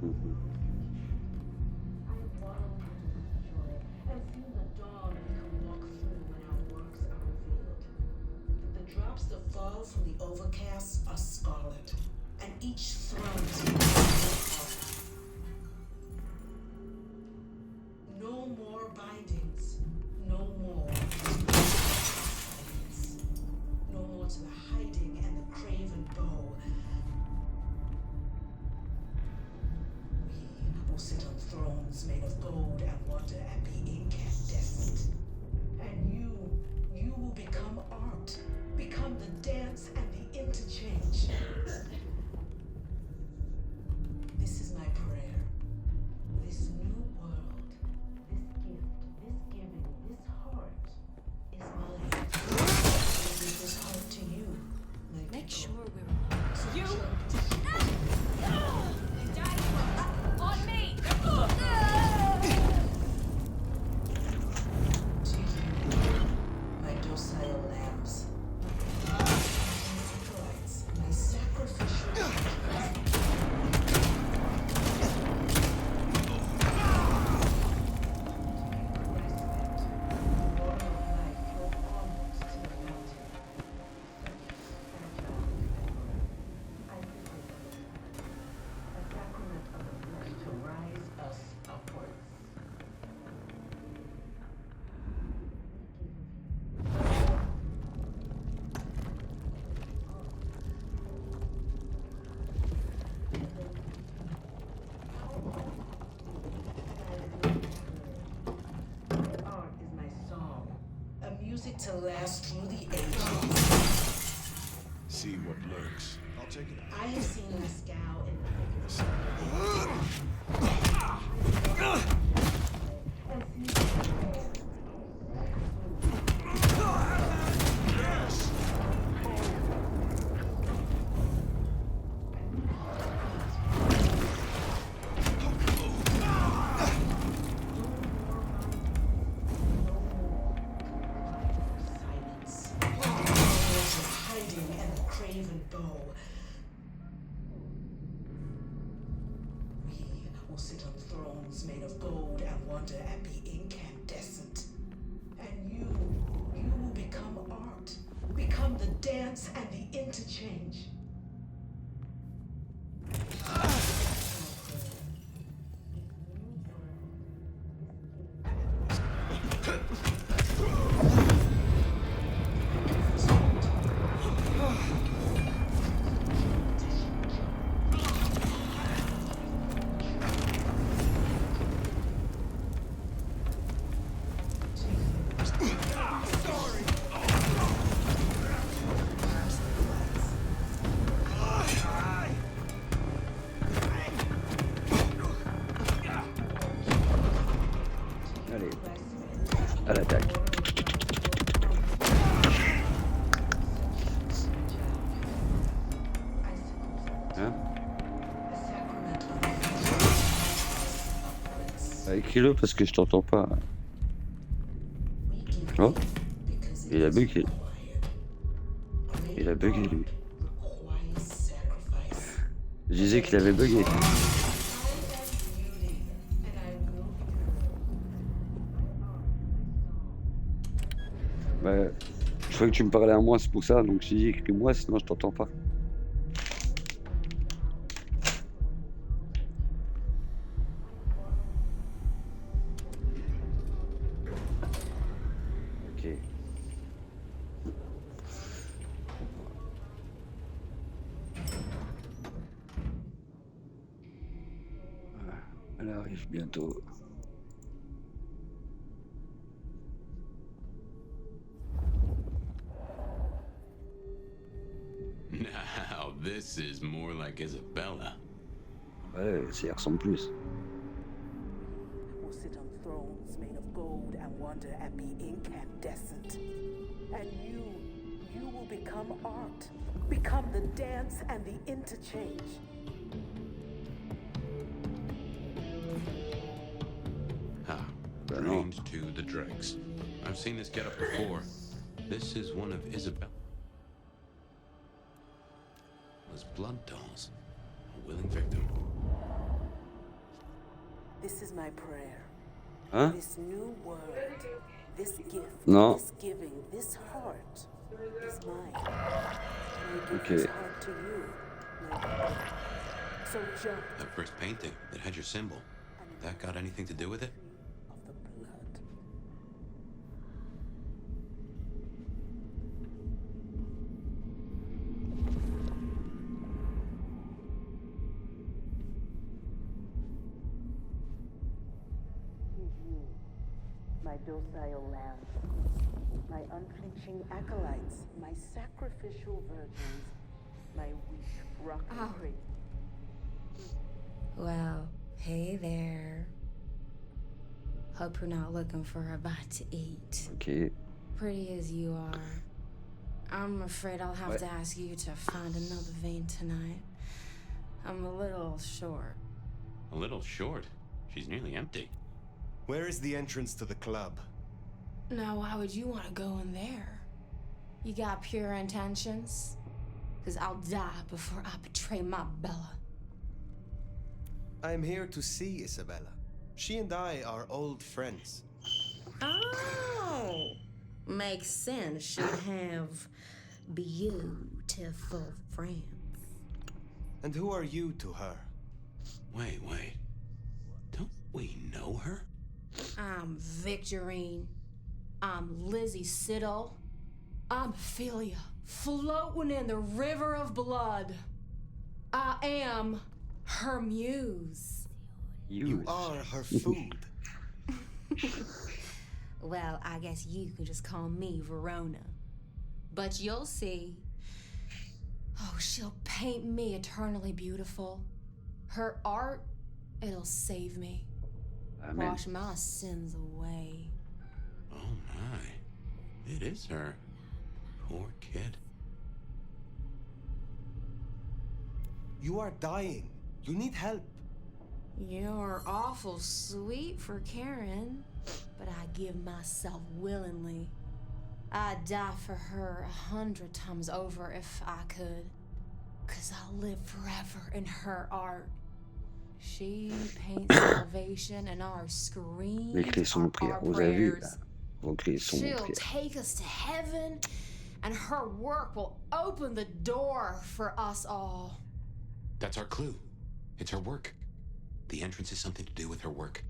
seen the dawn we can walk through when our works are revealed. The drops that fall from the overcast are scarlet, and each throne is no more bindings, no more silence, no more to the hiding and the craven bow. We will sit on thrones made of gold and wonder and be incandescent. And you will become art, become the dance and the interchange. This is my prayer. This new world, this gift, this giving, this heart is mine. I give this heart to you.
Make sure we're
You!
on me!
To you, my docile lambs. Acolytes, my sacrificial. Music to last through the ages.
See what lurks. I'll take it.
I have seen Mescal in the made of gold and wonder and be incandescent. And you will become art, become the dance and the interchange.
À l'attaque. Hein? Bah, écris-le parce que je t'entends pas. Oh, il a bugué. Il a bugué lui. Je disais qu'il avait bugué. Bah, je crois que tu me parlais à moi, c'est pour ça, donc j'ai dit écris-moi, sinon je t'entends pas. Ok. Elle arrive bientôt.
Now, this is more like Isabella.
Ouais, ça y ressemble plus.
Will sit on thrones made of gold and wonder and be incandescent. And you will become art, become the dance and the interchange.
Ah, trained to the dregs. I've seen this get up before. This is one of Isabella's blood dolls. A willing victim.
This is my prayer.
Hein?
This new world, this gift,
Non.
this giving, this heart is mine. I give this
Ok.
heart to you, my people. So jump
That first painting that had your symbol, that got anything to do with it?
of the blood. You, my docile lambs, my unflinching acolytes, my sacrificial virgins, my weak rock
Oh.
crazy.
Well, hey there. Hope you're not looking for a bite to eat.
Ok.
Pretty as you are, I'm afraid I'll have
Ouais.
to ask you to find another vein tonight. I'm a little short.
A little short. She's nearly empty.
Where is the entrance to the club?
Now, why would you want to go in there? You got pure intentions? Because I'll die before I betray my Bella.
I'm here to see Isabella. She and I are old friends.
Oh, makes sense. She'd have beautiful friends.
And who are you to her?
Wait. Don't we know her?
I'm Victorine. I'm Lizzie Siddle. I'm Ophelia, floating in the river of blood. I am her muse.
You are her food.
Well, I guess you can just call me Verona. But you'll see. Oh, she'll paint me eternally beautiful. Her art, it'll save me.
Amen.
Wash my sins away.
Oh my. It is her. Poor kid.
You are dying. You need help.
You're awful sweet for Karen, but I give myself willingly. I'd die for her 100 times over if I could. 'Cause I'll live forever in her art. She paints salvation in our screams,
Les clés sont de prière.
our
Vous avez vu, là?
prayers.
Vos clés sont de
She'll
prière.
take us to heaven, and her work will open the door for us all.
That's our clue. It's her work. The entrance is something to do with her work.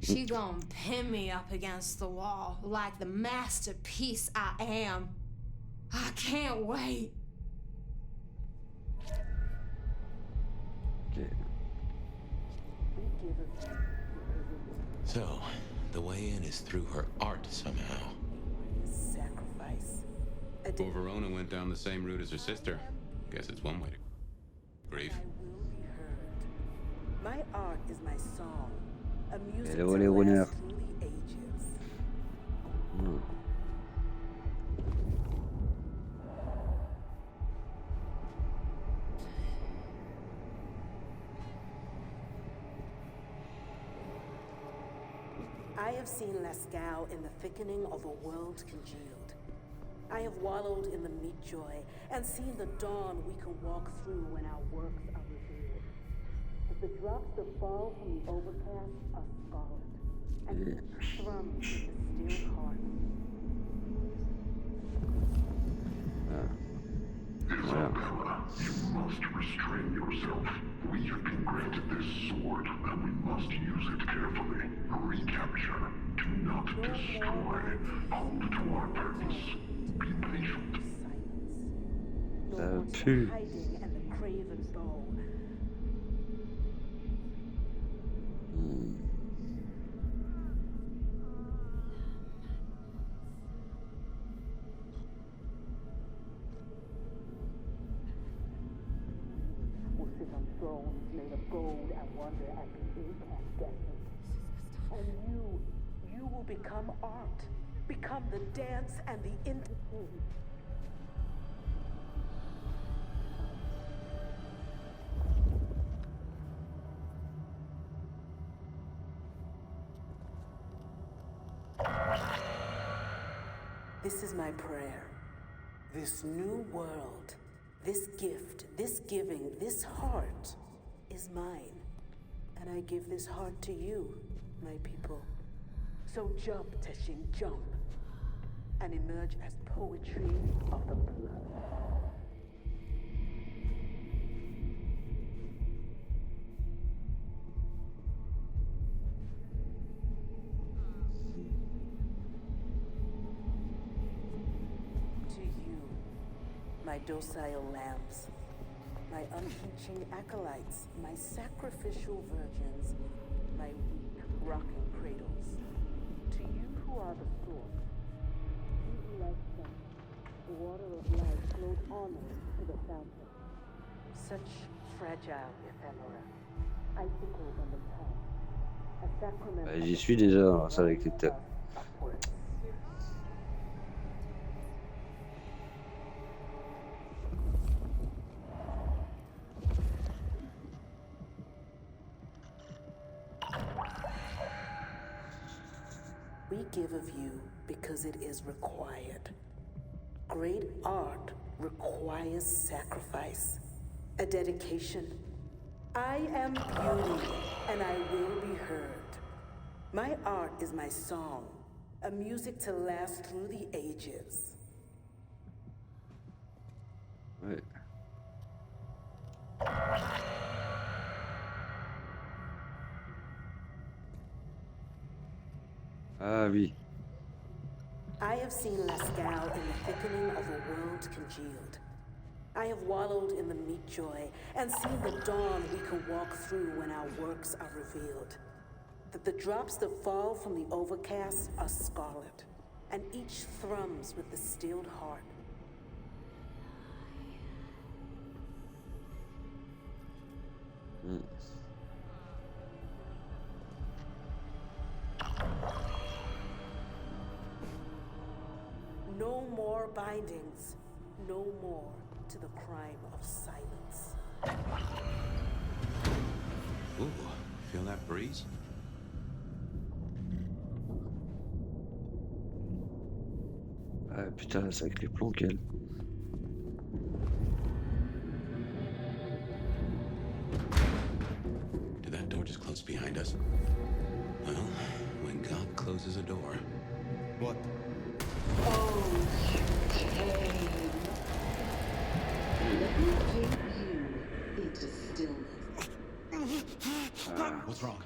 She gonna pin me up against the wall like the masterpiece I am. I can't wait.
Ok.
So, the way in is through her art somehow.
Sacrifice.
Well, Verona went down the same route as her sister. Guess it's one way to grieve.
I will be heard. My art is my song, a music
Hello,
to
les runners.
last through the ages.
Hmm.
I have seen Lascaux in the thickening of a world congealed. I have wallowed in the meat joy and seen the dawn we can walk through when our works are revealed. But the drops that fall from the overcast are scarlet, and each thrums with a still heart.
Voilà.
You must restrain yourself. We have been granted this sword, and we must use it carefully. Recapture. Do not destroy. Hold to our purpose. Be patient.
No more
pue.
hiding and the craven bow. Will sit on thrones made of gold and wonder at the incandescent. And you will become art. Become the dance and the entertainment. This is my prayer. This new world, this gift, this giving, this heart is mine. And I give this heart to you, my people. So jump, Teshin, jump. And emerge as poetry of the blood. To you, my docile lambs, my unflinching acolytes, my sacrificial virgins, my weak rocking cradles. To you who are the source, you who like sun, the water of life flows onward to the fountain. Such fragile ephemera, icicles on the tongue, a sacrament.
J'y suis déjà dans la salle d'écriture.
We give of you because it is required. Great art requires sacrifice, a dedication. I am beauty, and I will be heard. My art is my song, a music to last through the ages.
Ouais. Ah oui.
I have seen Lascal in the thickening of a world congealed. I have wallowed in the meek joy and seen the dawn we can walk through when our works are revealed. That the drops that fall from the overcast are scarlet, and each thrums with the stilled heart. No more bindings, no more to the crime of silence.
Ooh, feel that breeze?
Ah putain, sacré plomb qu'elle.
Did that door just close behind us? Well, when God closes a door.
What?
Oh, you came. Let me take you into stillness.
What's wrong?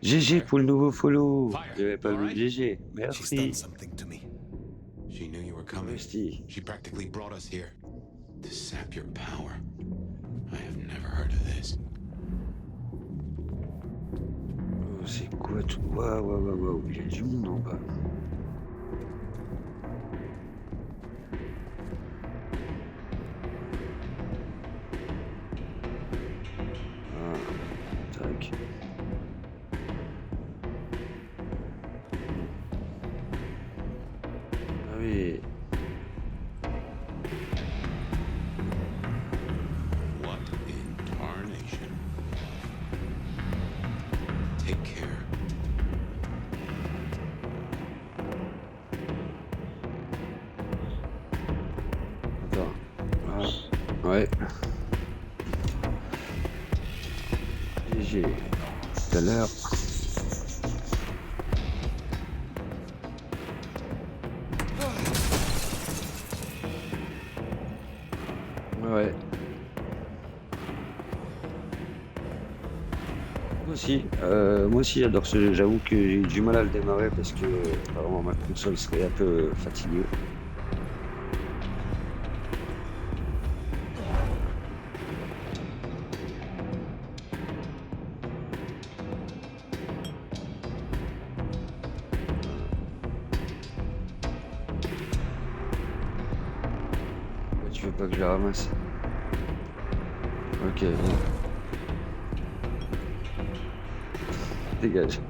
GG pour le nouveau follow.
Fire.
J'avais pas vu
Alright.
GG.
She's done
Merci.
something to me.
She knew you were coming.
Merci.
She practically brought us here to sap your power. I have never heard of this.
Oh, c'est quoi tout? Waouh, waouh, waouh, waouh. Il y a du monde en bas. Ah, tac. Ah oui.
What in tarnation? Take care.
Attends. Ah, ouais. GG. Tout à l'heure. Ouais. Moi aussi j'adore ce jeu. J'avoue que j'ai eu du mal à le démarrer parce que apparemment ma console serait un peu fatiguée. Pourquoi tu veux pas que je la ramasse? Ok, bon. Dégage.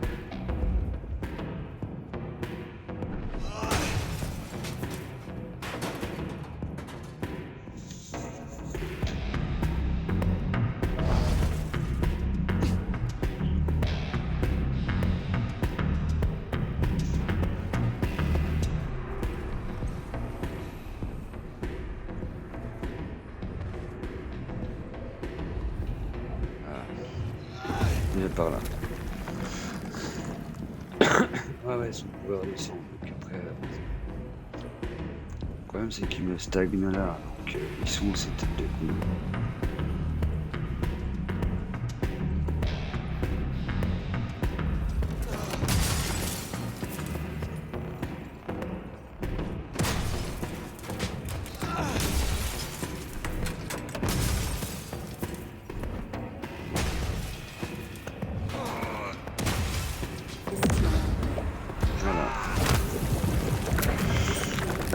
par là. Ouais, son pouvoir descend. Donc après, le problème c'est qu'ils me stagnent là. Donc ils sont ces têtes de con.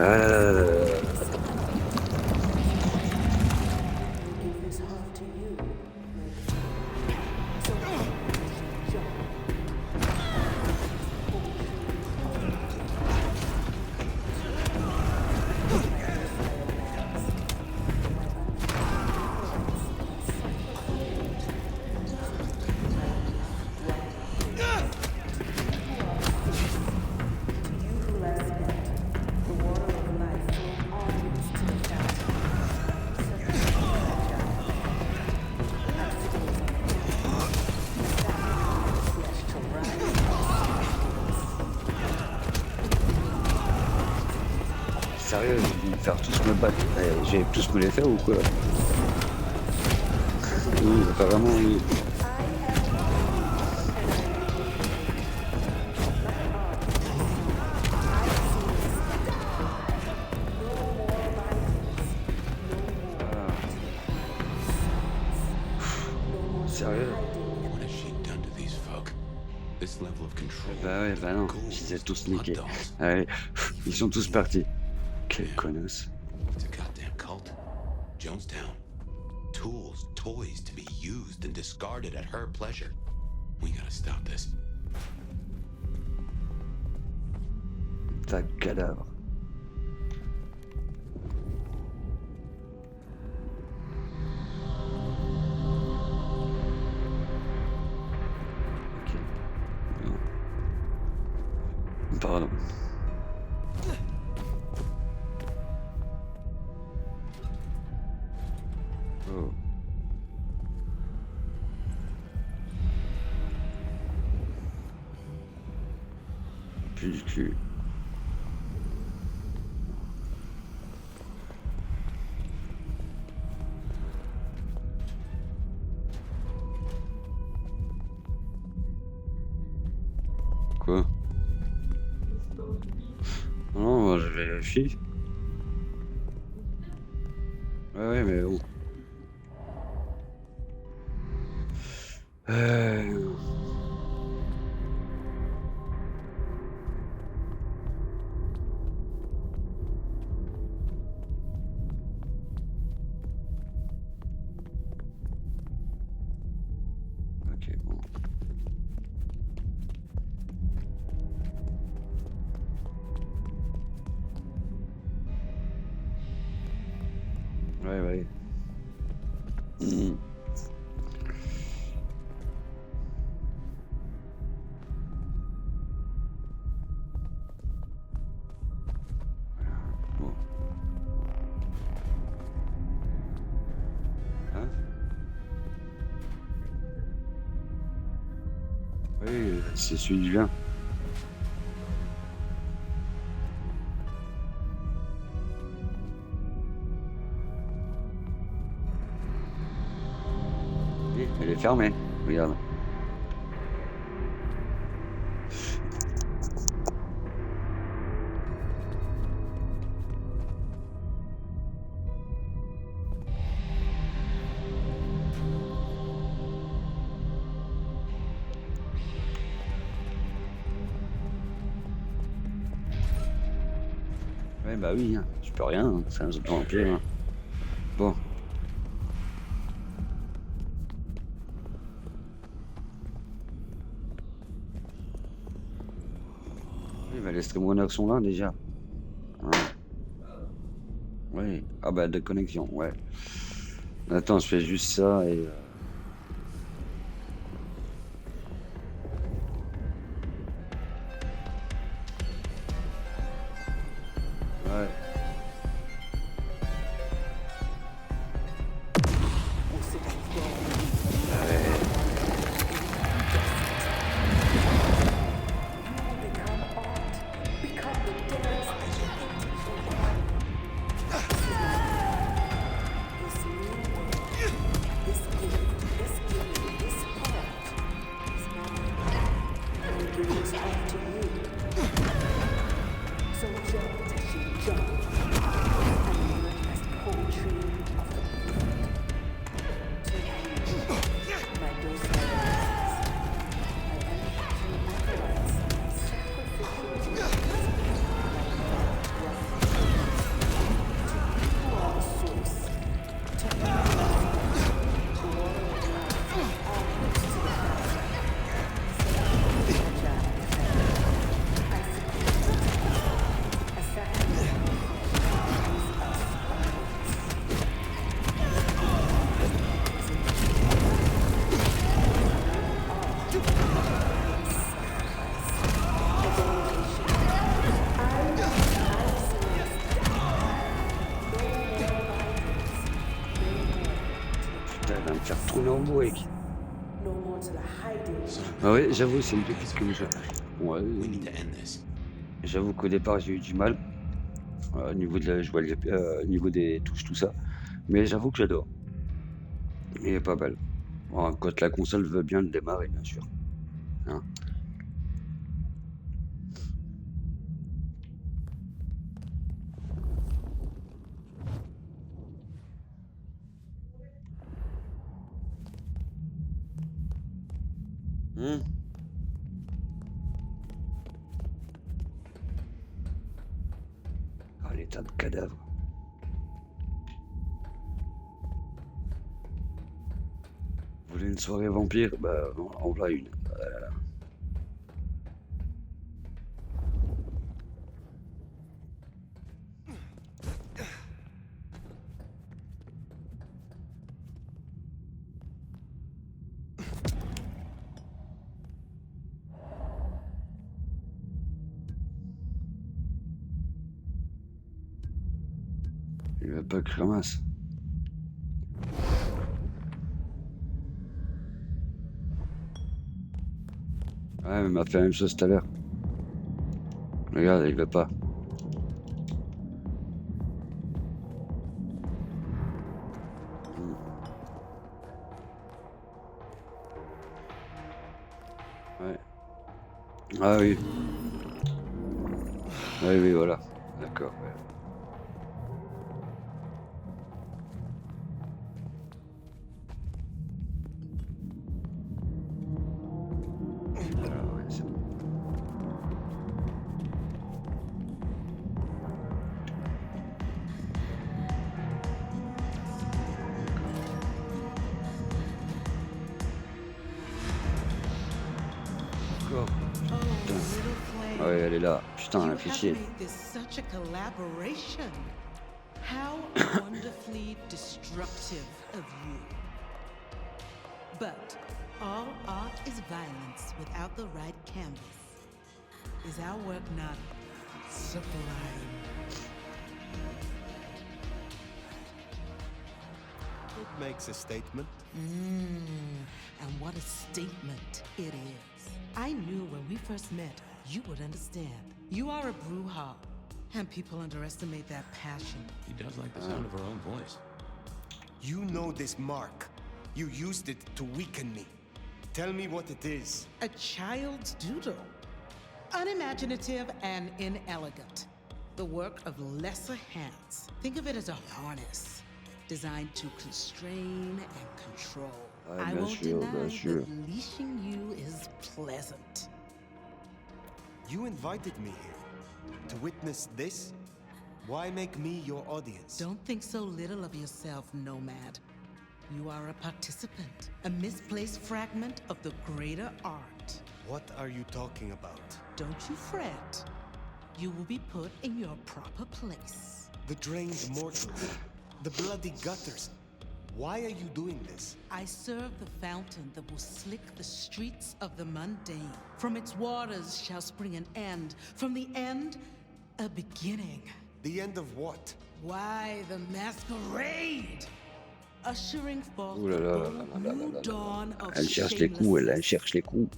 Ah là là là là là. Sérieux, je vais me faire tous me battre. J'ai tous me les faire ou quoi? Oui, apparemment oui. Sérieux?
What has she done to these folk? This level of control.
Bah ouais, bah non, je les ai tous niqués. Allez, ils sont tous partis. Quelle connasse.
It's a goddamn cult. Jonestown. Tools, toys to be used and discarded at her pleasure. We gotta stop this.
Ta cadavre. Ok. Non. Pardon. Oh. Plus du cul. Quoi? Non, moi je vérifie. Ouais, mais où? Ok, bon. Ouais. Mhm. Bon. Hein? Oui, c'est celui du vin. Oui, elle est fermée. Regarde. Ouais, bah oui, hein. Je peux rien, hein. C'est un autre vampire. Hein. Bon. Oui, bah les streamrunners sont là déjà. Hein. Oui. Ah bah de connexion, ouais. Attends, je fais juste ça et... Ouais. Putain, elle va me faire tourner en bourrique. Ah ouais, j'avoue, c'est une pépite que je... Ouais, j'avoue qu'au départ, j'ai eu du mal au niveau de la au niveau des touches, tout ça. Mais j'avoue que j'adore. Il est pas mal. Bon, quand la console veut bien le démarrer, bien sûr. Hein. Ah, l'état de cadavre. Vous voulez une soirée vampire? Bah, en voilà une. Voilà. Il va pas que je ramasse. Ouais, mais il m'a fait la même chose tout à l'heure. Regarde, il veut pas. Ouais. Ah oui. Oui, oui, voilà. D'accord. Ouais. Alors, ouais, c'est bon. Encore. Putain. Ouais, elle est là. Putain, elle fait chier.
This such a collaboration. How wonderfully destructive of you. But all art is violence without the right canvas. Is our work not sublime?
It makes a statement.
And what a statement it is. I knew when we first met, you would understand. You are a brouhaha, and people underestimate that passion.
He does like the sound of her own voice.
You know this mark. You used it to weaken me. Tell me what it is.
A child's doodle. Unimaginative and inelegant. The work of lesser hands. Think of it as a harness designed to constrain and control. I won't deny that leashing you is pleasant.
You invited me here to witness this? Why make me your audience?
Don't think so little of yourself, Nomad. You are a participant, a misplaced fragment of the greater art.
What are you talking about?
Don't you fret. You will be put in your proper place.
The drained mortals, the bloody gutters. Why are you doing this?
I serve the fountain that will slick the streets of the mundane. From its waters shall spring an end. From the end, a beginning.
The end of what?
Why, the masquerade! Ushering forth the bold new dawn of
Elle cherche les coups, elle cherche les coups.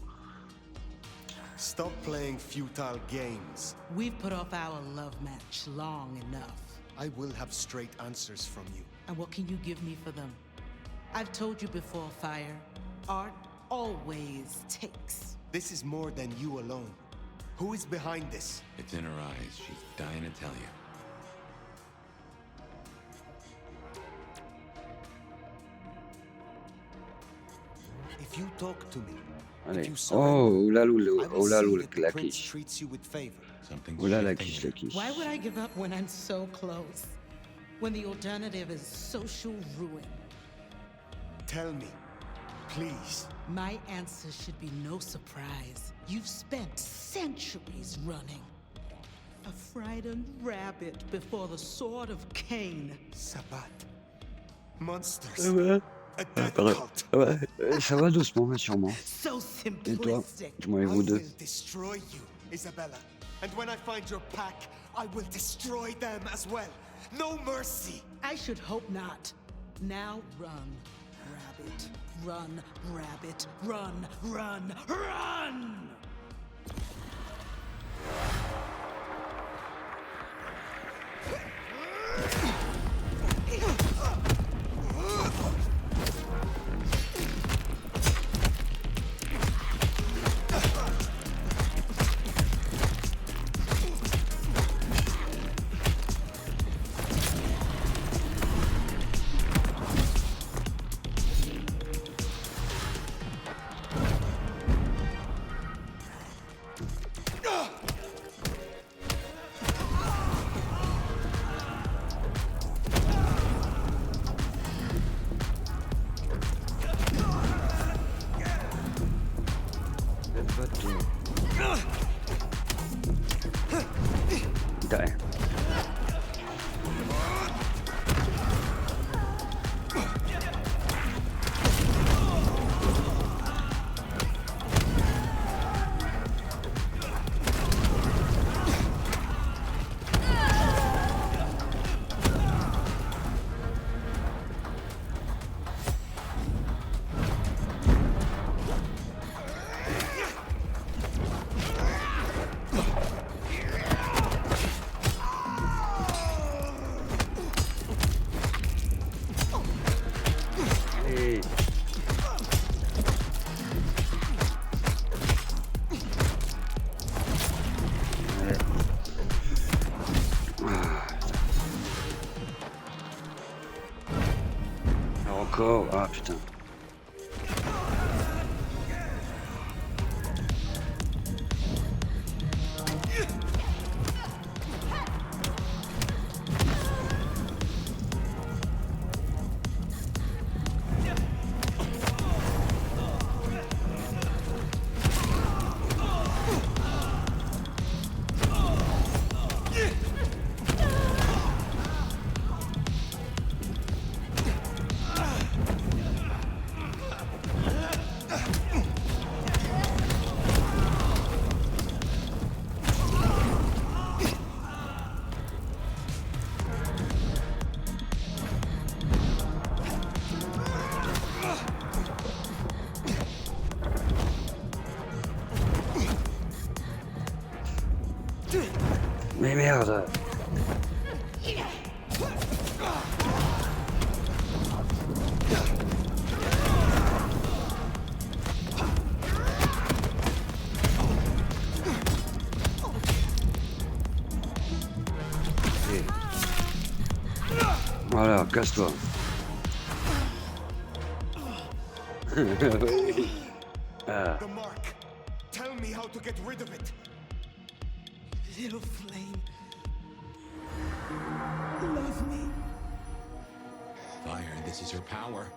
Stop playing futile games.
We've put off our love match long enough.
I will have straight answers from you.
And what can you give me for them? I've told you before, Fire. Art always takes.
This is more than you alone. Who is behind this?
It's in her eyes. She's dying to tell you.
If you talk to me, if
Allez.
you
Oh,
surrender,
là,
I
là,
will
oh là,
see
là,
that the
la
prince
quiche.
treats you with favor.
Oh là, la quiche, la quiche.
Why would I give up when I'm so close? When the alternative is social ruin?
Tell me, please.
My answer should be no surprise. You've spent centuries running. A frightened rabbit before the sword of Cain.
Sabbat. Monsters.
Ça va?
A death
Pardon.
cult.
Ça va doucement, mais sûrement.
So
Et toi?
simplistic.
Dis-moi les
I
vous deux.
will destroy you, Isabella. And when I find your pack, I will destroy them as well. No mercy.
I should hope not. Now run, rabbit. Run, rabbit. Run, run, run!
Putain. Allez. Ouais. Alors encore, ah putain. Mais merde. Voilà, casse-toi. Ah.
The mark. Tell me how to get rid of it.
Little flame. Love me.
Fire, this is her power.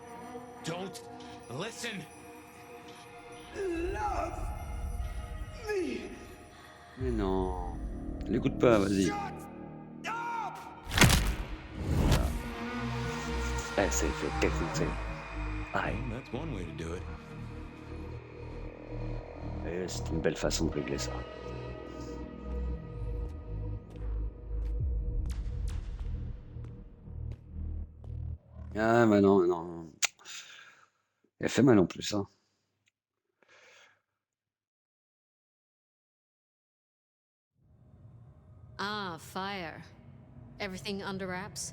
Don't listen.
Love me.
Mais non. L'écoute pas, vas-y. Eh, c'est fait défoncer. Aïe.
That's one way to do it.
Et c'est une belle façon de régler ça. Ah, bah non, non. Elle fait mal en plus, hein.
Ah, fire. Everything under wraps?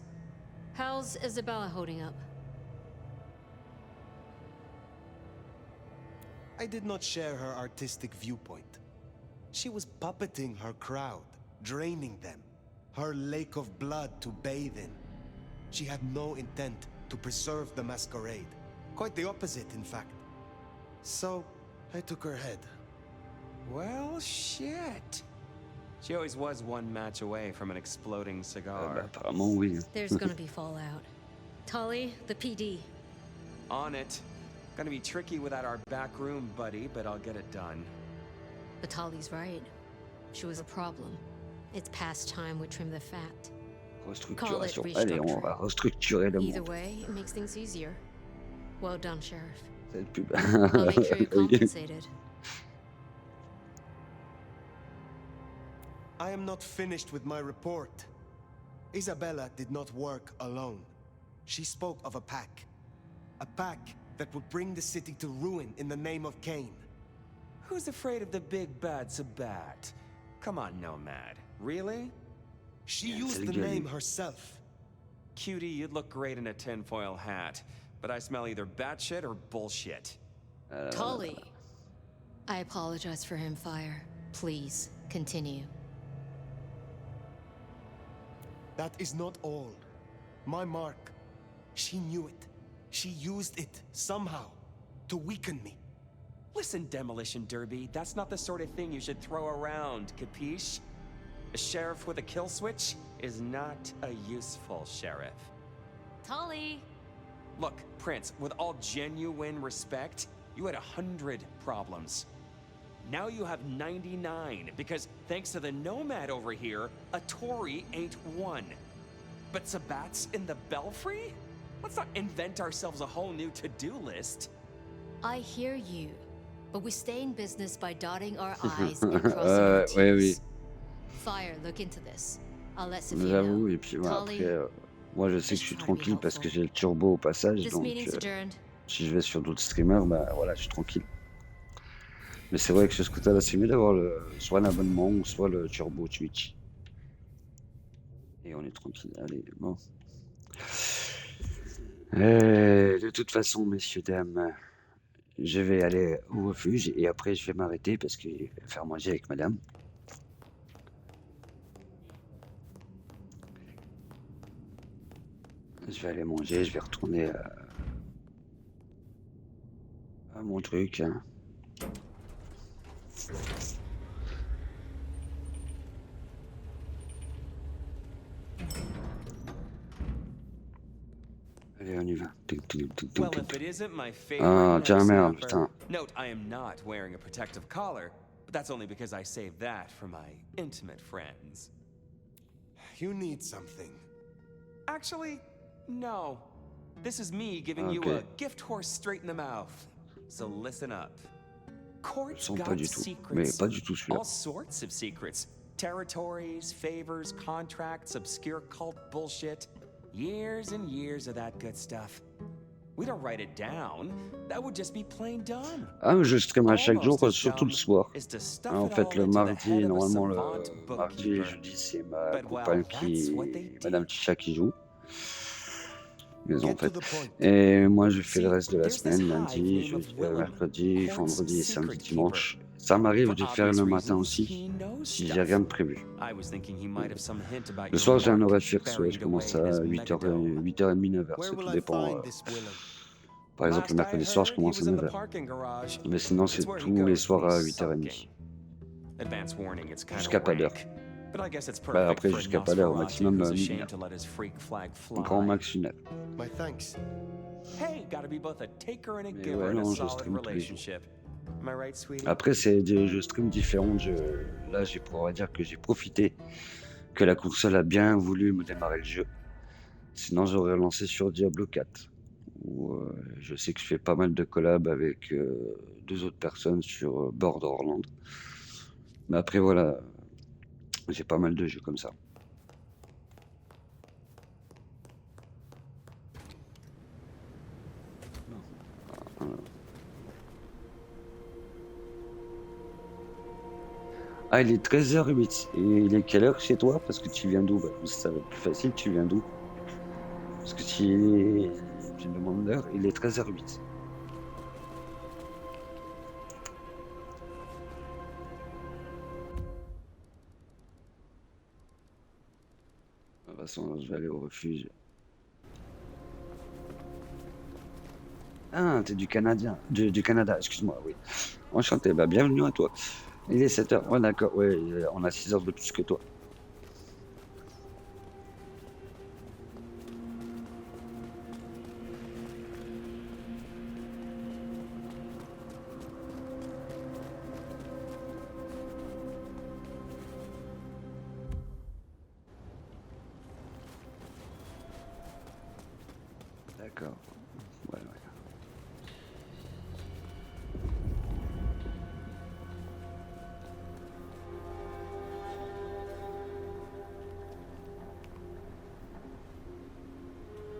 How's Isabella holding up?
I did not share her artistic viewpoint. She was puppeting her crowd, draining them. Her lake of blood to bathe in. She had no intent to preserve the masquerade. Quite the opposite, in fact.
So, I took her head.
Well, shit. She always was one match away from an exploding cigar.
Apparemment, oui.
There's gonna be fallout. Tully, the PD.
On it. Gonna be tricky without our back room, buddy, but I'll get it done.
But Tully's right. She was a problem. It's past time we trim the fat. Call it
Restructuration. Allez, on va restructurer le
Either
monde.
way, it makes things easier. Well done, Sheriff.
Cette pub.
I'll make sure you're compensated.
I am not finished with my report. Isabella did not work alone. She spoke of a pack. A pack that would bring the city to ruin in the name of Cain.
Who's afraid of the big bad Sabat? Come on, Nomad. Really?
She used the name herself.
Cutie, you'd look great in a tinfoil hat, but I smell either batshit or bullshit.
Tully! I apologize for him, Fire. Please, continue.
That is not all. My mark. She knew it. She used it, somehow, to weaken me.
Listen, Demolition Derby, that's not the sort of thing you should throw around, capiche? A sheriff with a kill switch is not a useful sheriff.
Tully!
Look, Prince, with all genuine respect, you had 100 problems. Now you have 99, because thanks to the Nomad over here, a Tory ain't one. But Sabat's in the Belfry? Let's not invent ourselves a whole new to-do list.
I hear you, but we stay in business by dotting our I's and crossing our T's.
Oui.
Fire, look into this. I'll let Sophia
J'avoue,
know.
et puis voilà,
Tully,
après, moi je sais que je suis tranquille parce que j'ai le turbo au passage,
this
donc
meeting's adjourned.
si je vais sur d'autres streamers, bah voilà, je suis tranquille. Mais c'est vrai que sur ce côté-là, c'est mieux d'avoir soit l'abonnement ou soit le turbo Twitch. Et on est tranquille. Allez, bon. De toute façon, messieurs, dames, je vais aller au refuge et après je vais m'arrêter parce que je vais faire manger avec madame. Je vais aller manger, je vais retourner à mon truc. Hein. Allez, on y va.
Well, if it isn't my favorite
Ah, tiens, merde,
snapper-
putain.
Note, I am not wearing a protective collar, but that's only because I saved that for my intimate friends.
You need something.
Actually, no. This is me giving you a
Okay.
gift horse straight in the mouth. So listen up. Court's
Sens pas
got
du tout.
secrets.
Mais pas du tout celui-là.
All sorts of secrets. Territories, favors, contracts, obscure cult bullshit. Years and years of that good stuff. We don't write it down. That would just be plain dumb.
Ah, mais je stream à chaque jour,
Almost as
surtout le
dumb
soir.
is to stuff
En
it
fait,
all
le
into the
mardi,
head of a
normalement, le
savant
mardi et
bookkeeper.
jeudi, c'est ma
But well,
compagne
that's what they did.
Madame Chicha qui joue. Mais en
Get to
fait.
the point.
Et moi, je fais le
See,
reste de la
there's this
semaine,
hive
lundi,
named
jeudi,
Willem,
mercredi,
Court's
vendredi, samedi,
secret
dimanche.
keeper.
Ça m'arrive
For
de faire
obvious
le matin
reasons,
aussi,
he knows
si j'ai
stuff.
rien de prévu.
I was thinking he might have some hint about
Le
your
soir, j'ai un
mark
horaire fixe, ouais, je
buried
commence
away in
à
his
8h,
megadome.
8h30, 9h,
Where
ça
will
tout
I
dépend.
find this Willem?
Par exemple, le
Last I
mercredi soir, je
heard, he
commence à
was in the
9h.
parking garage.
Mais sinon,
It's
c'est
where he
tous les
goes
soirs
when
à
he's
8h30.
sulking. Advance warning, it's kind
Jusqu'à
of
pas d'heure.
rank. But I guess it's
Bah,
perfect
après,
for a
jusqu'à pas d'heure, au
Nosferatu
maximum
who's
minuit.
ashamed to let his freak flag fly.
Grand max 1 heure.
My thanks.
Hey, gotta be both a taker and a
Mais
giver
ouais,
in a
non, je
solid
stream tous les jours.
relationship. Am I right, sweetie?
Après, c'est des jeux stream différents. Là, on va dire que j'ai profité que la console a bien voulu me démarrer le jeu. Sinon, j'aurais lancé sur Diablo 4. Où je sais que je fais pas mal de collabs avec 2 autres personnes sur Borderlands. Mais après, voilà, j'ai pas mal de jeux comme ça. Voilà. Ah, il est 13h08. Et il est quelle heure chez toi? Parce que tu viens d'où? Bah, ça va être plus facile, tu viens d'où? Parce que tu me demandes l'heure, il est 13h08. De toute façon, je vais aller au refuge. Ah, t'es du Canadien, du Canada, excuse-moi, oui. Enchanté, bah bienvenue à toi. Il est 7 heures, ouais d'accord, ouais, on a 6 heures de plus que toi. D'accord, ouais, ouais.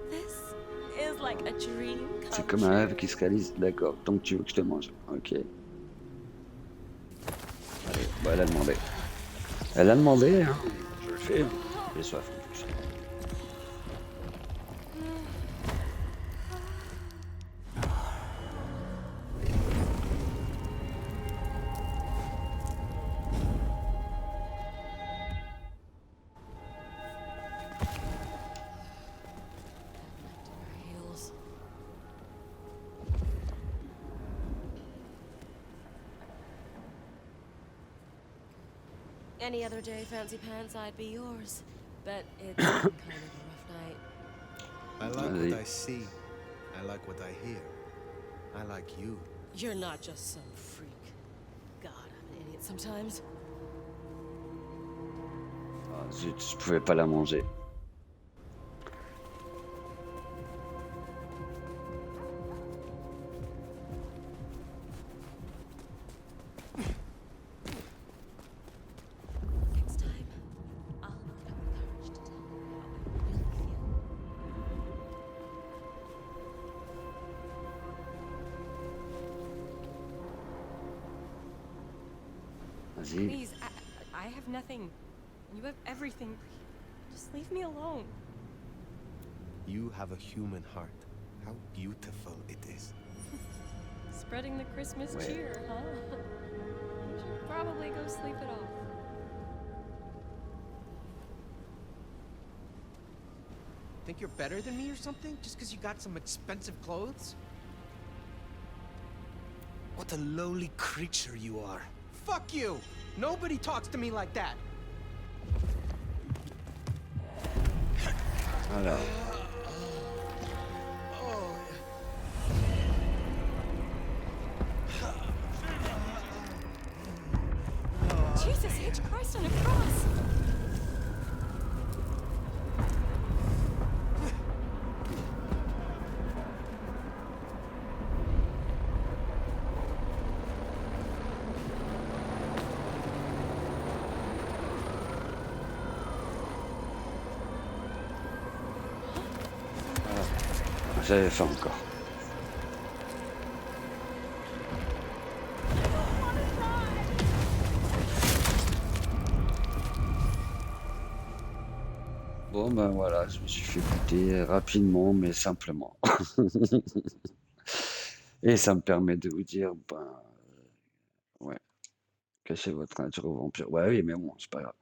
This is like a dream
C'est
come
comme un rêve
true.
qui se réalise, d'accord, donc tu veux que je te mange, ok. Allez, bah elle a demandé. Elle a demandé, hein, je le fais, j'ai soif en plus.
Heels. Any other day, Fancy Pants, I'd be yours. But it's been kind of a rough night.
I like
Vas-y.
what I see. I like what I hear. I like you.
You're not just some freak. God, I'm an idiot sometimes.
Ah, zut, je pouvais pas la manger.
Next time, I'll work up the courage to tell you how I really feel.
Vas-y.
Please, I have nothing. You have everything. Just leave me alone.
You have a human heart. How beautiful it is.
Spreading the Christmas
Ouais.
cheer, huh? You should probably go sleep it off.
Think you're better than me or something? Just because you got some expensive clothes? What a lowly creature you are. Fuck you! Nobody talks to me like that!
Alors,
Jesus H. Christ on a cross!
j'avais faim encore. Bon ben voilà, je me suis fait goûter rapidement mais simplement. Et ça me permet de vous dire, ben ouais, cachez votre nature au vampire. Ouais oui mais bon, c'est pas grave.